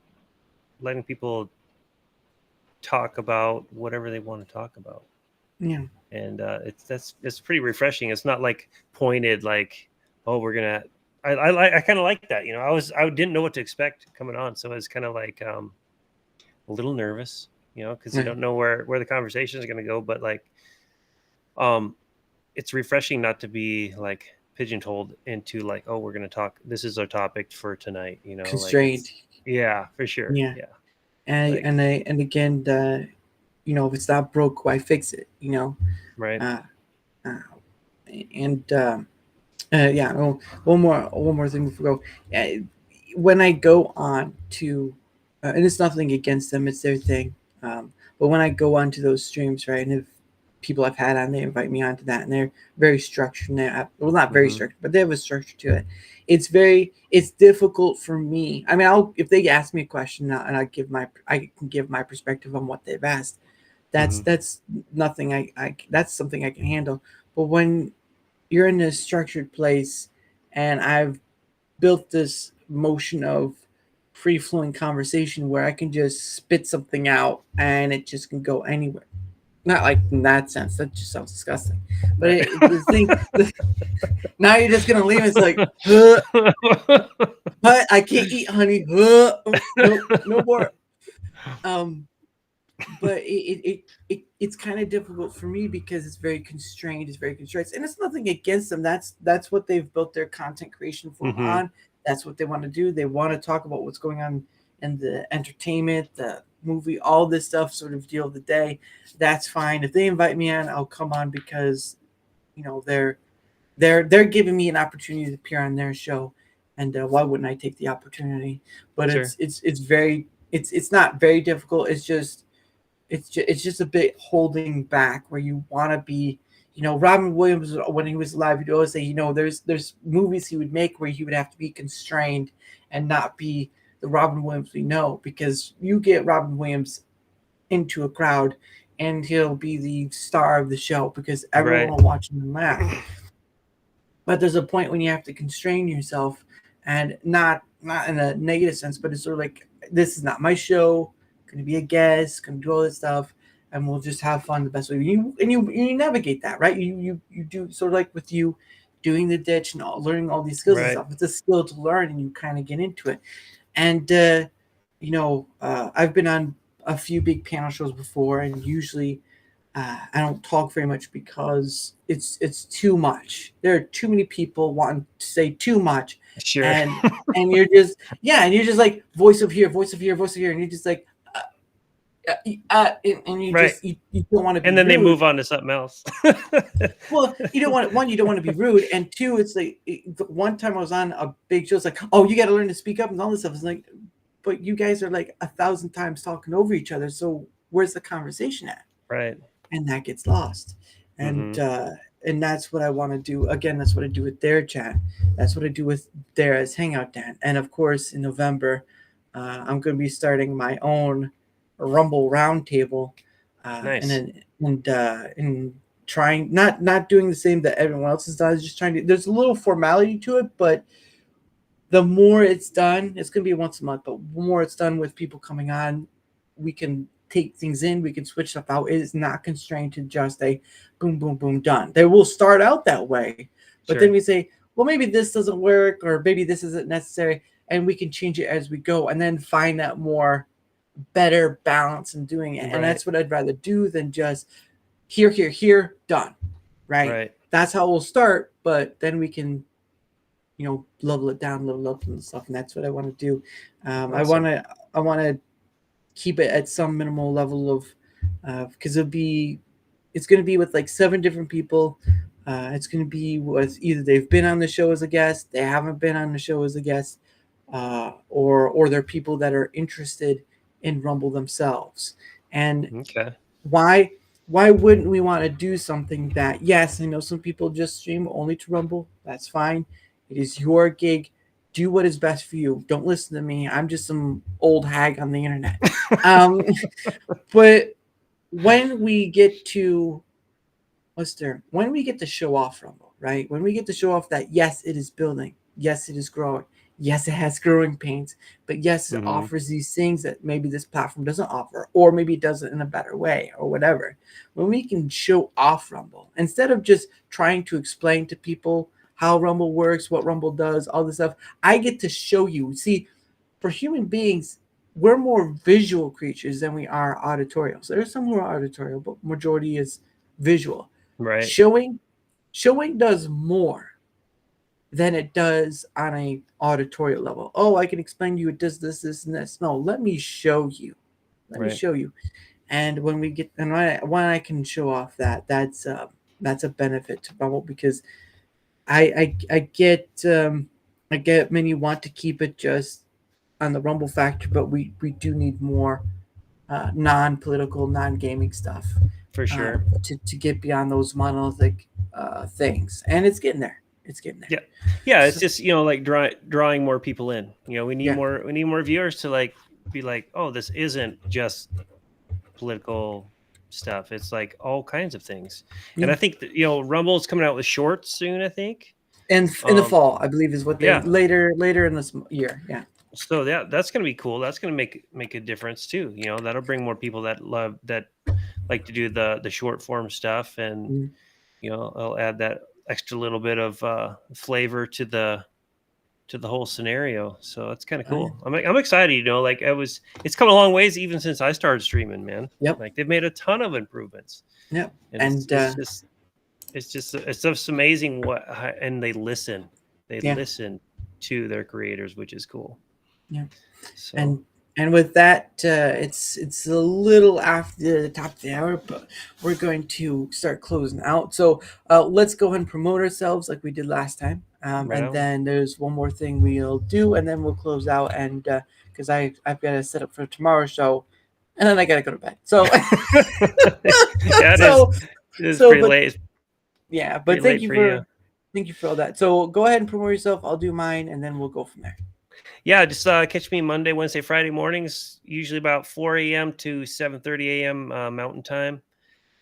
talk about whatever they want to talk about. Yeah. And it's pretty refreshing. It's not like pointed, like, oh, we're gonna. I kind of like that. I didn't know what to expect coming on, so it's kind of like a little nervous, because you don't know where the conversation is gonna go. But like, it's refreshing not to be like pigeonholed into like, oh, we're gonna talk. This is our topic for tonight. Constrained. Like yeah, for sure. Yeah. And like, and again, if it's not broke, why fix it? Right. Yeah. One more thing before we go. When I go on to, and it's nothing against them, it's their thing. But when I go on to those streams, right, and if people I've had on, they invite me onto that, and they're very structured. Well, not very structured, but they have a structure to it. It's difficult for me. I mean, if they ask me a question and I can give my perspective on what they've asked. That's nothing that's something I can handle. But when you're in a structured place, and I've built this motion of free flowing conversation where I can just spit something out and it just can go anywhere. Not like in that sense. That just sounds disgusting. But now you're just gonna leave. It's like, but I can't eat honey. No more. But it's kind of difficult for me because it's very constrained. It's very constrained, and it's nothing against them. That's what they've built their content creation form on. That's what they want to do. They want to talk about what's going on in the entertainment, the movie, all this stuff, sort of deal of the day. That's fine. If they invite me on, I'll come on because they're giving me an opportunity to appear on their show, and why wouldn't I take the opportunity? But sure. It's not very difficult. It's just a bit holding back where you want to be. Robin Williams, when he was alive, he'd always say, there's movies he would make where he would have to be constrained and not be the Robin Williams we know, because you get Robin Williams into a crowd and he'll be the star of the show because everyone will watch him and laugh. But there's a point when you have to constrain yourself, and not in a negative sense, but it's sort of like, this is not my show. I'm going to be a guest, going to do all this stuff, and we'll just have fun the best way. You navigate that, right? You do sort of like with you doing the ditch and learning all these skills and stuff. It's a skill to learn, and you kind of get into it. And I've been on a few big panel shows before, and usually I don't talk very much because it's too much. There are too many people wanting to say too much. Sure. And you're just like voice over here, voice over here, voice over here, and you're just like and you just you don't want to be and then rude. They move on to something else. Well, you don't want to be rude, and two, it's like one time I was on a big show, it's like, oh, you got to learn to speak up and all this stuff. It's like, but you guys are like 1,000 times talking over each other, so where's the conversation at? Right. And that gets lost. And that's what I want to do. Again, that's what I do with Darachat. That's what I do with Dara's Hangout Dan. And of course, in November, I'm going to be starting my own Rumble Roundtable. Nice. And trying not doing the same that everyone else has done. Just trying to. There's a little formality to it, but the more it's done, it's going to be once a month, but the more it's done with people coming on, we can take things in, we can switch stuff out. It is not constrained to just a boom, boom, boom, done. They will start out that way, but then we say, well, maybe this doesn't work, or maybe this isn't necessary, and we can change it as we go, and then find that more better balance in doing it. And that's what I'd rather do than just here, done. Right. That's how we'll start, but then we can, level it down, level up and stuff. And that's what I want to do. Awesome. I want to keep it at some minimal level of, because it's going to be with like 7 different people. It's going to be with either they've been on the show as a guest, they haven't been on the show as a guest, or they're people that are interested in Rumble themselves. And why wouldn't we want to do something that, yes, I know some people just stream only to Rumble. That's fine. It is your gig. Do what is best for you. Don't listen to me. I'm just some old hag on the internet. But when we get to show off Rumble, right? When we get to show off that, yes, it is building. Yes, it is growing. Yes, it has growing pains, but yes, it offers these things that maybe this platform doesn't offer, or maybe it does it in a better way, or whatever. When we can show off Rumble, instead of just trying to explain to people how Rumble works, what Rumble does, all this stuff, I get to show you. See, for human beings, we're more visual creatures than we are auditorial. So there's some who are auditorial, but majority is visual. Right. Showing does more than it does on a auditorial level. Oh, I can explain to you it does this, this, and this. No, let me show you. Let me show you. And when I can show off that's a benefit to Rumble, because I get many want to keep it just on the Rumble factor, but we do need more non-political, non-gaming stuff for sure to get beyond those monolithic things, and it's getting there. Yeah. It's just like drawing more people in. We need more viewers to like be like, oh, this isn't just political stuff. It's like all kinds of things. And I think that Rumble's coming out with shorts soon, I think. And in the fall, I believe, is what they later in this year. Yeah. So that's gonna be cool. That's gonna make a difference too. That'll bring more people that like to do the short form stuff, and I'll add that extra little bit of flavor to the whole scenario. So it's kind of cool. I'm excited. It's come a long ways even since I started streaming, man. Yep. Like they've made a ton of improvements. Yep. And it's just amazing and they listen. They listen to their creators, which is cool. Yeah. So. And with that, it's a little after the top of the hour, but we're going to start closing out. So let's go ahead and promote ourselves like we did last time. Then there's one more thing we'll do, and then we'll close out. And because I've got to set up for tomorrow's show, and then I got to go to bed. So it's pretty late. Yeah, but thank you for all that. So go ahead and promote yourself. I'll do mine, and then we'll go from there. Yeah, just catch me Monday, Wednesday, Friday mornings, usually about 4 a.m. to 7:30 a.m. Mountain Time.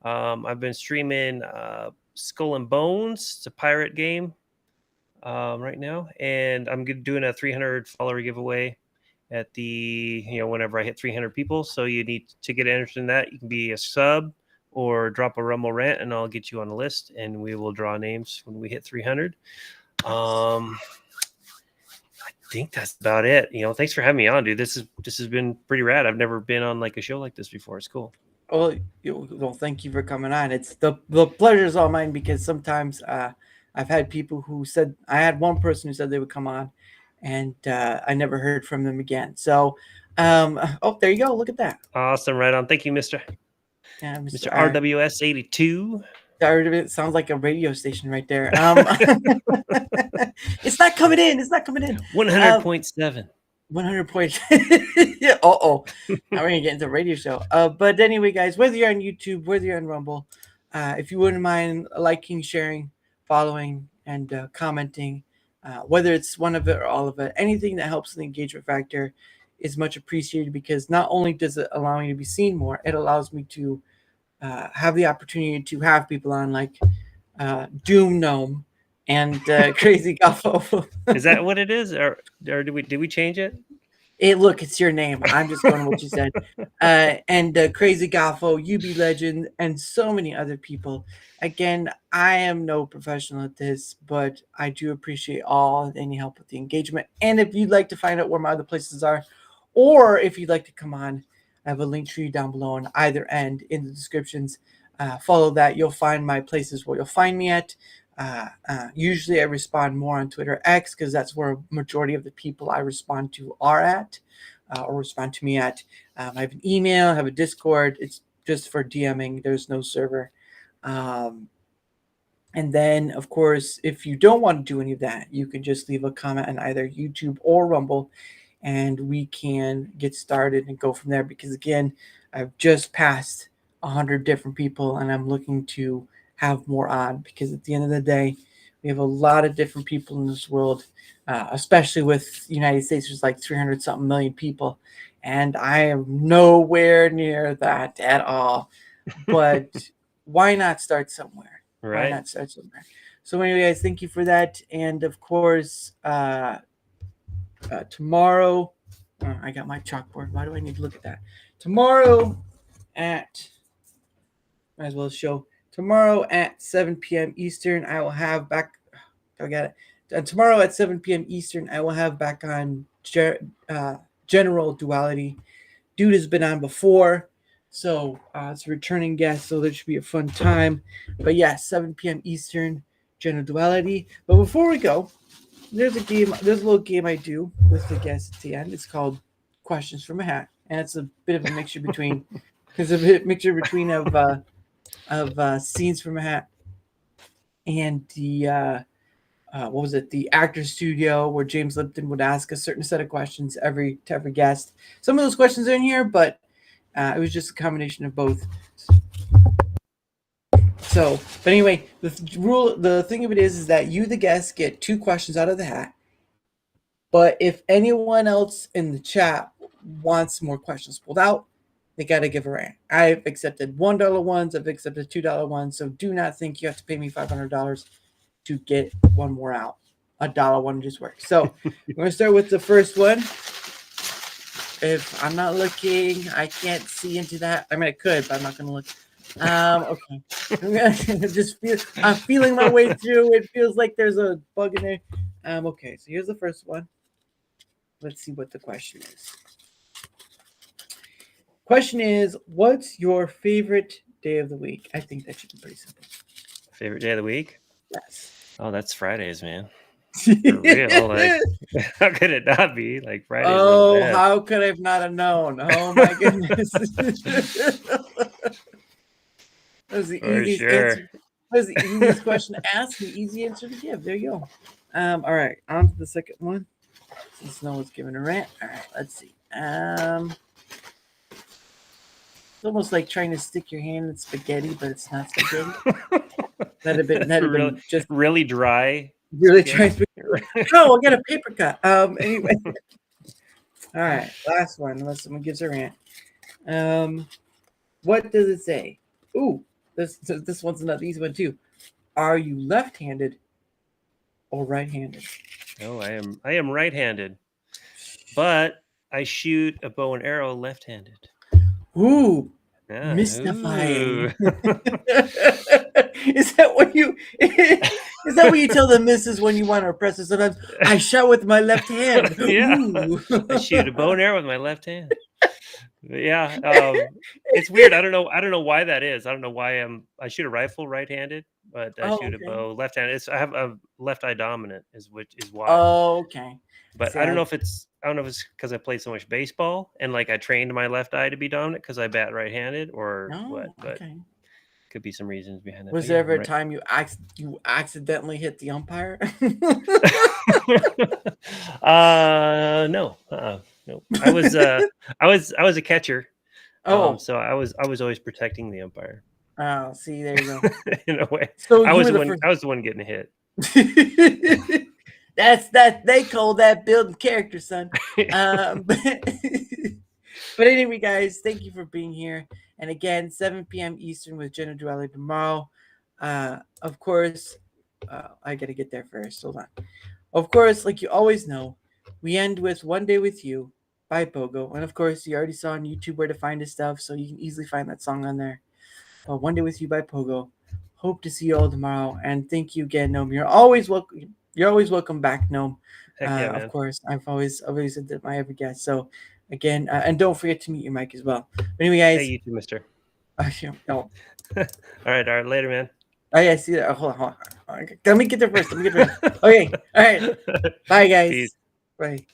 I've been streaming Skull and Bones. It's a pirate game right now, and I'm doing a 300 follower giveaway at the whenever I hit 300 people. So you need to get entered in that. You can be a sub or drop a Rumble rant, and I'll get you on the list, and we will draw names when we hit 300. I think that's about it. Thanks for having me on, dude. This has been pretty rad. I've never been on like a show like this before. It's cool. Well, thank you for coming on. It's the pleasure is all mine, because sometimes I've had people who said, I had one person who said they would come on, and I never heard from them again. So, there you go. Look at that. Awesome. Right on. Thank you, Mr. Mr. RWS 82. It sounds like a radio station right there. It's not coming in. 100.7. 100 points. Yeah. Now we're gonna get into the radio show. But anyway, guys, whether you're on YouTube, whether you're on Rumble, if you wouldn't mind liking, sharing, following, and commenting, whether it's one of it or all of it, anything that helps the engagement factor is much appreciated, because not only does it allow me to be seen more, it allows me to have the opportunity to have people on like DoomGnOm3 and Crazy Gaffo. Is that what it is, or did we change it? Look, it's your name. I'm just going with what you said. And Crazy Gaffo, UB Legend, and so many other people. Again, I am no professional at this, but I do appreciate all any help with the engagement. And if you'd like to find out where my other places are, or if you'd like to come on, I have a link tree down below on either end in the descriptions. Follow that. You'll find my places where you'll find me at. Usually I respond more on Twitter X because that's where a majority of the people I respond to are at, or respond to me at. I have an email, I have a Discord. It's just for DMing. There's no server. And then, of course, if you don't want to do any of that, you can just leave a comment on either YouTube or Rumble, and we can get started and go from there. Because, again, I've just passed 100 different people, and I'm looking to have more on, because at the end of the day, we have a lot of different people in this world, especially with the United States. There's like 300 something million people, and I am nowhere near that at all. But why not start somewhere? Right. Why not start somewhere? So anyway, guys, thank you for that. And of course, tomorrow, I got my chalkboard. Why do I need to look at that? Tomorrow at, might as well show. Tomorrow at 7 p.m. Eastern, I will have back. I got it. And tomorrow at 7 p.m. Eastern, I will have back on General Duality. Dude has been on before, so it's a returning guest, so there should be a fun time. But yeah, 7 p.m. Eastern, General Duality. But before we go, there's a little game I do with the guests at the end. It's called Questions from a Hat, and it's a bit of a mixture between, of scenes from a hat and the what was it, the Actors Studio, where James Lipton would ask a certain set of questions to every guest. Some of those questions are in here, but it was just a combination of both. So, but anyway, the thing of it is that you, the guest, get 2 questions out of the hat. But if anyone else in the chat wants more questions pulled out, they got to give a rant. I've accepted $1 ones. I've accepted $2 ones. So do not think you have to pay me $500 to get one more out. $1 one just works. So we're going to start with the first one. If I'm not looking, I can't see into that. I mean, I could, but I'm not going to look. Okay. I'm feeling my way through. It feels like there's a bug in there. Okay, so here's the first one. Let's see what the question is. Question is, what's your favorite day of the week? I think that should be pretty simple. Favorite day of the week? Yes. Oh, that's Fridays, man. For real. Like, how could it not be? Like Fridays. Oh, how could I have not have known? Oh my goodness. That was the easiest answer. That was the easiest question to ask, the easy answer to give. There you go. All right, on to the second one. Since no one's giving a rant. All right, let's see. It's almost like trying to stick your hand in spaghetti, but it's not spaghetti. That'd have been just really dry. Really trying to. No, I'll get a paper cut. Anyway. All right, last one. Unless someone gives a rant. What does it say? Ooh, this one's another easy one too. Are you left-handed or right-handed? No, I am right-handed, but I shoot a bow and arrow left-handed. Ooh, yeah, mystifying. Is that what you tell the missus when you want to impress her? Sometimes I shot with my left hand. Yeah, I shoot a bow and arrow with my left hand. Yeah, it's weird. I don't know why that is. I don't know why I shoot a rifle right-handed, but I shoot a bow left-handed. I have a left eye dominant, which is why. Oh, okay. But I don't know if it's because I played so much baseball and like I trained my left eye to be dominant because I bat right-handed or what. But could be some reasons behind that. Was there ever a time you accidentally hit the umpire? No. No. I was a catcher. Oh, so I was always protecting the umpire. Oh, see, there you go. In a way. So I was the one getting hit. That's they call that building character, son. But anyway, guys, thank you for being here. And again, 7 p.m. Eastern with General Duality tomorrow. Of course, I gotta get there first. Hold on. Of course, like you always know, we end with One Day With You by Pogo. And of course, you already saw on YouTube where to find his stuff, so you can easily find that song on there. One Day With You by Pogo. Hope to see you all tomorrow. And thank you again, Gnome. You're always welcome. You're always welcome back, Gnome. Heck yeah, man. Of course, I've always said that my every guest. So again, and don't forget to mute your mic as well. But anyway, guys. Hey, you too, mister. No. All right. Later, man. Oh yeah, I see that. Hold on. Let me get there first. Okay. All right. Bye, guys. Peace. Bye.